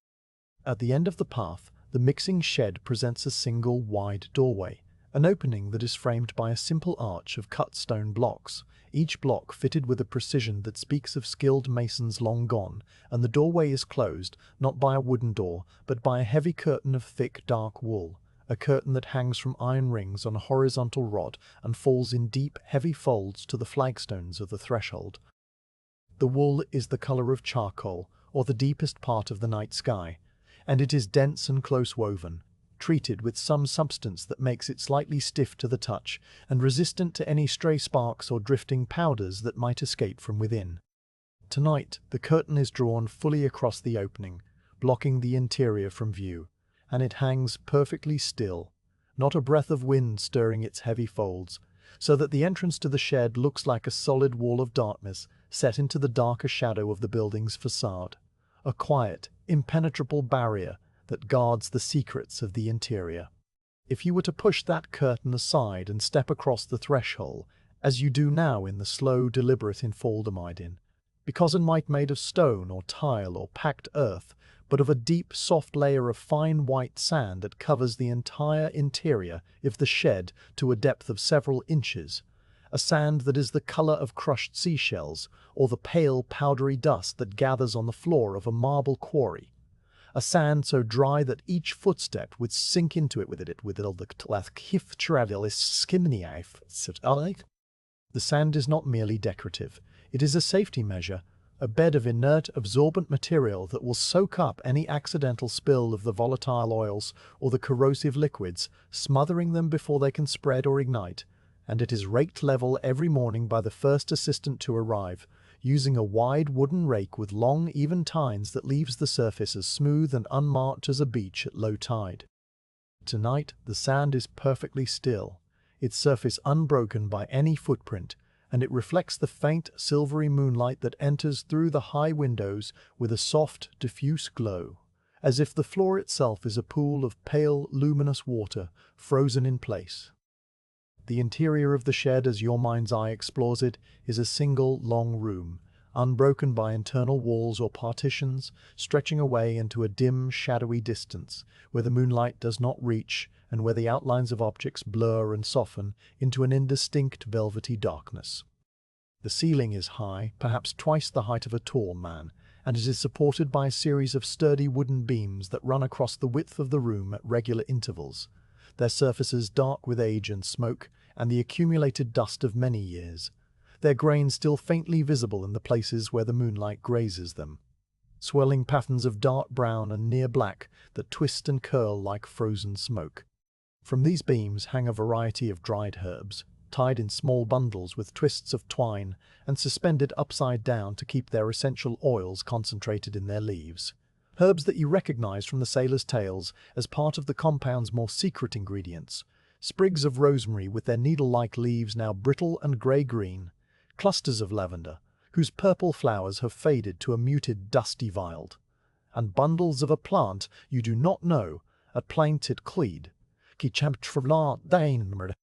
S1: At the end of the path, the mixing shed presents a single wide doorway, an opening that is framed by a simple arch of cut stone blocks, each block fitted with a precision that speaks of skilled masons long gone, and the doorway is closed, not by a wooden door, but by a heavy curtain of thick, dark wool, a curtain that hangs from iron rings on a horizontal rod and falls in deep, heavy folds to the flagstones of the threshold. The wool is the color of charcoal, or the deepest part of the night sky, and it is dense and close woven, treated with some substance that makes it slightly stiff to the touch and resistant to any stray sparks or drifting powders that might escape from within. Tonight, the curtain is drawn fully across the opening, blocking the interior from view, and it hangs perfectly still, not a breath of wind stirring its heavy folds, so that the entrance to the shed looks like a solid wall of darkness set into the darker shadow of the building's facade, a quiet, impenetrable barrier that guards the secrets of the interior. If you were to push that curtain aside and step across the threshold, as you do now in the slow, deliberate Insomnia, because it might be made of stone or tile or packed earth, but of a deep, soft layer of fine white sand that covers the entire interior of the shed to a depth of several inches, a sand that is the color of crushed seashells or the pale, powdery dust that gathers on the floor of a marble quarry, a sand so dry that each footstep would sink into it with the The sand is not merely decorative, it is a safety measure, a bed of inert, absorbent material that will soak up any accidental spill of the volatile oils or the corrosive liquids, smothering them before they can spread or ignite, and it is raked level every morning by the first assistant to arrive, using a wide wooden rake with long, even tines that leaves the surface as smooth and unmarked as a beach at low tide. Tonight, the sand is perfectly still, its surface unbroken by any footprint, and it reflects the faint, silvery moonlight that enters through the high windows with a soft, diffuse glow, as if the floor itself is a pool of pale, luminous water, frozen in place. The interior of the shed, as your mind's eye explores it, is a single long room, unbroken by internal walls or partitions, stretching away into a dim, shadowy distance, where the moonlight does not reach and where the outlines of objects blur and soften into an indistinct velvety darkness. The ceiling is high, perhaps twice the height of a tall man, and it is supported by a series of sturdy wooden beams that run across the width of the room at regular intervals, their surfaces dark with age and smoke and the accumulated dust of many years, their grains still faintly visible in the places where the moonlight grazes them. Swirling patterns of dark brown and near black that twist and curl like frozen smoke. From these beams hang a variety of dried herbs, tied in small bundles with twists of twine and suspended upside down to keep their essential oils concentrated in their leaves. Herbs that you recognize from the sailors' tales as part of the compound's more secret ingredients. Sprigs of rosemary with their needle-like leaves now brittle and grey-green. Clusters of lavender, whose purple flowers have faded to a muted dusty violet. And bundles of a plant you do not know, at plainted cleed. The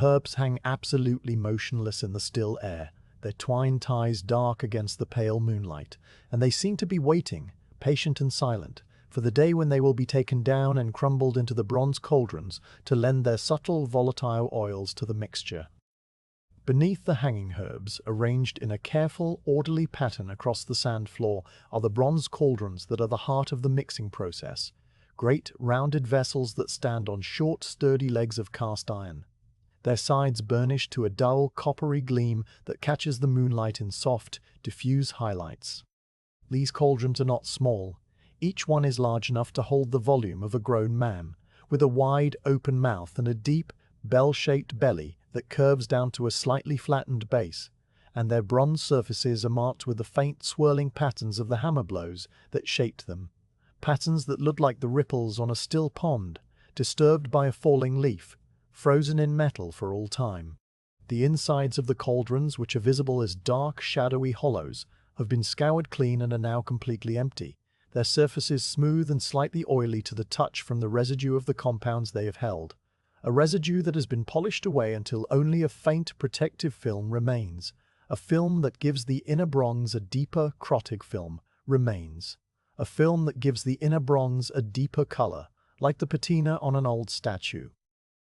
S1: herbs hang absolutely motionless in the still air, their twine ties dark against the pale moonlight, and they seem to be waiting, patient and silent, for the day when they will be taken down and crumbled into the bronze cauldrons to lend their subtle volatile oils to the mixture. Beneath the hanging herbs, arranged in a careful, orderly pattern across the sand floor, are the bronze cauldrons that are the heart of the mixing process. Great, rounded vessels that stand on short, sturdy legs of cast iron. Their sides burnished to a dull, coppery gleam that catches the moonlight in soft, diffuse highlights. These cauldrons are not small. Each one is large enough to hold the volume of a grown man, with a wide, open mouth and a deep, bell-shaped belly that curves down to a slightly flattened base, and their bronze surfaces are marked with the faint, swirling patterns of the hammer blows that shaped them. Patterns that look like the ripples on a still pond, disturbed by a falling leaf, frozen in metal for all time. The insides of the cauldrons, which are visible as dark, shadowy hollows, have been scoured clean and are now completely empty, their surfaces smooth and slightly oily to the touch from the residue of the compounds they have held, a residue that has been polished away until only a faint protective film remains, a film that gives the inner bronze a deeper, crotic film remains. A film that gives the inner bronze a deeper color, like the patina on an old statue.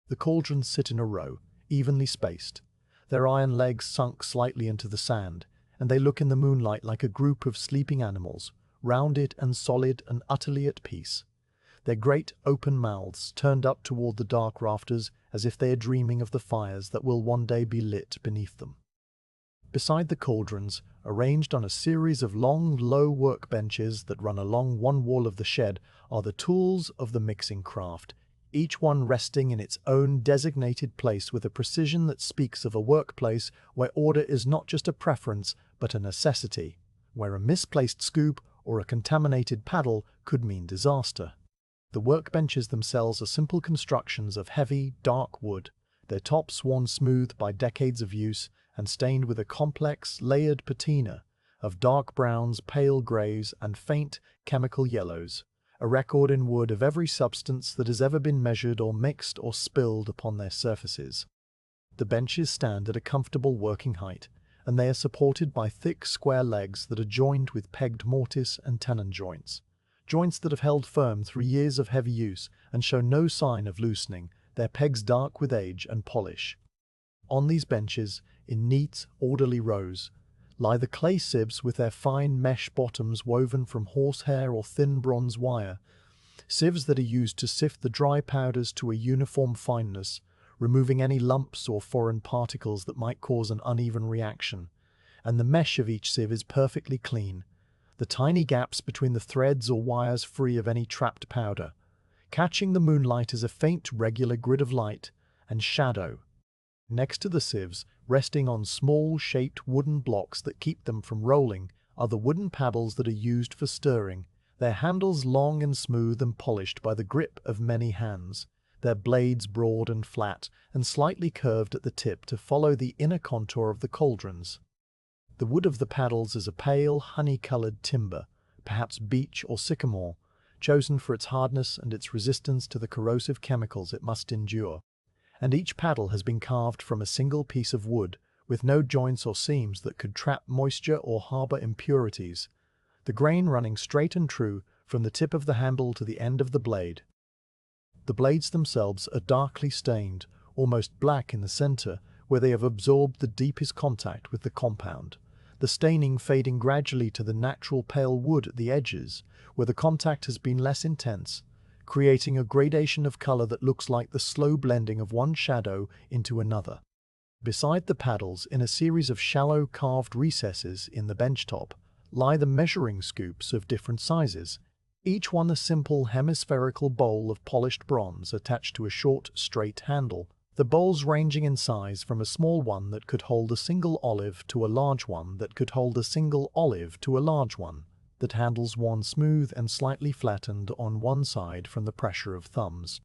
S1: The cauldrons sit in a row, evenly spaced, their iron legs sunk slightly into the sand, and they look in the moonlight like a group of sleeping animals, rounded and solid and utterly at peace. Their great open mouths turned up toward the dark rafters as if they are dreaming of the fires that will one day be lit beneath them. Beside the cauldrons, arranged on a series of long, low workbenches that run along one wall of the shed, are the tools of the mixing craft, each one resting in its own designated place with a precision that speaks of a workplace where order is not just a preference but a necessity, where a misplaced scoop or a contaminated paddle could mean disaster. The workbenches themselves are simple constructions of heavy, dark wood, their tops worn smooth by decades of use and stained with a complex, layered patina of dark browns, pale greys, and faint, chemical yellows, a record in wood of every substance that has ever been measured or mixed or spilled upon their surfaces. The benches stand at a comfortable working height, and they are supported by thick, square legs that are joined with pegged mortise and tenon joints, joints that have held firm through years of heavy use and show no sign of loosening, their pegs dark with age and polish. On these benches, in neat, orderly rows, lie the clay sieves with their fine mesh bottoms woven from horsehair or thin bronze wire, sieves that are used to sift the dry powders to a uniform fineness, removing any lumps or foreign particles that might cause an uneven reaction, and the mesh of each sieve is perfectly clean, the tiny gaps between the threads or wires free of any trapped powder, catching the moonlight as a faint, regular grid of light and shadow. Next to the sieves, resting on small, shaped wooden blocks that keep them from rolling, are the wooden paddles that are used for stirring, their handles long and smooth and polished by the grip of many hands, their blades broad and flat and slightly curved at the tip to follow the inner contour of the cauldrons. The wood of the paddles is a pale, honey-colored timber, perhaps beech or sycamore, chosen for its hardness and its resistance to the corrosive chemicals it must endure. And each paddle has been carved from a single piece of wood, with no joints or seams that could trap moisture or harbour impurities, the grain running straight and true from the tip of the handle to the end of the blade. The blades themselves are darkly stained, almost black in the center, where they have absorbed the deepest contact with the compound, the staining fading gradually to the natural pale wood at the edges, where the contact has been less intense, creating a gradation of color that looks like the slow blending of one shadow into another. Beside the paddles, in a series of shallow carved recesses in the bench top, lie the measuring scoops of different sizes, each one a simple hemispherical bowl of polished bronze attached to a short, straight handle, the bowls ranging in size from a small one that could hold a single olive to a large one that could hold a single olive to a large one, that handles worn smooth and slightly flattened on one side from the pressure of thumbs.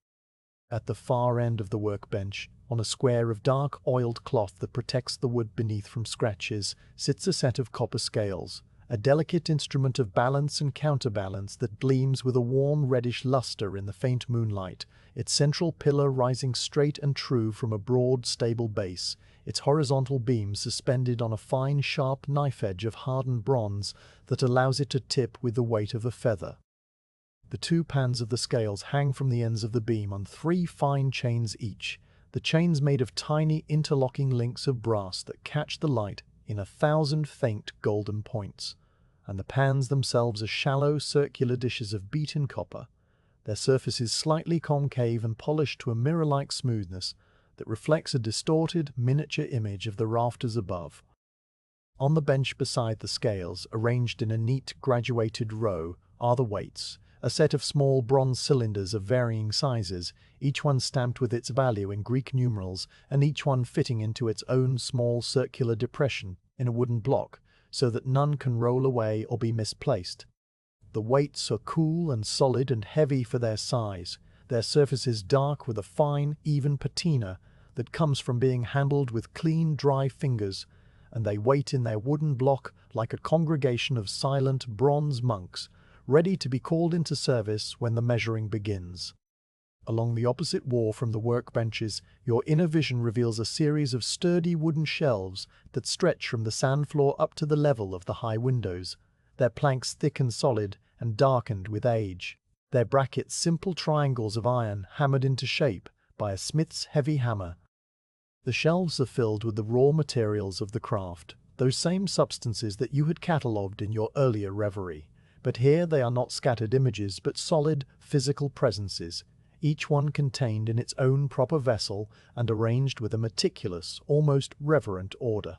S1: At the far end of the workbench, on a square of dark oiled cloth that protects the wood beneath from scratches, sits a set of copper scales, a delicate instrument of balance and counterbalance that gleams with a warm reddish luster in the faint moonlight, its central pillar rising straight and true from a broad, stable base, its horizontal beam suspended on a fine, sharp knife edge of hardened bronze that allows it to tip with the weight of a feather. The two pans of the scales hang from the ends of the beam on 3 fine chains each, the chains made of tiny interlocking links of brass that catch the light in 1,000 faint golden points, and the pans themselves are shallow circular dishes of beaten copper, their surfaces slightly concave and polished to a mirror-like smoothness that reflects a distorted miniature image of the rafters above. On the bench beside the scales, arranged in a neat graduated row, are the weights, a set of small bronze cylinders of varying sizes, each one stamped with its value in Greek numerals, and each one fitting into its own small circular depression in a wooden block, so that none can roll away or be misplaced. The weights are cool and solid and heavy for their size, their surfaces dark with a fine, even patina that comes from being handled with clean, dry fingers, and they wait in their wooden block like a congregation of silent bronze monks, ready to be called into service when the measuring begins. Along the opposite wall from the workbenches, your inner vision reveals a series of sturdy wooden shelves that stretch from the sand floor up to the level of the high windows, their planks thick and solid and darkened with age, their brackets simple triangles of iron hammered into shape by a smith's heavy hammer. The shelves are filled with the raw materials of the craft, those same substances that you had catalogued in your earlier reverie. But here they are not scattered images, but solid, physical presences, each one contained in its own proper vessel and arranged with a meticulous, almost reverent order.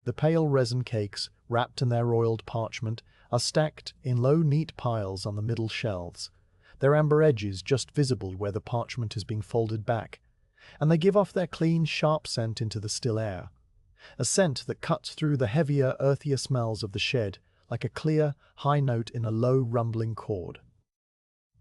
S1: The pale resin cakes, wrapped in their oiled parchment, are stacked in low, neat piles on the middle shelves, their amber edges just visible where the parchment is being folded back, and they give off their clean, sharp scent into the still air, a scent that cuts through the heavier, earthier smells of the shed, like a clear, high note in a low, rumbling chord.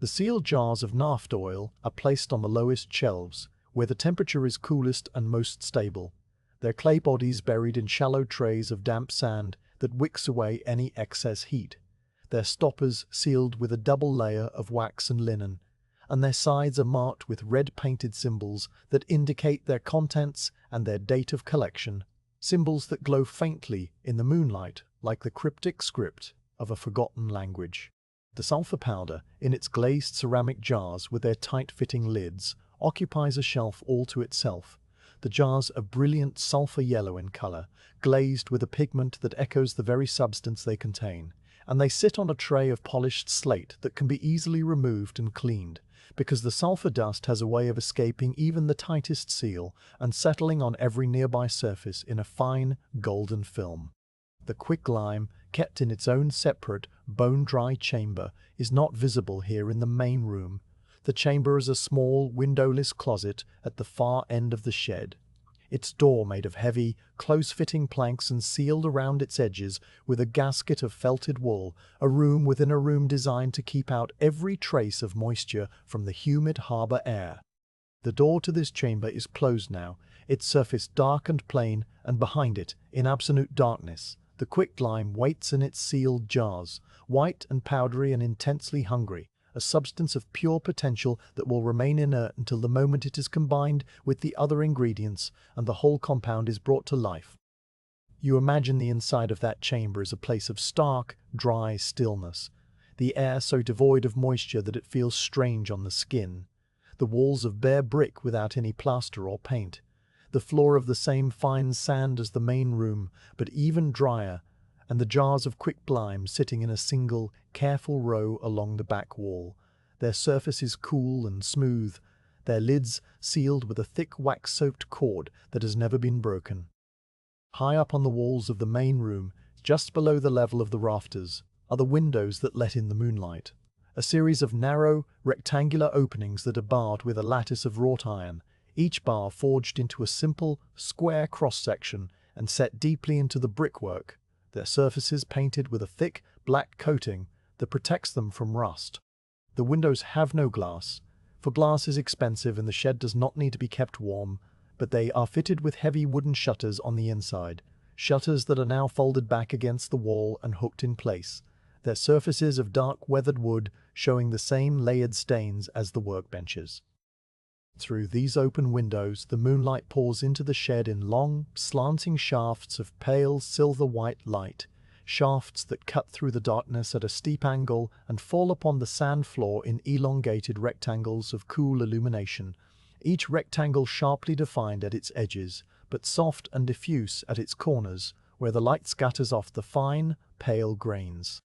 S1: The sealed jars of naphtha oil are placed on the lowest shelves, where the temperature is coolest and most stable, their clay bodies buried in shallow trays of damp sand that wicks away any excess heat, their stoppers sealed with a double layer of wax and linen, and their sides are marked with red-painted symbols that indicate their contents and their date of collection, symbols that glow faintly in the moonlight like the cryptic script of a forgotten language. The sulphur powder, in its glazed ceramic jars with their tight-fitting lids, occupies a shelf all to itself. The jars are brilliant sulphur yellow in color, glazed with a pigment that echoes the very substance they contain, and they sit on a tray of polished slate that can be easily removed and cleaned, because the sulphur dust has a way of escaping even the tightest seal and settling on every nearby surface in a fine, golden film. The quicklime, kept in its own separate, bone-dry chamber, is not visible here in the main room. The chamber is a small, windowless closet at the far end of the shed, its door made of heavy, close-fitting planks and sealed around its edges with a gasket of felted wool, a room within a room designed to keep out every trace of moisture from the humid harbour air. The door to this chamber is closed now, its surface dark and plain, and behind it, in absolute darkness, the quicklime waits in its sealed jars, white and powdery and intensely hungry, a substance of pure potential that will remain inert until the moment it is combined with the other ingredients and the whole compound is brought to life. You imagine the inside of that chamber as a place of stark, dry stillness, the air so devoid of moisture that it feels strange on the skin, the walls of bare brick without any plaster or paint, the floor of the same fine sand as the main room, but even drier, and the jars of quicklime sitting in a single, careful row along the back wall, their surfaces cool and smooth, their lids sealed with a thick wax-soaked cord that has never been broken. High up on the walls of the main room, just below the level of the rafters, are the windows that let in the moonlight, a series of narrow, rectangular openings that are barred with a lattice of wrought iron, each bar forged into a simple, square cross-section and set deeply into the brickwork, their surfaces painted with a thick, black coating that protects them from rust. The windows have no glass, for glass is expensive and the shed does not need to be kept warm, but they are fitted with heavy wooden shutters on the inside, shutters that are now folded back against the wall and hooked in place, their surfaces of dark weathered wood showing the same layered stains as the workbenches. Through these open windows, the moonlight pours into the shed in long, slanting shafts of pale silver-white light, shafts that cut through the darkness at a steep angle and fall upon the sand floor in elongated rectangles of cool illumination, each rectangle sharply defined at its edges, but soft and diffuse at its corners, where the light scatters off the fine, pale grains.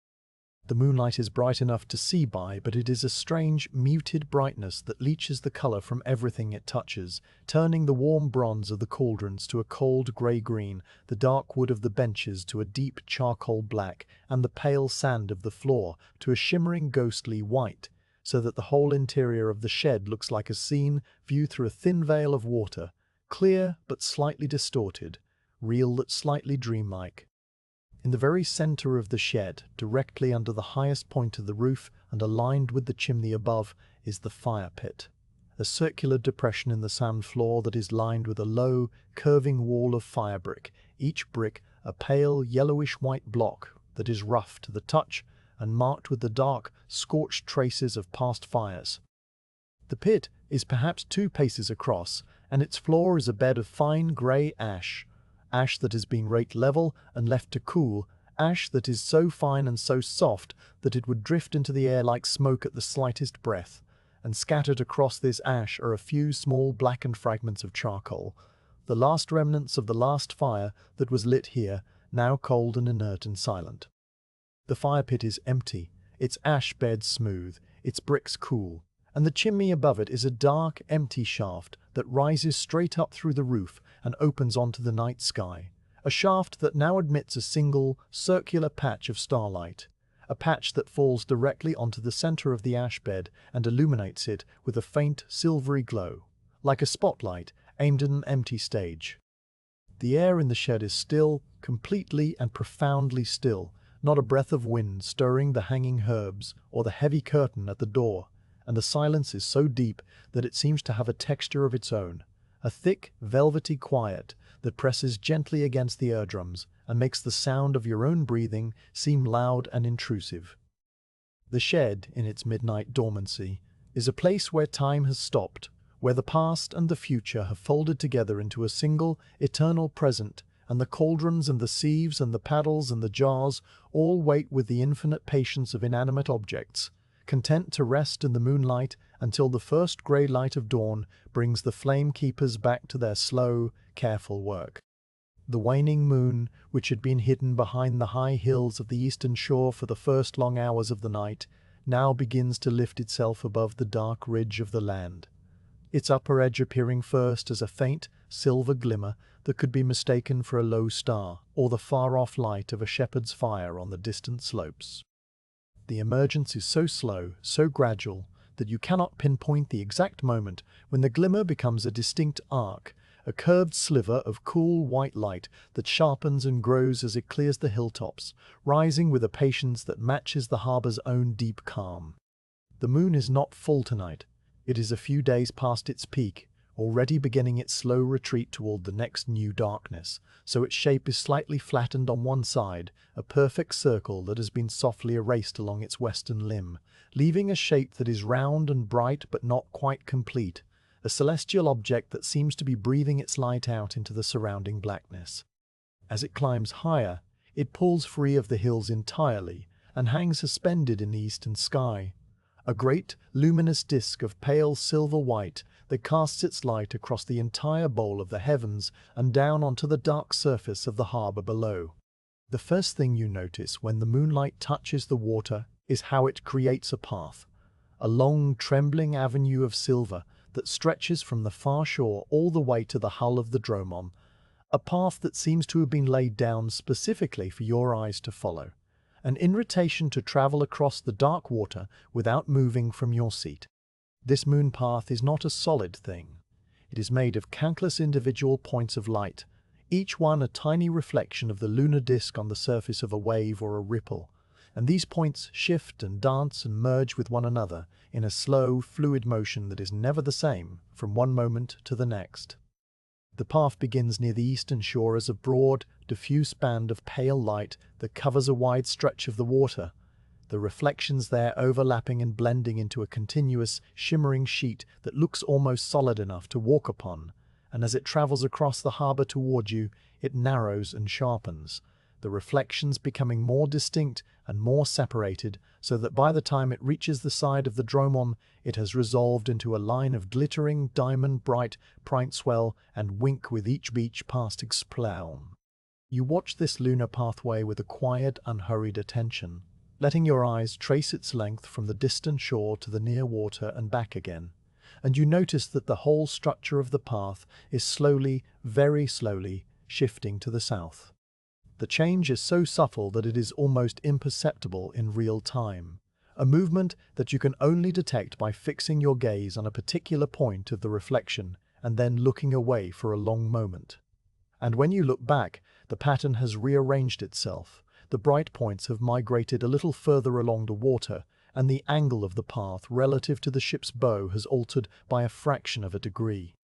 S1: The moonlight is bright enough to see by, but it is a strange, muted brightness that leaches the color from everything it touches, turning the warm bronze of the cauldrons to a cold grey-green, the dark wood of the benches to a deep charcoal black, and the pale sand of the floor to a shimmering ghostly white, so that the whole interior of the shed looks like a scene viewed through a thin veil of water, clear but slightly distorted, real but slightly dreamlike. In the very center of the shed, directly under the highest point of the roof and aligned with the chimney above, is the fire pit, a circular depression in the sand floor that is lined with a low, curving wall of fire brick, each brick a pale yellowish-white block that is rough to the touch and marked with the dark, scorched traces of past fires. The pit is perhaps 2 paces across, and its floor is a bed of fine grey ash that has been raked level and left to cool, ash that is so fine and so soft that it would drift into the air like smoke at the slightest breath, and scattered across this ash are a few small blackened fragments of charcoal, the last remnants of the last fire that was lit here, now cold and inert and silent. The fire pit is empty, its ash bed smooth, its bricks cool, and the chimney above it is a dark, empty shaft that rises straight up through the roof and opens onto the night sky, a shaft that now admits a single, circular patch of starlight, a patch that falls directly onto the center of the ash bed and illuminates it with a faint, silvery glow, like a spotlight aimed at an empty stage. The air in the shed is still, completely and profoundly still, not a breath of wind stirring the hanging herbs or the heavy curtain at the door, and the silence is so deep that it seems to have a texture of its own, a thick, velvety quiet that presses gently against the eardrums and makes the sound of your own breathing seem loud and intrusive. The shed, in its midnight dormancy, is a place where time has stopped, where the past and the future have folded together into a single, eternal present, and the cauldrons and the sieves and the paddles and the jars all wait with the infinite patience of inanimate objects, content to rest in the moonlight until the first grey light of dawn brings the flame-keepers back to their slow, careful work. The waning moon, which had been hidden behind the high hills of the eastern shore for the first long hours of the night, now begins to lift itself above the dark ridge of the land, its upper edge appearing first as a faint, silver glimmer that could be mistaken for a low star or the far-off light of a shepherd's fire on the distant slopes. The emergence is so slow, so gradual, that you cannot pinpoint the exact moment when the glimmer becomes a distinct arc, a curved sliver of cool white light that sharpens and grows as it clears the hilltops, rising with a patience that matches the harbour's own deep calm. The moon is not full tonight. It is a few days past its peak, already beginning its slow retreat toward the next new darkness, so its shape is slightly flattened on one side, a perfect circle that has been softly erased along its western limb, leaving a shape that is round and bright but not quite complete, a celestial object that seems to be breathing its light out into the surrounding blackness. As it climbs higher, it pulls free of the hills entirely and hangs suspended in the eastern sky, a great, luminous disk of pale silver white that casts its light across the entire bowl of the heavens and down onto the dark surface of the harbour below. The first thing you notice when the moonlight touches the water is how it creates a path, a long, trembling avenue of silver that stretches from the far shore all the way to the hull of the dromon, a path that seems to have been laid down specifically for your eyes to follow, an invitation to travel across the dark water without moving from your seat. This moon path is not a solid thing. It is made of countless individual points of light, each one a tiny reflection of the lunar disk on the surface of a wave or a ripple, and these points shift and dance and merge with one another in a slow, fluid motion that is never the same from one moment to the next. The path begins near the eastern shore as a broad, diffuse band of pale light that covers a wide stretch of the water, the reflections there overlapping and blending into a continuous, shimmering sheet that looks almost solid enough to walk upon, and as it travels across the harbour toward you, it narrows and sharpens, the reflections becoming more distinct and more separated, so that by the time it reaches the side of the dromon, it has resolved into a line of glittering, diamond-bright point swell and wink with each beach past its plough. You watch this lunar pathway with a quiet, unhurried attention, letting your eyes trace its length from the distant shore to the near water and back again, and you notice that the whole structure of the path is slowly, very slowly, shifting to the south. The change is so subtle that it is almost imperceptible in real time, a movement that you can only detect by fixing your gaze on a particular point of the reflection and then looking away for a long moment. And when you look back, the pattern has rearranged itself, the bright points have migrated a little further along the water, and the angle of the path relative to the ship's bow has altered by a fraction of a degree.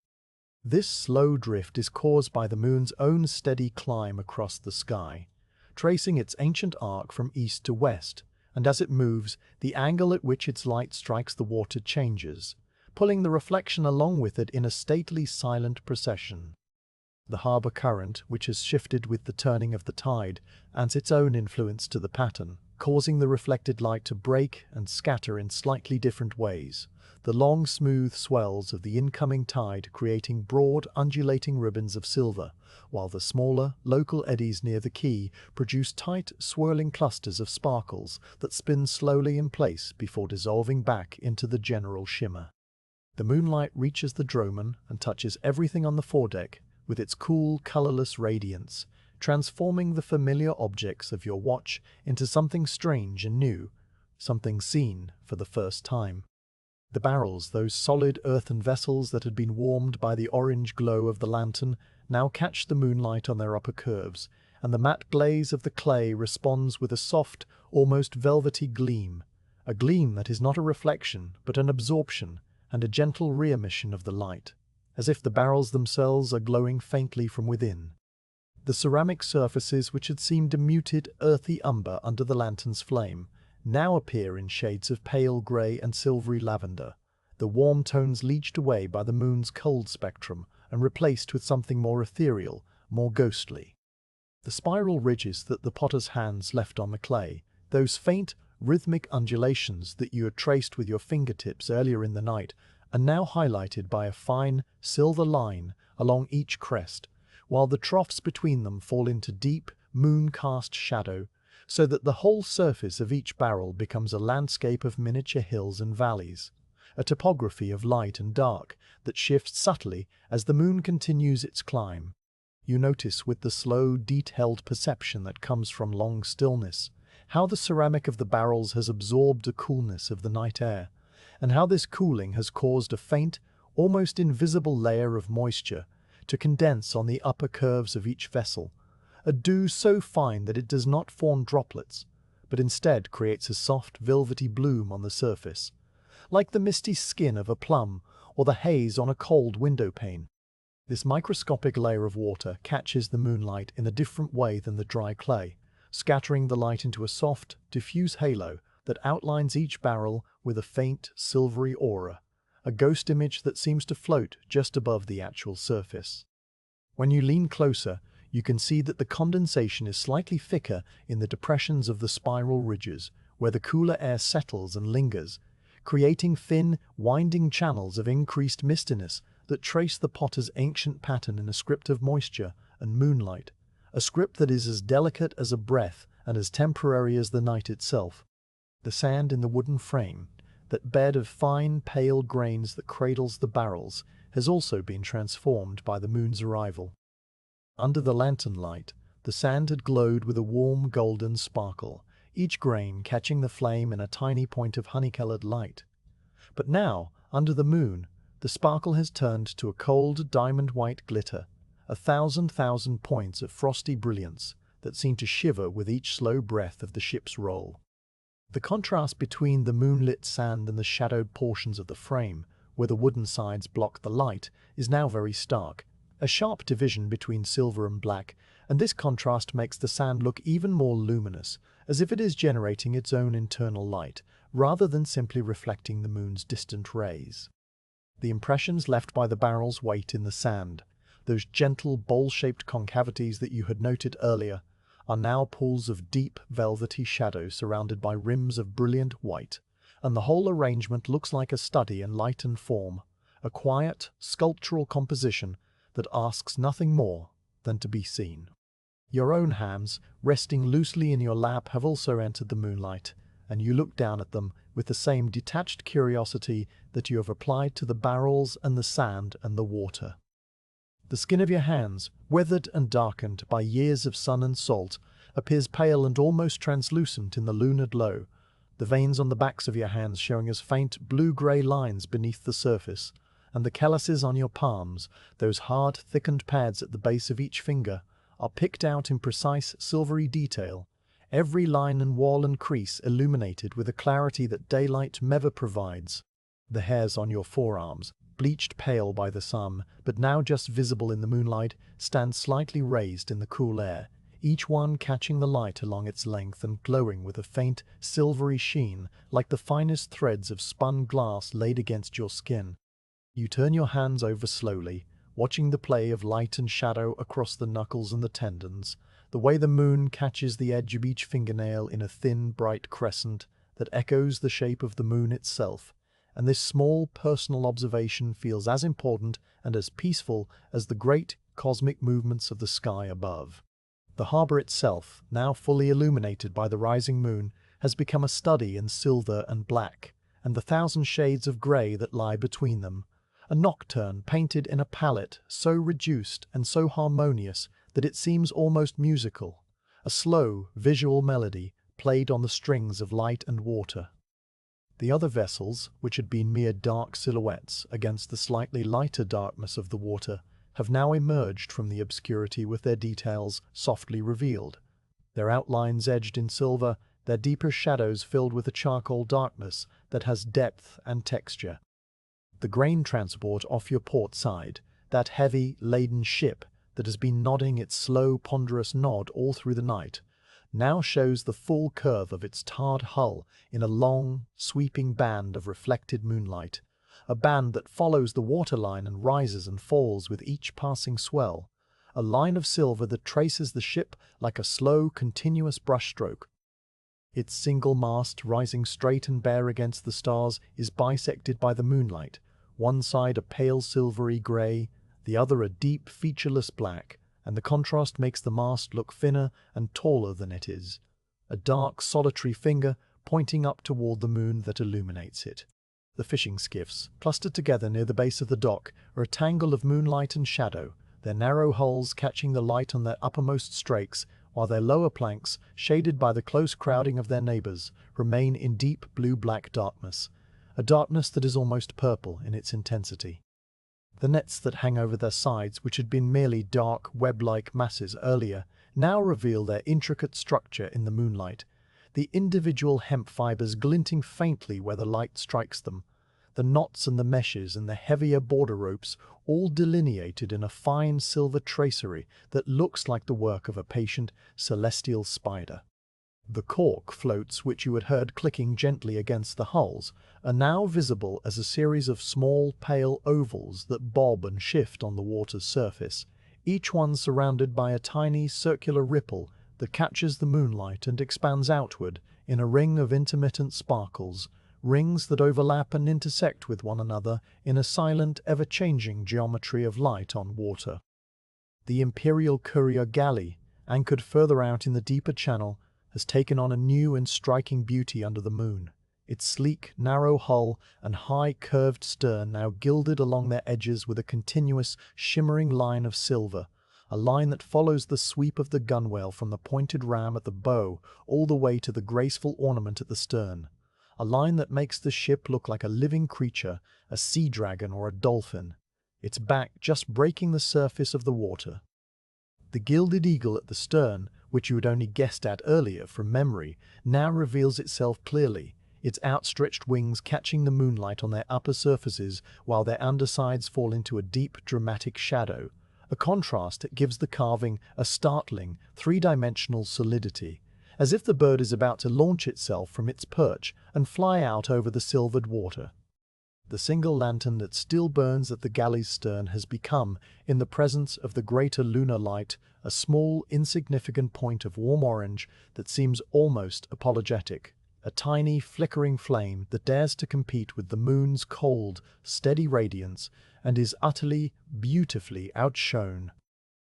S1: This slow drift is caused by the moon's own steady climb across the sky, tracing its ancient arc from east to west, and as it moves, the angle at which its light strikes the water changes, pulling the reflection along with it in a stately, silent procession. The harbour current, which has shifted with the turning of the tide, adds its own influence to the pattern, causing the reflected light to break and scatter in slightly different ways, the long smooth swells of the incoming tide creating broad undulating ribbons of silver, while the smaller, local eddies near the quay produce tight, swirling clusters of sparkles that spin slowly in place before dissolving back into the general shimmer. The moonlight reaches the dromon and touches everything on the foredeck with its cool, colourless radiance, transforming the familiar objects of your watch into something strange and new, something seen for the first time. The barrels, those solid earthen vessels that had been warmed by the orange glow of the lantern, now catch the moonlight on their upper curves, and the matte glaze of the clay responds with a soft, almost velvety gleam, a gleam that is not a reflection, but an absorption and a gentle re-emission of the light, as if the barrels themselves are glowing faintly from within. The ceramic surfaces which had seemed a muted, earthy umber under the lantern's flame now appear in shades of pale grey and silvery lavender, the warm tones leached away by the moon's cold spectrum and replaced with something more ethereal, more ghostly. The spiral ridges that the potter's hands left on the clay, those faint, rhythmic undulations that you had traced with your fingertips earlier in the night, are now highlighted by a fine, silver line along each crest, while the troughs between them fall into deep, moon-cast shadow, so that the whole surface of each barrel becomes a landscape of miniature hills and valleys, a topography of light and dark that shifts subtly as the moon continues its climb. You notice with the slow, detailed perception that comes from long stillness, how the ceramic of the barrels has absorbed the coolness of the night air, and how this cooling has caused a faint, almost invisible layer of moisture to condense on the upper curves of each vessel, a dew so fine that it does not form droplets, but instead creates a soft, velvety bloom on the surface, like the misty skin of a plum or the haze on a cold window pane. This microscopic layer of water catches the moonlight in a different way than the dry clay, scattering the light into a soft, diffuse halo that outlines each barrel with a faint, silvery aura, a ghost image that seems to float just above the actual surface. When you lean closer, you can see that the condensation is slightly thicker in the depressions of the spiral ridges, where the cooler air settles and lingers, creating thin, winding channels of increased mistiness that trace the potter's ancient pattern in a script of moisture and moonlight, a script that is as delicate as a breath and as temporary as the night itself. The sand in the wooden frame, that bed of fine, pale grains that cradles the barrels, has also been transformed by the moon's arrival. Under the lantern light, the sand had glowed with a warm golden sparkle, each grain catching the flame in a tiny point of honey-colored light. But now, under the moon, the sparkle has turned to a cold diamond-white glitter, a thousand points of frosty brilliance that seem to shiver with each slow breath of the ship's roll. The contrast between the moonlit sand and the shadowed portions of the frame, where the wooden sides block the light, is now very stark, a sharp division between silver and black, and this contrast makes the sand look even more luminous, as if it is generating its own internal light, rather than simply reflecting the moon's distant rays. The impressions left by the barrel's weight in the sand, those gentle bowl-shaped concavities that you had noted earlier, are now pools of deep, velvety shadow surrounded by rims of brilliant white, and the whole arrangement looks like a study in light and form, a quiet, sculptural composition that asks nothing more than to be seen. Your own hands, resting loosely in your lap, have also entered the moonlight, and you look down at them with the same detached curiosity that you have applied to the barrels and the sand and the water. The skin of your hands, weathered and darkened by years of sun and salt, appears pale and almost translucent in the lunar glow, the veins on the backs of your hands showing as faint blue-grey lines beneath the surface, and the calluses on your palms, those hard, thickened pads at the base of each finger, are picked out in precise, silvery detail, every line and wall and crease illuminated with a clarity that daylight never provides. The hairs on your forearms, bleached pale by the sun, but now just visible in the moonlight, stand slightly raised in the cool air, each one catching the light along its length and glowing with a faint, silvery sheen, like the finest threads of spun glass laid against your skin. You turn your hands over slowly, watching the play of light and shadow across the knuckles and the tendons, the way the moon catches the edge of each fingernail in a thin, bright crescent that echoes the shape of the moon itself, and this small personal observation feels as important and as peaceful as the great cosmic movements of the sky above. The harbour itself, now fully illuminated by the rising moon, has become a study in silver and black, and the thousand shades of grey that lie between them, a nocturne painted in a palette so reduced and so harmonious that it seems almost musical, a slow, visual melody played on the strings of light and water. The other vessels, which had been mere dark silhouettes against the slightly lighter darkness of the water, have now emerged from the obscurity with their details softly revealed, their outlines edged in silver, their deeper shadows filled with a charcoal darkness that has depth and texture. The grain transport off your port side, that heavy, laden ship that has been nodding its slow, ponderous nod all through the night, now shows the full curve of its tarred hull in a long, sweeping band of reflected moonlight, a band that follows the waterline and rises and falls with each passing swell, a line of silver that traces the ship like a slow, continuous brushstroke. Its single mast, rising straight and bare against the stars, is bisected by the moonlight, one side a pale silvery grey, the other a deep, featureless black, and the contrast makes the mast look thinner and taller than it is, a dark, solitary finger pointing up toward the moon that illuminates it. The fishing skiffs, clustered together near the base of the dock, are a tangle of moonlight and shadow, their narrow hulls catching the light on their uppermost strakes, while their lower planks, shaded by the close crowding of their neighbours, remain in deep blue-black darkness, a darkness that is almost purple in its intensity. The nets that hang over their sides, which had been merely dark, web-like masses earlier, now reveal their intricate structure in the moonlight, the individual hemp fibres glinting faintly where the light strikes them, the knots and the meshes and the heavier border ropes all delineated in a fine silver tracery that looks like the work of a patient celestial spider. The cork floats, which you had heard clicking gently against the hulls, are now visible as a series of small pale ovals that bob and shift on the water's surface, each one surrounded by a tiny circular ripple that catches the moonlight and expands outward in a ring of intermittent sparkles, rings that overlap and intersect with one another in a silent, ever-changing geometry of light on water. The Imperial Courier galley, anchored further out in the deeper channel, has taken on a new and striking beauty under the moon, its sleek, narrow hull and high, curved stern now gilded along their edges with a continuous, shimmering line of silver, a line that follows the sweep of the gunwale from the pointed ram at the bow all the way to the graceful ornament at the stern, a line that makes the ship look like a living creature, a sea dragon or a dolphin, its back just breaking the surface of the water. The gilded eagle at the stern, which you had only guessed at earlier from memory, now reveals itself clearly, its outstretched wings catching the moonlight on their upper surfaces while their undersides fall into a deep, dramatic shadow, a contrast that gives the carving a startling, three-dimensional solidity, as if the bird is about to launch itself from its perch and fly out over the silvered water. The single lantern that still burns at the galley's stern has become, in the presence of the greater lunar light, a small, insignificant point of warm orange that seems almost apologetic, a tiny, flickering flame that dares to compete with the moon's cold, steady radiance and is utterly, beautifully outshone.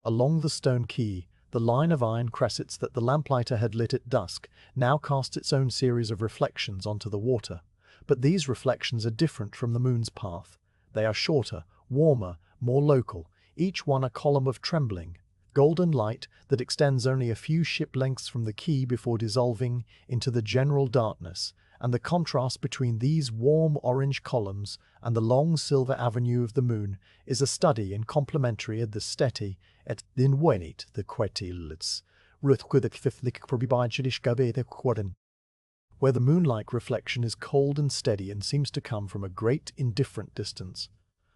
S1: Along the stone quay, the line of iron cressets that the lamplighter had lit at dusk now casts its own series of reflections onto the water. But these reflections are different from the moon's path. They are shorter, warmer, more local, each one a column of trembling, golden light that extends only a few ship lengths from the quay before dissolving into the general darkness, and the contrast between these warm orange columns and the long silver avenue of the moon is a study in complementary ad the steti et invenit the quetils, where the moonlight reflection is cold and steady and seems to come from a great indifferent distance.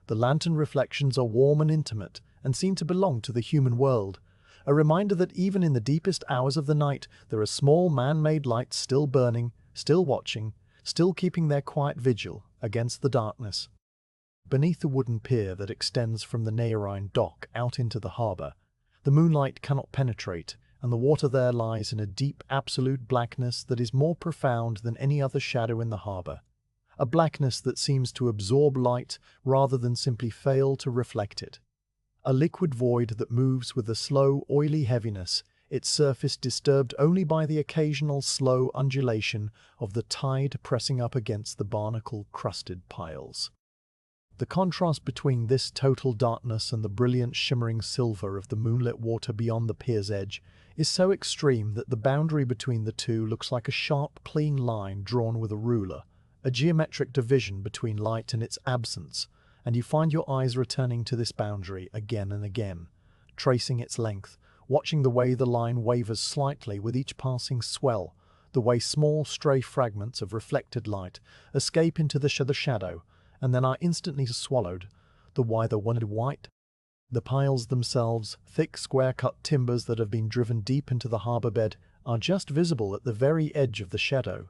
S1: The lantern reflections are warm and intimate and seem to belong to the human world, a reminder that even in the deepest hours of the night there are small man-made lights still burning, still watching, still keeping their quiet vigil against the darkness. Beneath the wooden pier that extends from the Narration dock out into the harbour, the moonlight cannot penetrate, and the water there lies in a deep, absolute blackness that is more profound than any other shadow in the harbour, a blackness that seems to absorb light rather than simply fail to reflect it. A liquid void that moves with a slow, oily heaviness, its surface disturbed only by the occasional slow undulation of the tide pressing up against the barnacle-crusted piles. The contrast between this total darkness and the brilliant shimmering silver of the moonlit water beyond the pier's edge is so extreme that the boundary between the two looks like a sharp, clean line drawn with a ruler, a geometric division between light and its absence, and you find your eyes returning to this boundary again and again, tracing its length, watching the way the line wavers slightly with each passing swell, the way small stray fragments of reflected light escape into the shadow, and then are instantly swallowed, the why the wanted white. The piles themselves, thick square-cut timbers that have been driven deep into the harbour bed, are just visible at the very edge of the shadow.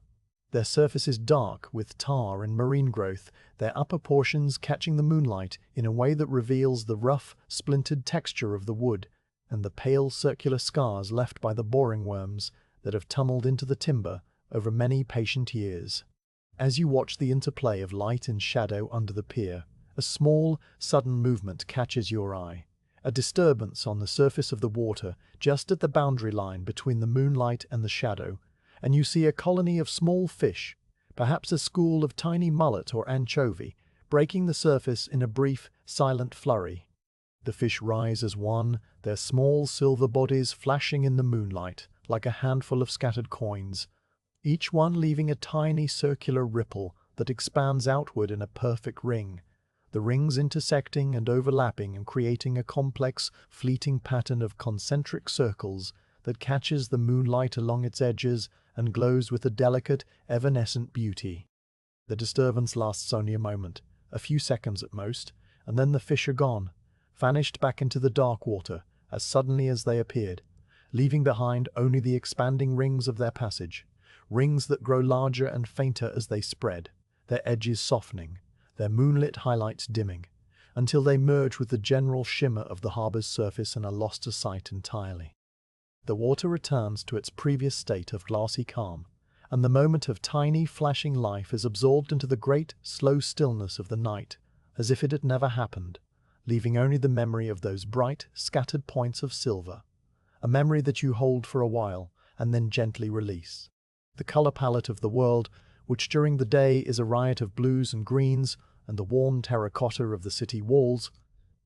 S1: Their surface is dark with tar and marine growth, their upper portions catching the moonlight in a way that reveals the rough, splintered texture of the wood, and the pale circular scars left by the boring worms that have tumbled into the timber over many patient years. As you watch the interplay of light and shadow under the pier, a small, sudden movement catches your eye, a disturbance on the surface of the water just at the boundary line between the moonlight and the shadow, and you see a colony of small fish, perhaps a school of tiny mullet or anchovy, breaking the surface in a brief, silent flurry. The fish rise as one, their small silver bodies flashing in the moonlight like a handful of scattered coins, each one leaving a tiny circular ripple that expands outward in a perfect ring, the rings intersecting and overlapping and creating a complex, fleeting pattern of concentric circles that catches the moonlight along its edges and glows with a delicate, evanescent beauty. The disturbance lasts only a moment, a few seconds at most, and then the fish are gone, vanished back into the dark water as suddenly as they appeared, leaving behind only the expanding rings of their passage, rings that grow larger and fainter as they spread, their edges softening, their moonlit highlights dimming, until they merge with the general shimmer of the harbour's surface and are lost to sight entirely. The water returns to its previous state of glassy calm, and the moment of tiny, flashing life is absorbed into the great, slow stillness of the night, as if it had never happened, leaving only the memory of those bright, scattered points of silver, a memory that you hold for a while and then gently release. The colour palette of the world, which during the day is a riot of blues and greens and the warm terracotta of the city walls,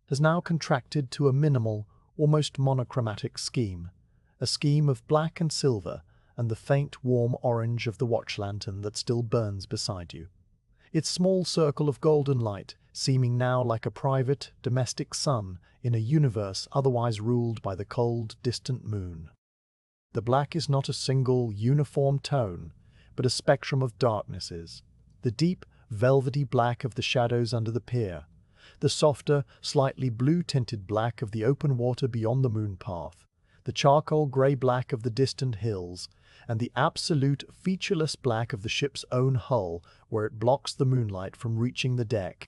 S1: has now contracted to a minimal, almost monochromatic scheme, a scheme of black and silver and the faint, warm orange of the watch lantern that still burns beside you. Its small circle of golden light seeming now like a private, domestic sun in a universe otherwise ruled by the cold, distant moon. The black is not a single, uniform tone, but a spectrum of darknesses. The deep, velvety black of the shadows under the pier, the softer, slightly blue-tinted black of the open water beyond the moon path, the charcoal grey-black of the distant hills, and the absolute, featureless black of the ship's own hull where it blocks the moonlight from reaching the deck.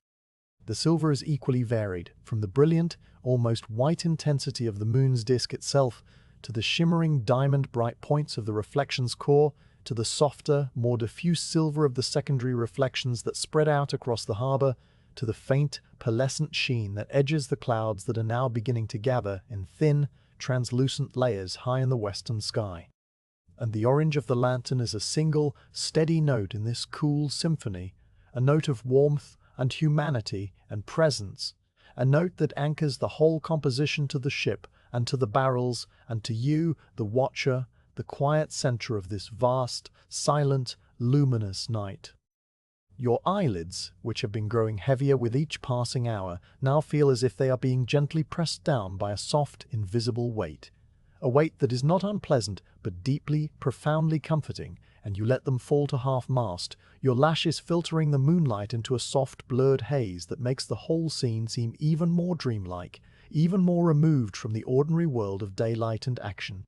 S1: The silver is equally varied, from the brilliant, almost white intensity of the moon's disk itself to the shimmering diamond-bright points of the reflection's core, to the softer, more diffuse silver of the secondary reflections that spread out across the harbour, to the faint, pearlescent sheen that edges the clouds that are now beginning to gather in thin, translucent layers high in the western sky. And the orange of the lantern is a single, steady note in this cool symphony, a note of warmth and humanity and presence, a note that anchors the whole composition to the ship and to the barrels and to you, the watcher, the quiet centre of this vast, silent, luminous night. Your eyelids, which have been growing heavier with each passing hour, now feel as if they are being gently pressed down by a soft, invisible weight, a weight that is not unpleasant but deeply, profoundly comforting, and you let them fall to half-mast, your lashes filtering the moonlight into a soft, blurred haze that makes the whole scene seem even more dreamlike, even more removed from the ordinary world of daylight and action.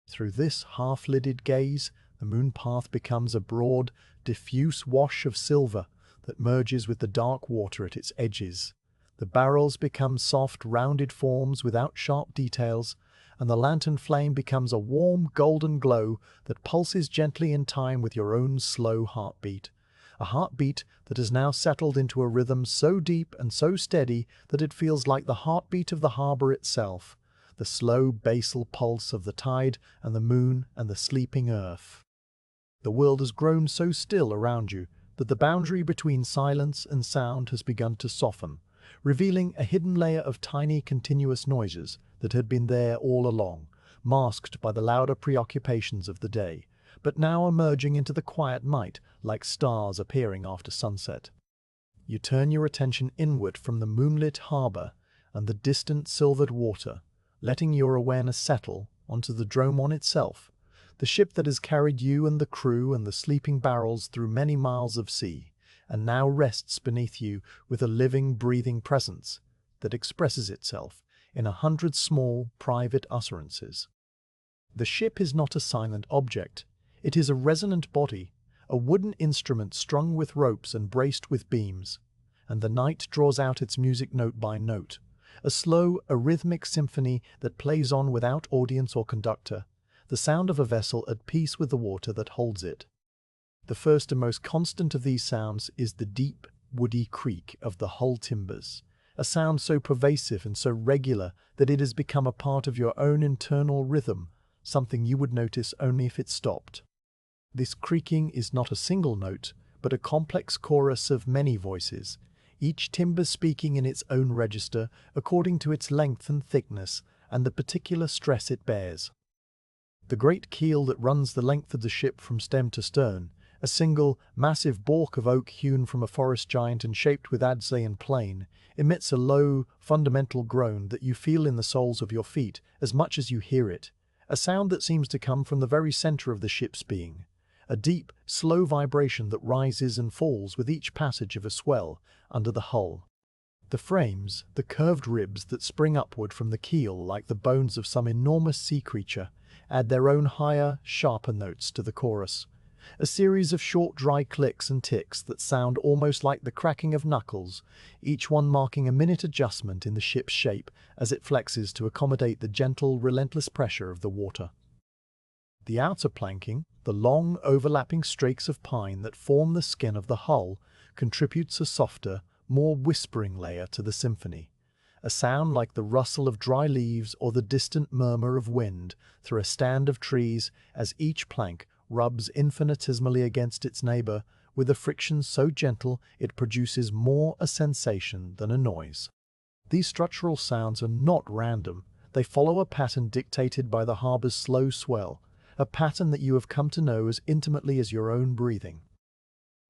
S1: Through this half-lidded gaze, the moon path becomes a broad, diffuse wash of silver that merges with the dark water at its edges. The barrels become soft, rounded forms without sharp details, and the lantern flame becomes a warm, golden glow that pulses gently in time with your own slow heartbeat. A heartbeat that has now settled into a rhythm so deep and so steady that it feels like the heartbeat of the harbour itself, the slow basal pulse of the tide and the moon and the sleeping earth. The world has grown so still around you that the boundary between silence and sound has begun to soften, revealing a hidden layer of tiny continuous noises that had been there all along, masked by the louder preoccupations of the day, but now emerging into the quiet night like stars appearing after sunset. You turn your attention inward from the moonlit harbour and the distant silvered water, letting your awareness settle onto the Dromon itself, the ship that has carried you and the crew and the sleeping barrels through many miles of sea, and now rests beneath you with a living, breathing presence that expresses itself in 100 small, private utterances. The ship is not a silent object. It is a resonant body, a wooden instrument strung with ropes and braced with beams, and the night draws out its music note by note, a slow, arrhythmic symphony that plays on without audience or conductor, the sound of a vessel at peace with the water that holds it. The first and most constant of these sounds is the deep, woody creak of the hull timbers, a sound so pervasive and so regular that it has become a part of your own internal rhythm, something you would notice only if it stopped. This creaking is not a single note, but a complex chorus of many voices, each timber speaking in its own register according to its length and thickness and the particular stress it bears. The great keel that runs the length of the ship from stem to stern, a single, massive balk of oak hewn from a forest giant and shaped with adze and plane, emits a low, fundamental groan that you feel in the soles of your feet as much as you hear it, a sound that seems to come from the very centre of the ship's being, a deep, slow vibration that rises and falls with each passage of a swell under the hull. The frames, the curved ribs that spring upward from the keel like the bones of some enormous sea creature, add their own higher, sharper notes to the chorus. A series of short, dry clicks and ticks that sound almost like the cracking of knuckles, each one marking a minute adjustment in the ship's shape as it flexes to accommodate the gentle, relentless pressure of the water. The outer planking, the long, overlapping streaks of pine that form the skin of the hull, contributes a softer, more whispering layer to the symphony. A sound like the rustle of dry leaves or the distant murmur of wind through a stand of trees as each plank rubs infinitesimally against its neighbor with a friction so gentle it produces more a sensation than a noise. These structural sounds are not random. They follow a pattern dictated by the harbor's slow swell, a pattern that you have come to know as intimately as your own breathing.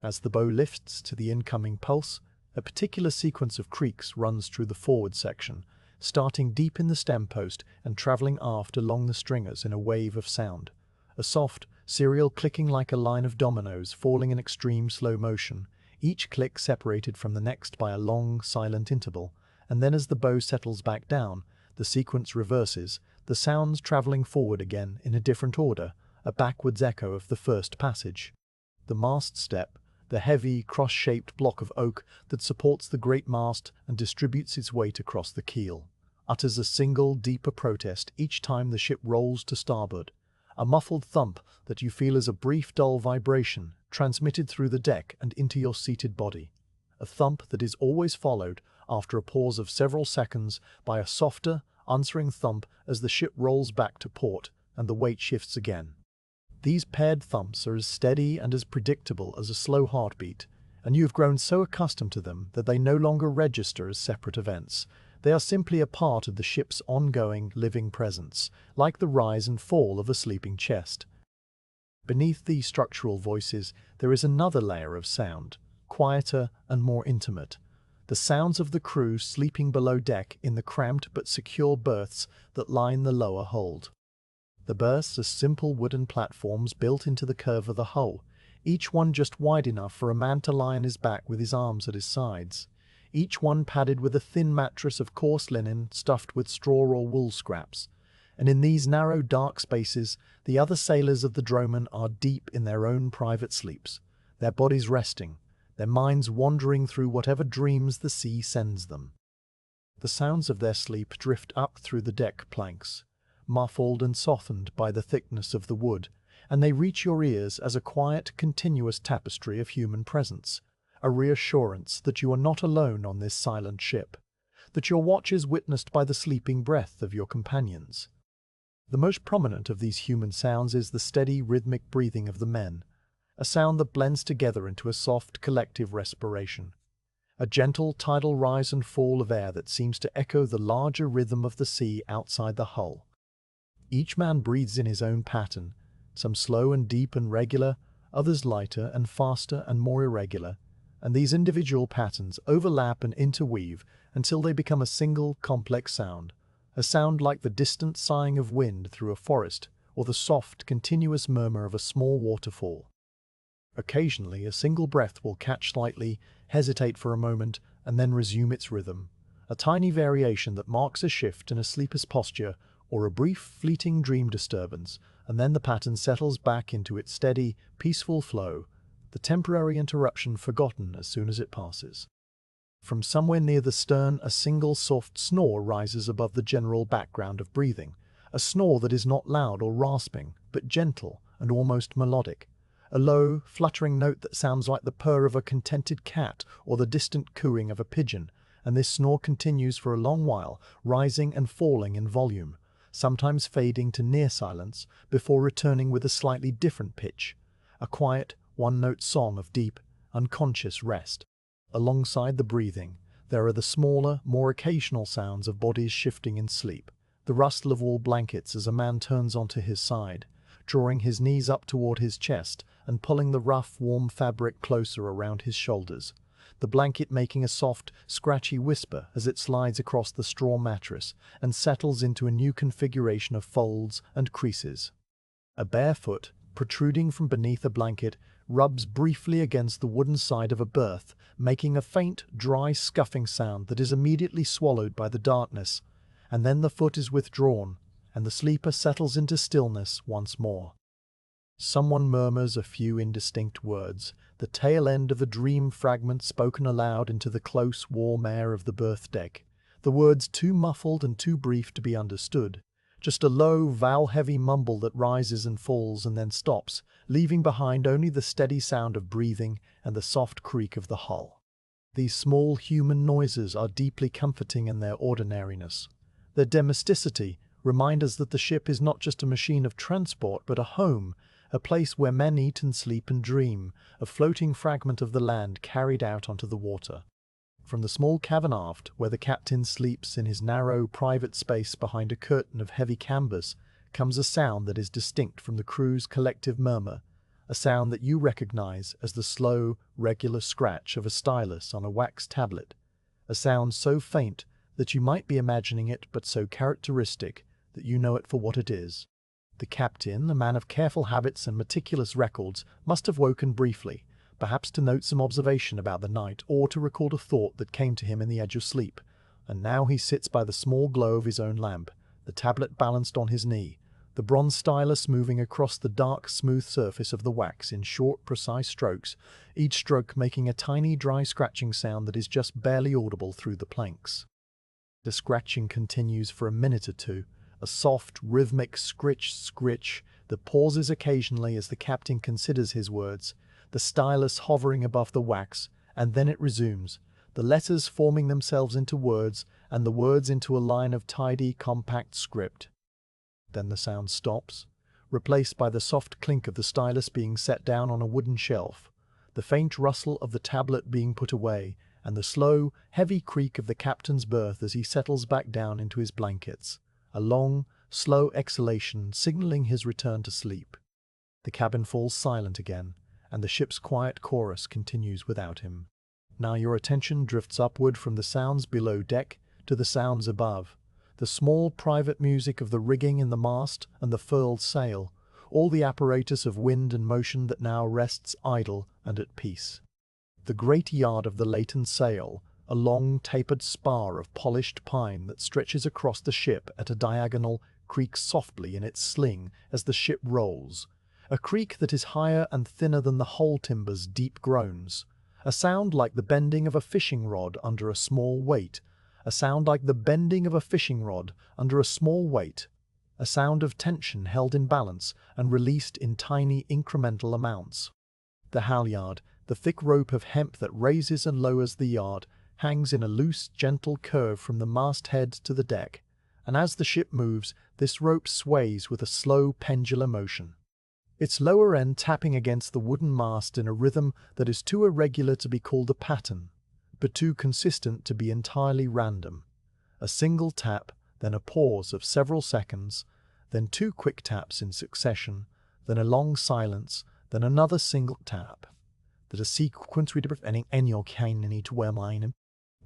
S1: As the bow lifts to the incoming pulse, a particular sequence of creaks runs through the forward section, starting deep in the stem post and traveling aft along the stringers in a wave of sound. A soft, serial clicking like a line of dominoes falling in extreme slow motion, each click separated from the next by a long, silent interval, and then as the bow settles back down, the sequence reverses, the sounds traveling forward again in a different order, a backwards echo of the first passage. The mast step, the heavy, cross-shaped block of oak that supports the great mast and distributes its weight across the keel, utters a single, deeper protest each time the ship rolls to starboard, a muffled thump that you feel as a brief, dull vibration transmitted through the deck and into your seated body, a thump that is always followed, after a pause of several seconds, by a softer, answering thump as the ship rolls back to port and the weight shifts again. These paired thumps are as steady and as predictable as a slow heartbeat, and you have grown so accustomed to them that they no longer register as separate events. They are simply a part of the ship's ongoing, living presence, like the rise and fall of a sleeping chest. Beneath these structural voices, there is another layer of sound, quieter and more intimate. The sounds of the crew sleeping below deck in the cramped but secure berths that line the lower hold. The berths are simple wooden platforms built into the curve of the hull, each one just wide enough for a man to lie on his back with his arms at his sides, each one padded with a thin mattress of coarse linen stuffed with straw or wool scraps. And in these narrow, dark spaces, the other sailors of the Droman are deep in their own private sleeps, their bodies resting, their minds wandering through whatever dreams the sea sends them. The sounds of their sleep drift up through the deck planks, muffled and softened by the thickness of the wood, and they reach your ears as a quiet, continuous tapestry of human presence, a reassurance that you are not alone on this silent ship, that your watch is witnessed by the sleeping breath of your companions. The most prominent of these human sounds is the steady, rhythmic breathing of the men, a sound that blends together into a soft, collective respiration, a gentle tidal rise and fall of air that seems to echo the larger rhythm of the sea outside the hull. Each man breathes in his own pattern, some slow and deep and regular, others lighter and faster and more irregular, and these individual patterns overlap and interweave until they become a single, complex sound, a sound like the distant sighing of wind through a forest or the soft, continuous murmur of a small waterfall. Occasionally, a single breath will catch slightly, hesitate for a moment, and then resume its rhythm, a tiny variation that marks a shift in a sleeper's posture or a brief, fleeting dream disturbance, and then the pattern settles back into its steady, peaceful flow, the temporary interruption forgotten as soon as it passes. From somewhere near the stern, a single soft snore rises above the general background of breathing, a snore that is not loud or rasping, but gentle and almost melodic, a low, fluttering note that sounds like the purr of a contented cat or the distant cooing of a pigeon, and this snore continues for a long while, rising and falling in volume, sometimes fading to near silence before returning with a slightly different pitch, a quiet, one-note song of deep, unconscious rest. Alongside the breathing, there are the smaller, more occasional sounds of bodies shifting in sleep, the rustle of wool blankets as a man turns onto his side, drawing his knees up toward his chest and pulling the rough, warm fabric closer around his shoulders, the blanket making a soft, scratchy whisper as it slides across the straw mattress and settles into a new configuration of folds and creases. A barefoot, protruding from beneath a blanket, rubs briefly against the wooden side of a berth, making a faint, dry scuffing sound that is immediately swallowed by the darkness, and then the foot is withdrawn, and the sleeper settles into stillness once more. Someone murmurs a few indistinct words, the tail end of a dream fragment spoken aloud into the close, warm air of the berth deck, the words too muffled and too brief to be understood, just a low, vowel-heavy mumble that rises and falls and then stops, leaving behind only the steady sound of breathing and the soft creak of the hull. These small human noises are deeply comforting in their ordinariness. Their domesticity remind us that the ship is not just a machine of transport, but a home, a place where men eat and sleep and dream, a floating fragment of the land carried out onto the water. From the small cabin aft, where the captain sleeps in his narrow, private space behind a curtain of heavy canvas, comes a sound that is distinct from the crew's collective murmur, a sound that you recognize as the slow, regular scratch of a stylus on a wax tablet, a sound so faint that you might be imagining it, but so characteristic that you know it for what it is. The captain, a man of careful habits and meticulous records, must have woken briefly, perhaps to note some observation about the night or to record a thought that came to him in the edge of sleep, and now he sits by the small glow of his own lamp, the tablet balanced on his knee, the bronze stylus moving across the dark, smooth surface of the wax in short, precise strokes, each stroke making a tiny, dry scratching sound that is just barely audible through the planks. The scratching continues for a minute or two, a soft, rhythmic scritch that pauses occasionally as the captain considers his words, the stylus hovering above the wax, and then it resumes, the letters forming themselves into words, and the words into a line of tidy, compact script. Then the sound stops, replaced by the soft clink of the stylus being set down on a wooden shelf, the faint rustle of the tablet being put away, and the slow, heavy creak of the captain's berth as he settles back down into his blankets. A long, slow exhalation signaling his return to sleep. The cabin falls silent again, and the ship's quiet chorus continues without him. Now your attention drifts upward from the sounds below deck to the sounds above, the small private music of the rigging in the mast and the furled sail, all the apparatus of wind and motion that now rests idle and at peace. The great yard of the latent sail, a long tapered spar of polished pine that stretches across the ship at a diagonal, creaks softly in its sling as the ship rolls, a creak that is higher and thinner than the hull timber's deep groans, a sound like the bending of a fishing rod under a small weight, a sound like the bending of a fishing rod under a small weight, a sound of tension held in balance and released in tiny incremental amounts. The halyard, the thick rope of hemp that raises and lowers the yard, hangs in a loose, gentle curve from the masthead to the deck, and as the ship moves, this rope sways with a slow pendular motion, its lower end tapping against the wooden mast in a rhythm that is too irregular to be called a pattern, but too consistent to be entirely random. A single tap, then a pause of several seconds, then two quick taps in succession, then a long silence, then another single tap. That a sequence representing any kind to wear mine.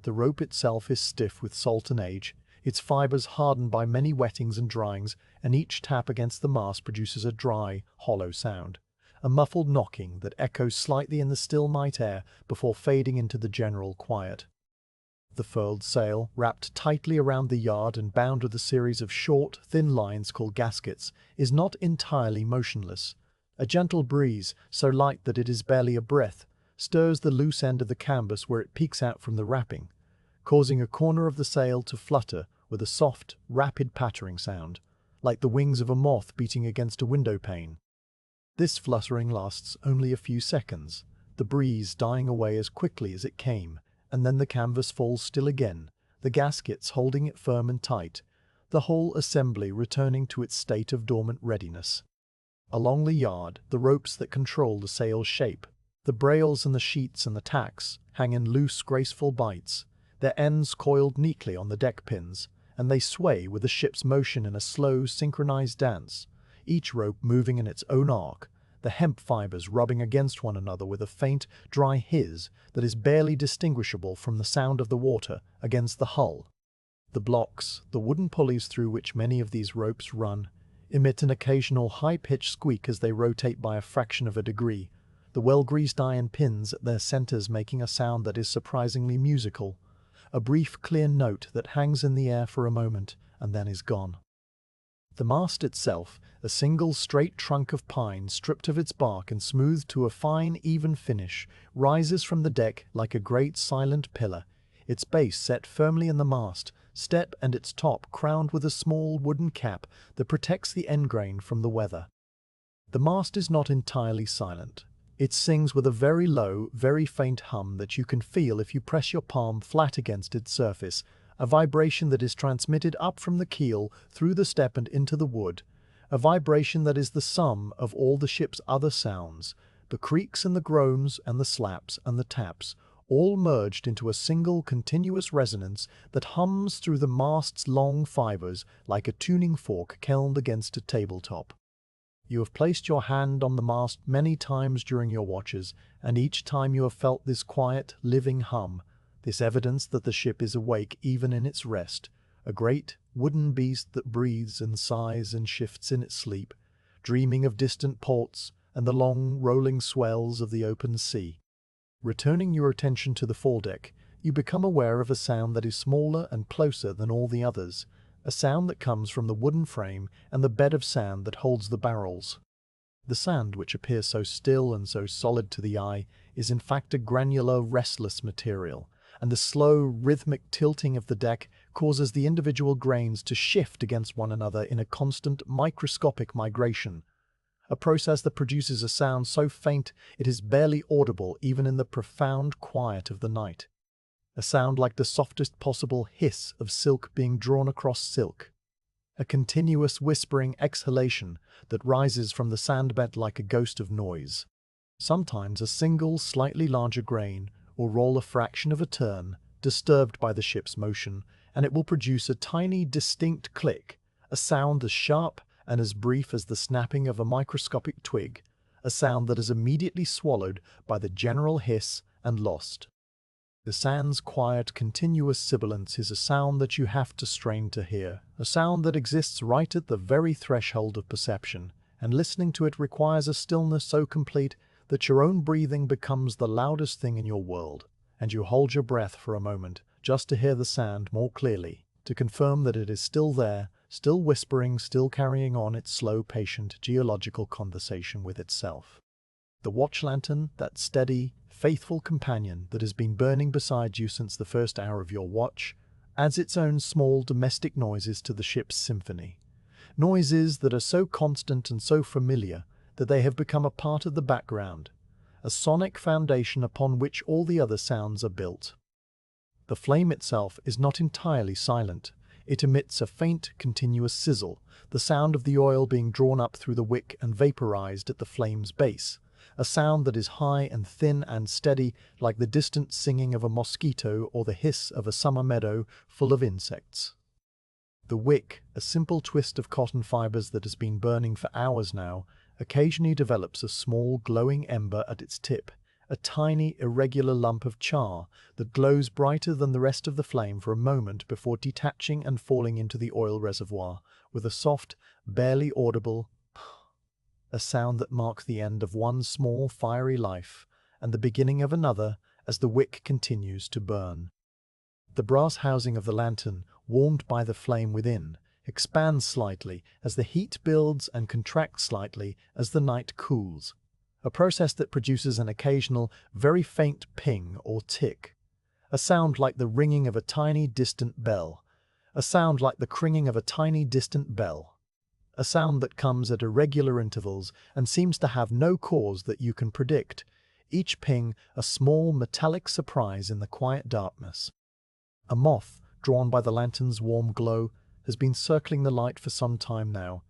S1: The rope itself is stiff with salt and age, its fibers hardened by many wettings and dryings, and each tap against the mast produces a dry, hollow sound, a muffled knocking that echoes slightly in the still night air before fading into the general quiet. The furled sail, wrapped tightly around the yard and bound with a series of short, thin lines called gaskets, is not entirely motionless. A gentle breeze, so light that it is barely a breath, stirs the loose end of the canvas where it peeks out from the wrapping, causing a corner of the sail to flutter with a soft, rapid pattering sound, like the wings of a moth beating against a window pane. This fluttering lasts only a few seconds, the breeze dying away as quickly as it came, and then the canvas falls still again, the gaskets holding it firm and tight, the whole assembly returning to its state of dormant readiness. Along the yard, the ropes that control the sail's shape, the brails and the sheets and the tacks, hang in loose, graceful bights, their ends coiled neatly on the deck pins, and they sway with the ship's motion in a slow, synchronized dance, each rope moving in its own arc, the hemp fibers rubbing against one another with a faint, dry hiss that is barely distinguishable from the sound of the water against the hull. The blocks, the wooden pulleys through which many of these ropes run, emit an occasional high-pitched squeak as they rotate by a fraction of a degree, the well-greased iron pins at their centers making a sound that is surprisingly musical, a brief, clear note that hangs in the air for a moment and then is gone. The mast itself, a single straight trunk of pine stripped of its bark and smoothed to a fine, even finish, rises from the deck like a great silent pillar, its base set firmly in the mast, step and its top crowned with a small wooden cap that protects the end grain from the weather. The mast is not entirely silent. It sings with a very low, very faint hum that you can feel if you press your palm flat against its surface, a vibration that is transmitted up from the keel through the step and into the wood, a vibration that is the sum of all the ship's other sounds, the creaks and the groans and the slaps and the taps, all merged into a single continuous resonance that hums through the mast's long fibers like a tuning fork kilned against a tabletop. You have placed your hand on the mast many times during your watches, and each time you have felt this quiet, living hum, this evidence that the ship is awake even in its rest, a great, wooden beast that breathes and sighs and shifts in its sleep, dreaming of distant ports and the long, rolling swells of the open sea. Returning your attention to the foredeck, you become aware of a sound that is smaller and closer than all the others, a sound that comes from the wooden frame and the bed of sand that holds the barrels. The sand, which appears so still and so solid to the eye, is in fact a granular, restless material, and the slow, rhythmic tilting of the deck causes the individual grains to shift against one another in a constant, microscopic migration, a process that produces a sound so faint it is barely audible even in the profound quiet of the night. A sound like the softest possible hiss of silk being drawn across silk. A continuous whispering exhalation that rises from the sandbed like a ghost of noise. Sometimes a single, slightly larger grain will roll a fraction of a turn, disturbed by the ship's motion, and it will produce a tiny, distinct click, a sound as sharp and as brief as the snapping of a microscopic twig, a sound that is immediately swallowed by the general hiss and lost. The sand's quiet, continuous sibilance is a sound that you have to strain to hear, a sound that exists right at the very threshold of perception, and listening to it requires a stillness so complete that your own breathing becomes the loudest thing in your world, and you hold your breath for a moment just to hear the sand more clearly, to confirm that it is still there, still whispering, still carrying on its slow, patient, geological conversation with itself. The watch lantern, that steady, faithful companion that has been burning beside you since the first hour of your watch, adds its own small domestic noises to the ship's symphony. Noises that are so constant and so familiar that they have become a part of the background, a sonic foundation upon which all the other sounds are built. The flame itself is not entirely silent. It emits a faint, continuous sizzle, the sound of the oil being drawn up through the wick and vaporized at the flame's base, a sound that is high and thin and steady like the distant singing of a mosquito or the hiss of a summer meadow full of insects. The wick, a simple twist of cotton fibers that has been burning for hours now, occasionally develops a small glowing ember at its tip, a tiny irregular lump of char that glows brighter than the rest of the flame for a moment before detaching and falling into the oil reservoir with a soft, barely audible a sound that marks the end of one small fiery life and the beginning of another as the wick continues to burn. The brass housing of the lantern, warmed by the flame within, expands slightly as the heat builds and contracts slightly as the night cools, a process that produces an occasional, very faint ping or tick, a sound like the ringing of a tiny distant bell, a sound like the cringing of a tiny distant bell, a sound that comes at irregular intervals and seems to have no cause that you can predict, each ping a small metallic surprise in the quiet darkness. A moth, drawn by the lantern's warm glow, has been circling the light for some time now,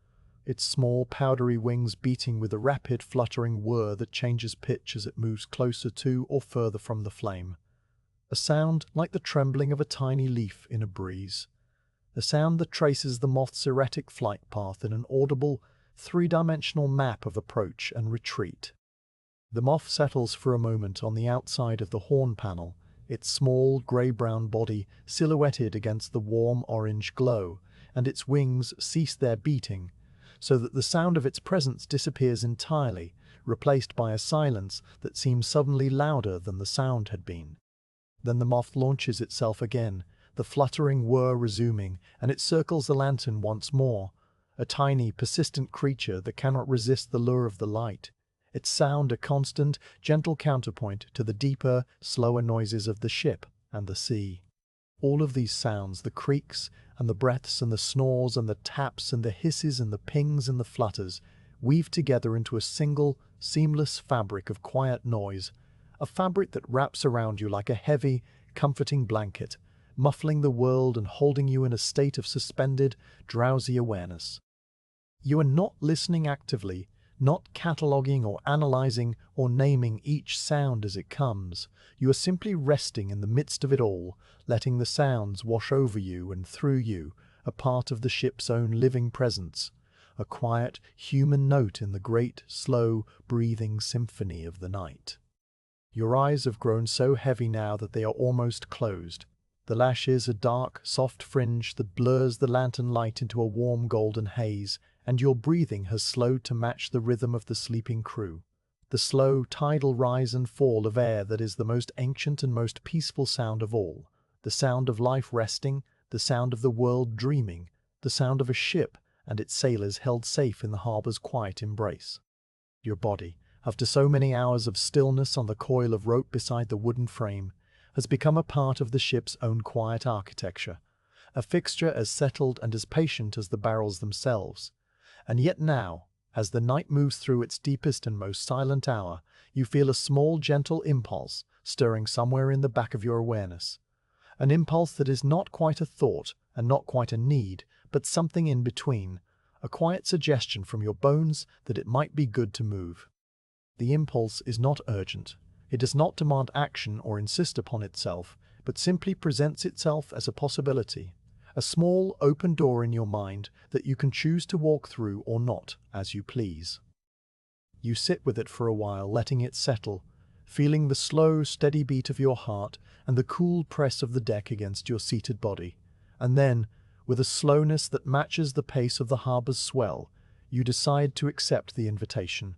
S1: its small powdery wings beating with a rapid fluttering whir that changes pitch as it moves closer to or further from the flame. A sound like the trembling of a tiny leaf in a breeze. A sound that traces the moth's erratic flight path in an audible, three-dimensional map of approach and retreat. The moth settles for a moment on the outside of the horn panel, its small grey-brown body silhouetted against the warm orange glow, and its wings cease their beating, so that the sound of its presence disappears entirely, replaced by a silence that seems suddenly louder than the sound had been. Then the moth launches itself again, the fluttering whir resuming, and it circles the lantern once more, a tiny, persistent creature that cannot resist the lure of the light, its sound a constant, gentle counterpoint to the deeper, slower noises of the ship and the sea. All of these sounds, the creaks and the breaths and the snores and the taps and the hisses and the pings and the flutters, weave together into a single, seamless fabric of quiet noise, a fabric that wraps around you like a heavy, comforting blanket, muffling the world and holding you in a state of suspended, drowsy awareness. You are not listening actively, not cataloguing or analyzing or naming each sound as it comes. You are simply resting in the midst of it all, letting the sounds wash over you and through you, a part of the ship's own living presence, a quiet, human note in the great, slow, breathing symphony of the night. Your eyes have grown so heavy now that they are almost closed. The lashes a dark, soft fringe that blurs the lantern light into a warm golden haze, and your breathing has slowed to match the rhythm of the sleeping crew. The slow, tidal rise and fall of air that is the most ancient and most peaceful sound of all. The sound of life resting, the sound of the world dreaming, the sound of a ship and its sailors held safe in the harbour's quiet embrace. Your body, after so many hours of stillness on the coil of rope beside the wooden frame, has become a part of the ship's own quiet architecture, a fixture as settled and as patient as the barrels themselves. And yet now, as the night moves through its deepest and most silent hour, you feel a small, gentle impulse stirring somewhere in the back of your awareness. An impulse that is not quite a thought and not quite a need, but something in between, a quiet suggestion from your bones that it might be good to move. The impulse is not urgent. It does not demand action or insist upon itself, but simply presents itself as a possibility, a small, open door in your mind that you can choose to walk through or not, as you please. You sit with it for a while, letting it settle, feeling the slow, steady beat of your heart and the cool press of the deck against your seated body, and then, with a slowness that matches the pace of the harbour's swell, you decide to accept the invitation.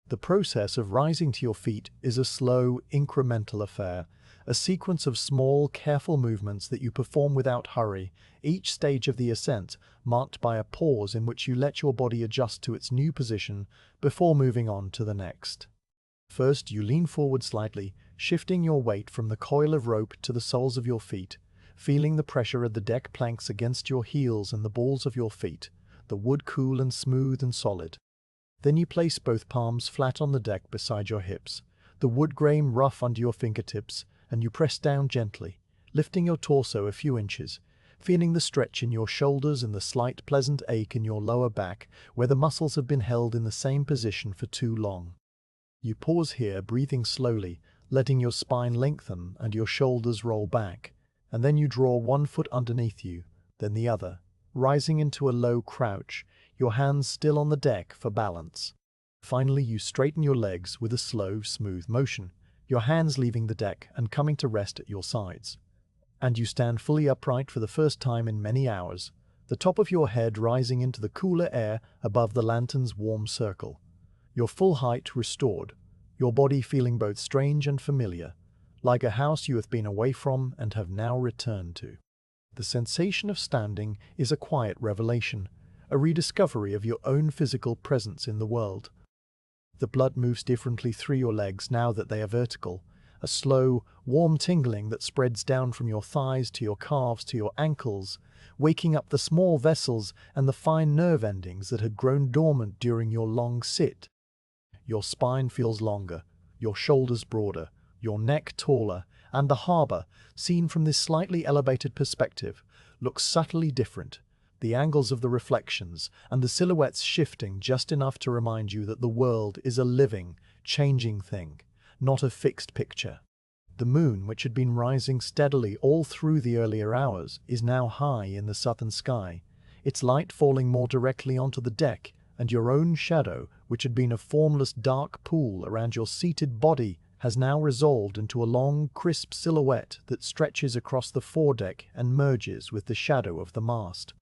S1: The process of rising to your feet is a slow, incremental affair, a sequence of small, careful movements that you perform without hurry, each stage of the ascent marked by a pause in which you let your body adjust to its new position before moving on to the next. First, you lean forward slightly, shifting your weight from the coil of rope to the soles of your feet, feeling the pressure of the deck planks against your heels and the balls of your feet, the wood cool and smooth and solid. Then you place both palms flat on the deck beside your hips, the wood grain rough under your fingertips, and you press down gently, lifting your torso a few inches, feeling the stretch in your shoulders and the slight pleasant ache in your lower back where the muscles have been held in the same position for too long. You pause here, breathing slowly, letting your spine lengthen and your shoulders roll back, and then you draw one foot underneath you, then the other, rising into a low crouch, your hands still on the deck for balance. Finally, you straighten your legs with a slow, smooth motion, your hands leaving the deck and coming to rest at your sides. And you stand fully upright for the first time in many hours, the top of your head rising into the cooler air above the lantern's warm circle. Your full height restored, your body feeling both strange and familiar, like a house you have been away from and have now returned to. The sensation of standing is a quiet revelation, a rediscovery of your own physical presence in the world. The blood moves differently through your legs now that they are vertical, a slow, warm tingling that spreads down from your thighs to your calves to your ankles, waking up the small vessels and the fine nerve endings that had grown dormant during your long sit. Your spine feels longer, your shoulders broader, your neck taller, and the harbour, seen from this slightly elevated perspective, looks subtly different, the angles of the reflections and the silhouettes shifting just enough to remind you that the world is a living, changing thing, not a fixed picture. The moon, which had been rising steadily all through the earlier hours, is now high in the southern sky, its light falling more directly onto the deck, and your own shadow, which had been a formless dark pool around your seated body, has now resolved into a long, crisp silhouette that stretches across the foredeck and merges with the shadow of the mast.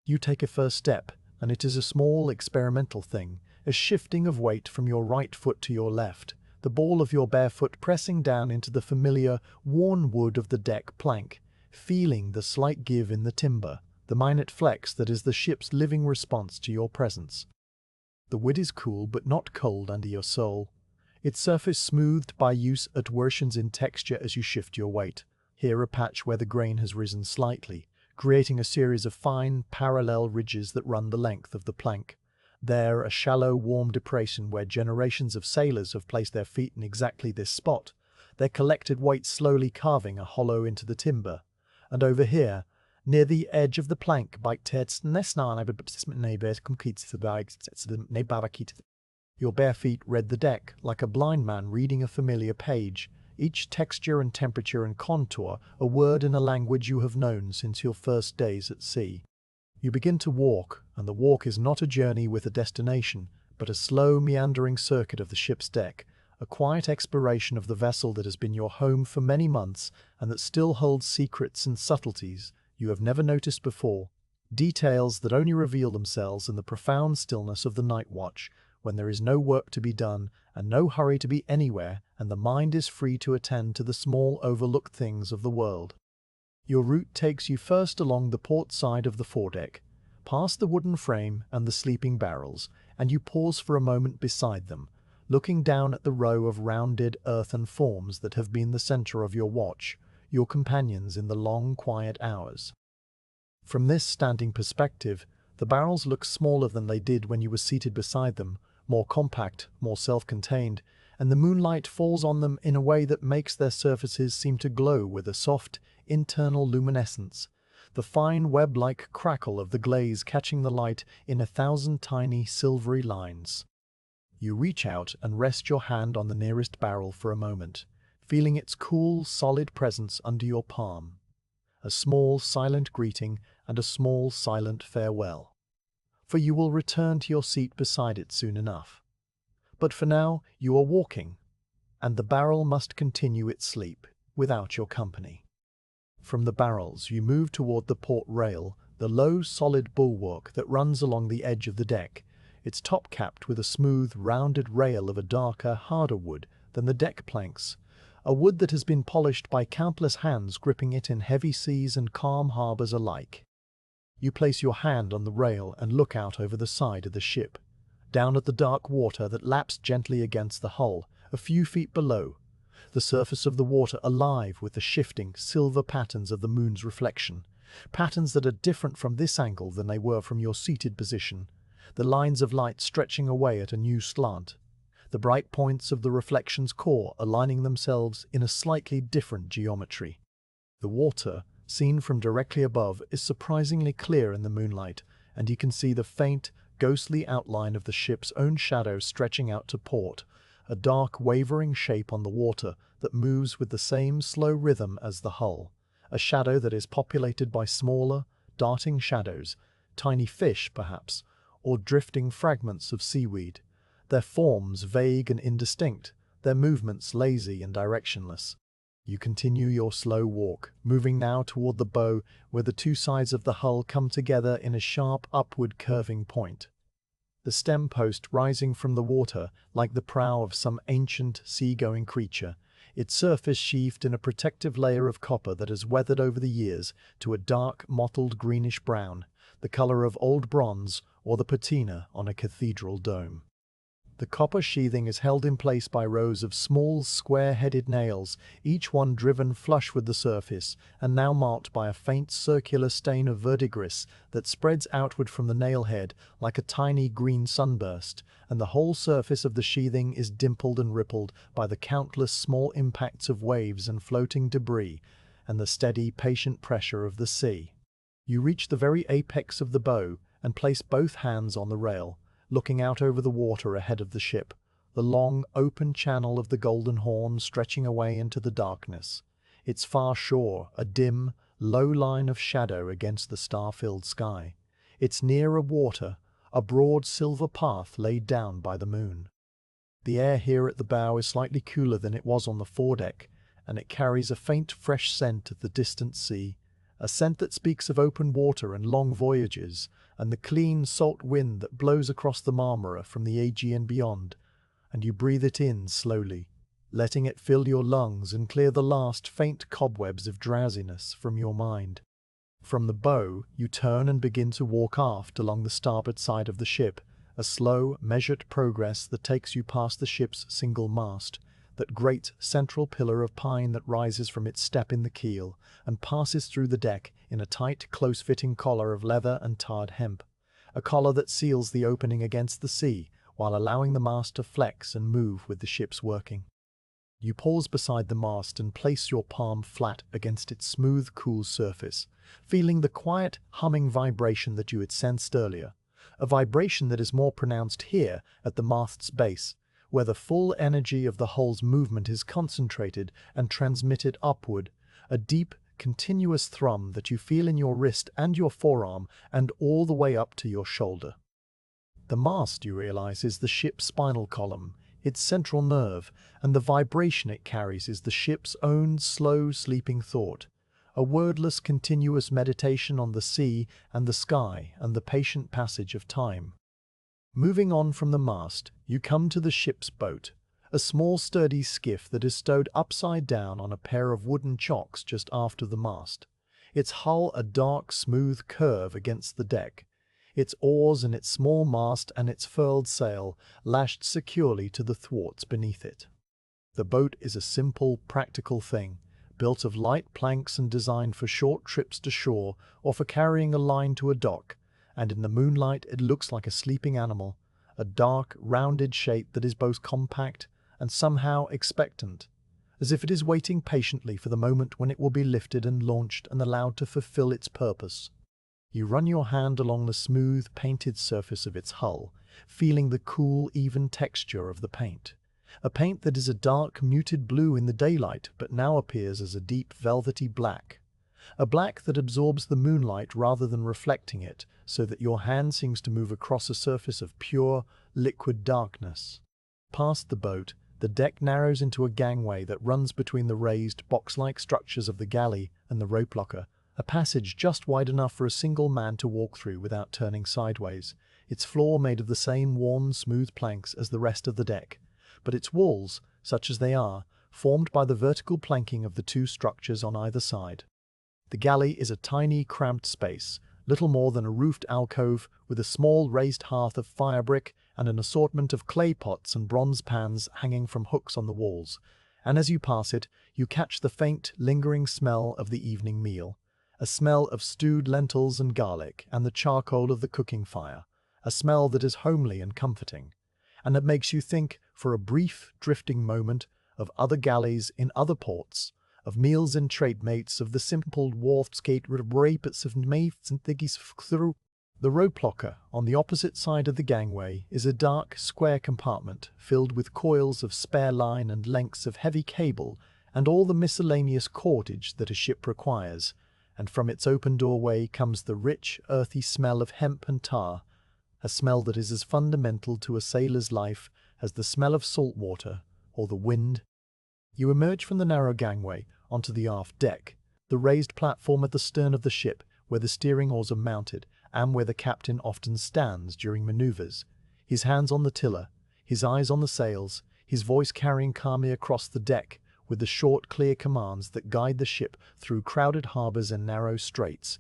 S1: You take a first step, and it is a small experimental thing, a shifting of weight from your right foot to your left, the ball of your bare foot pressing down into the familiar, worn wood of the deck plank, feeling the slight give in the timber, the minute flex that is the ship's living response to your presence. The wood is cool but not cold under your sole, its surface smoothed by use at worsens in texture as you shift your weight. Here a patch where the grain has risen slightly, creating a series of fine, parallel ridges that run the length of the plank. There a shallow, warm depression where generations of sailors have placed their feet in exactly this spot, their collected weight slowly carving a hollow into the timber. And over here, near the edge of the plank, your bare feet read the deck like a blind man reading a familiar page, each texture and temperature and contour a word in a language you have known since your first days at sea. You begin to walk, and the walk is not a journey with a destination, but a slow meandering circuit of the ship's deck, a quiet exploration of the vessel that has been your home for many months and that still holds secrets and subtleties you have never noticed before, details that only reveal themselves in the profound stillness of the night watch, when there is no work to be done and no hurry to be anywhere, and the mind is free to attend to the small overlooked things of the world. Your route takes you first along the port side of the foredeck, past the wooden frame and the sleeping barrels, and you pause for a moment beside them, looking down at the row of rounded earthen forms that have been the center of your watch, your companions in the long, quiet hours. From this standing perspective, the barrels look smaller than they did when you were seated beside them, more compact, more self-contained, and the moonlight falls on them in a way that makes their surfaces seem to glow with a soft, internal luminescence, the fine web-like crackle of the glaze catching the light in 1,000 tiny silvery lines. You reach out and rest your hand on the nearest barrel for a moment, feeling its cool, solid presence under your palm. A small, silent greeting and a small, silent farewell. For you will return to your seat beside it soon enough. But for now, you are walking, and the barrel must continue its sleep without your company. From the barrels, you move toward the port rail, the low, solid bulwark that runs along the edge of the deck, its top capped with a smooth, rounded rail of a darker, harder wood than the deck planks, a wood that has been polished by countless hands gripping it in heavy seas and calm harbors alike. You place your hand on the rail and look out over the side of the ship, down at the dark water that laps gently against the hull, a few feet below, the surface of the water alive with the shifting, silver patterns of the moon's reflection, patterns that are different from this angle than they were from your seated position, the lines of light stretching away at a new slant, the bright points of the reflection's core aligning themselves in a slightly different geometry. The water, seen from directly above, is surprisingly clear in the moonlight, and you can see the faint, ghostly outline of the ship's own shadow stretching out to port, a dark, wavering shape on the water that moves with the same slow rhythm as the hull, a shadow that is populated by smaller, darting shadows, tiny fish, perhaps, or drifting fragments of seaweed, their forms vague and indistinct, their movements lazy and directionless. You continue your slow walk, moving now toward the bow where the two sides of the hull come together in a sharp upward curving point. The stem post rising from the water like the prow of some ancient sea-going creature, its surface sheathed in a protective layer of copper that has weathered over the years to a dark, mottled greenish-brown, the color of old bronze or the patina on a cathedral dome. The copper sheathing is held in place by rows of small, square-headed nails, each one driven flush with the surface, and now marked by a faint circular stain of verdigris that spreads outward from the nail head like a tiny green sunburst, and the whole surface of the sheathing is dimpled and rippled by the countless small impacts of waves and floating debris, and the steady, patient pressure of the sea. You reach the very apex of the bow and place both hands on the rail, looking out over the water ahead of the ship, the long, open channel of the Golden Horn stretching away into the darkness, its far shore a dim, low line of shadow against the star-filled sky, its nearer water a broad silver path laid down by the moon. The air here at the bow is slightly cooler than it was on the foredeck, and it carries a faint, fresh scent of the distant sea, a scent that speaks of open water and long voyages, and the clean, salt wind that blows across the Marmara from the Aegean beyond, and you breathe it in slowly, letting it fill your lungs and clear the last faint cobwebs of drowsiness from your mind. From the bow, you turn and begin to walk aft along the starboard side of the ship, a slow, measured progress that takes you past the ship's single mast, that great central pillar of pine that rises from its step in the keel, and passes through the deck in a tight, close-fitting collar of leather and tarred hemp, a collar that seals the opening against the sea, while allowing the mast to flex and move with the ship's working. You pause beside the mast and place your palm flat against its smooth, cool surface, feeling the quiet, humming vibration that you had sensed earlier, a vibration that is more pronounced here at the mast's base, where the full energy of the hull's movement is concentrated and transmitted upward, a deep, continuous thrum that you feel in your wrist and your forearm and all the way up to your shoulder. The mast, you realize, is the ship's spinal column, its central nerve, and the vibration it carries is the ship's own slow, sleeping thought, a wordless, continuous meditation on the sea and the sky and the patient passage of time. Moving on from the mast, you come to the ship's boat, a small sturdy skiff that is stowed upside down on a pair of wooden chocks just after the mast, its hull a dark, smooth curve against the deck, its oars and its small mast and its furled sail lashed securely to the thwarts beneath it. The boat is a simple, practical thing, built of light planks and designed for short trips to shore or for carrying a line to a dock, and in the moonlight it looks like a sleeping animal, a dark, rounded shape that is both compact and somehow expectant, as if it is waiting patiently for the moment when it will be lifted and launched and allowed to fulfill its purpose. You run your hand along the smooth, painted surface of its hull, feeling the cool, even texture of the paint. A paint that is a dark, muted blue in the daylight, but now appears as a deep, velvety black. A black that absorbs the moonlight rather than reflecting it, so that your hand seems to move across a surface of pure, liquid darkness. Past the boat, the deck narrows into a gangway that runs between the raised, box-like structures of the galley and the rope locker, a passage just wide enough for a single man to walk through without turning sideways, its floor made of the same worn, smooth planks as the rest of the deck, but its walls, such as they are, formed by the vertical planking of the two structures on either side. The galley is a tiny, cramped space, little more than a roofed alcove with a small raised hearth of fire brick and an assortment of clay pots and bronze pans hanging from hooks on the walls, and as you pass it, you catch the faint, lingering smell of the evening meal, a smell of stewed lentils and garlic and the charcoal of the cooking fire, a smell that is homely and comforting, and that makes you think, for a brief, drifting moment, of other galleys in other ports, of meals and trade mates, of the simple wharf-skate rapits of mates and thiggies through. The rope locker, on the opposite side of the gangway, is a dark, square compartment filled with coils of spare line and lengths of heavy cable and all the miscellaneous cordage that a ship requires, and from its open doorway comes the rich, earthy smell of hemp and tar, a smell that is as fundamental to a sailor's life as the smell of salt water or the wind. You emerge from the narrow gangway onto the aft deck, the raised platform at the stern of the ship where the steering oars are mounted and where the captain often stands during maneuvers, his hands on the tiller, his eyes on the sails, his voice carrying calmly across the deck with the short, clear commands that guide the ship through crowded harbours and narrow straits.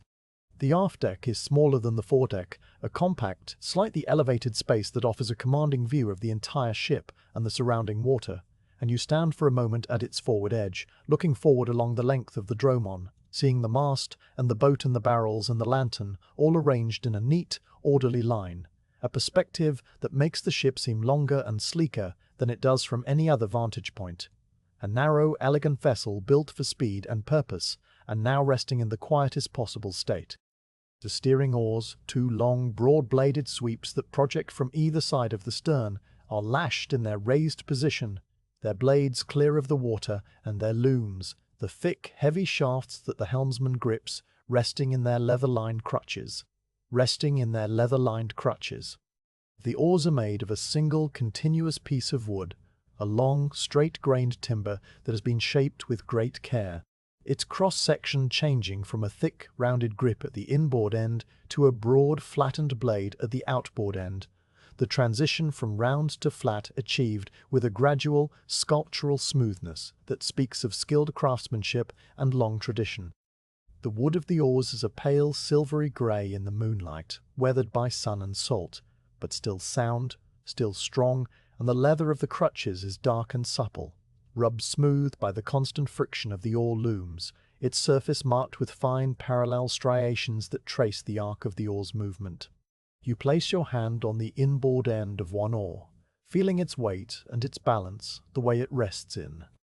S1: The aft deck is smaller than the foredeck, a compact, slightly elevated space that offers a commanding view of the entire ship and the surrounding water, and you stand for a moment at its forward edge, looking forward along the length of the dromon, seeing the mast and the boat and the barrels and the lantern all arranged in a neat, orderly line, a perspective that makes the ship seem longer and sleeker than it does from any other vantage point. A narrow, elegant vessel built for speed and purpose, and now resting in the quietest possible state. The steering oars, two long, broad-bladed sweeps that project from either side of the stern, are lashed in their raised position, their blades clear of the water, and their looms, the thick, heavy shafts that the helmsman grips, resting in their leather-lined crutches. The oars are made of a single, continuous piece of wood, a long, straight-grained timber that has been shaped with great care. its cross-section changing from a thick, rounded grip at the inboard end to a broad, flattened blade at the outboard end, the transition from round to flat achieved with a gradual, sculptural smoothness that speaks of skilled craftsmanship and long tradition. The wood of the oars is a pale, silvery grey in the moonlight, weathered by sun and salt, but still sound, still strong, and the leather of the crutches is dark and supple, rubbed smooth by the constant friction of the oar looms, its surface marked with fine parallel striations that trace the arc of the oar's movement. You place your hand on the inboard end of one oar, feeling its weight and its balance, the way it rests in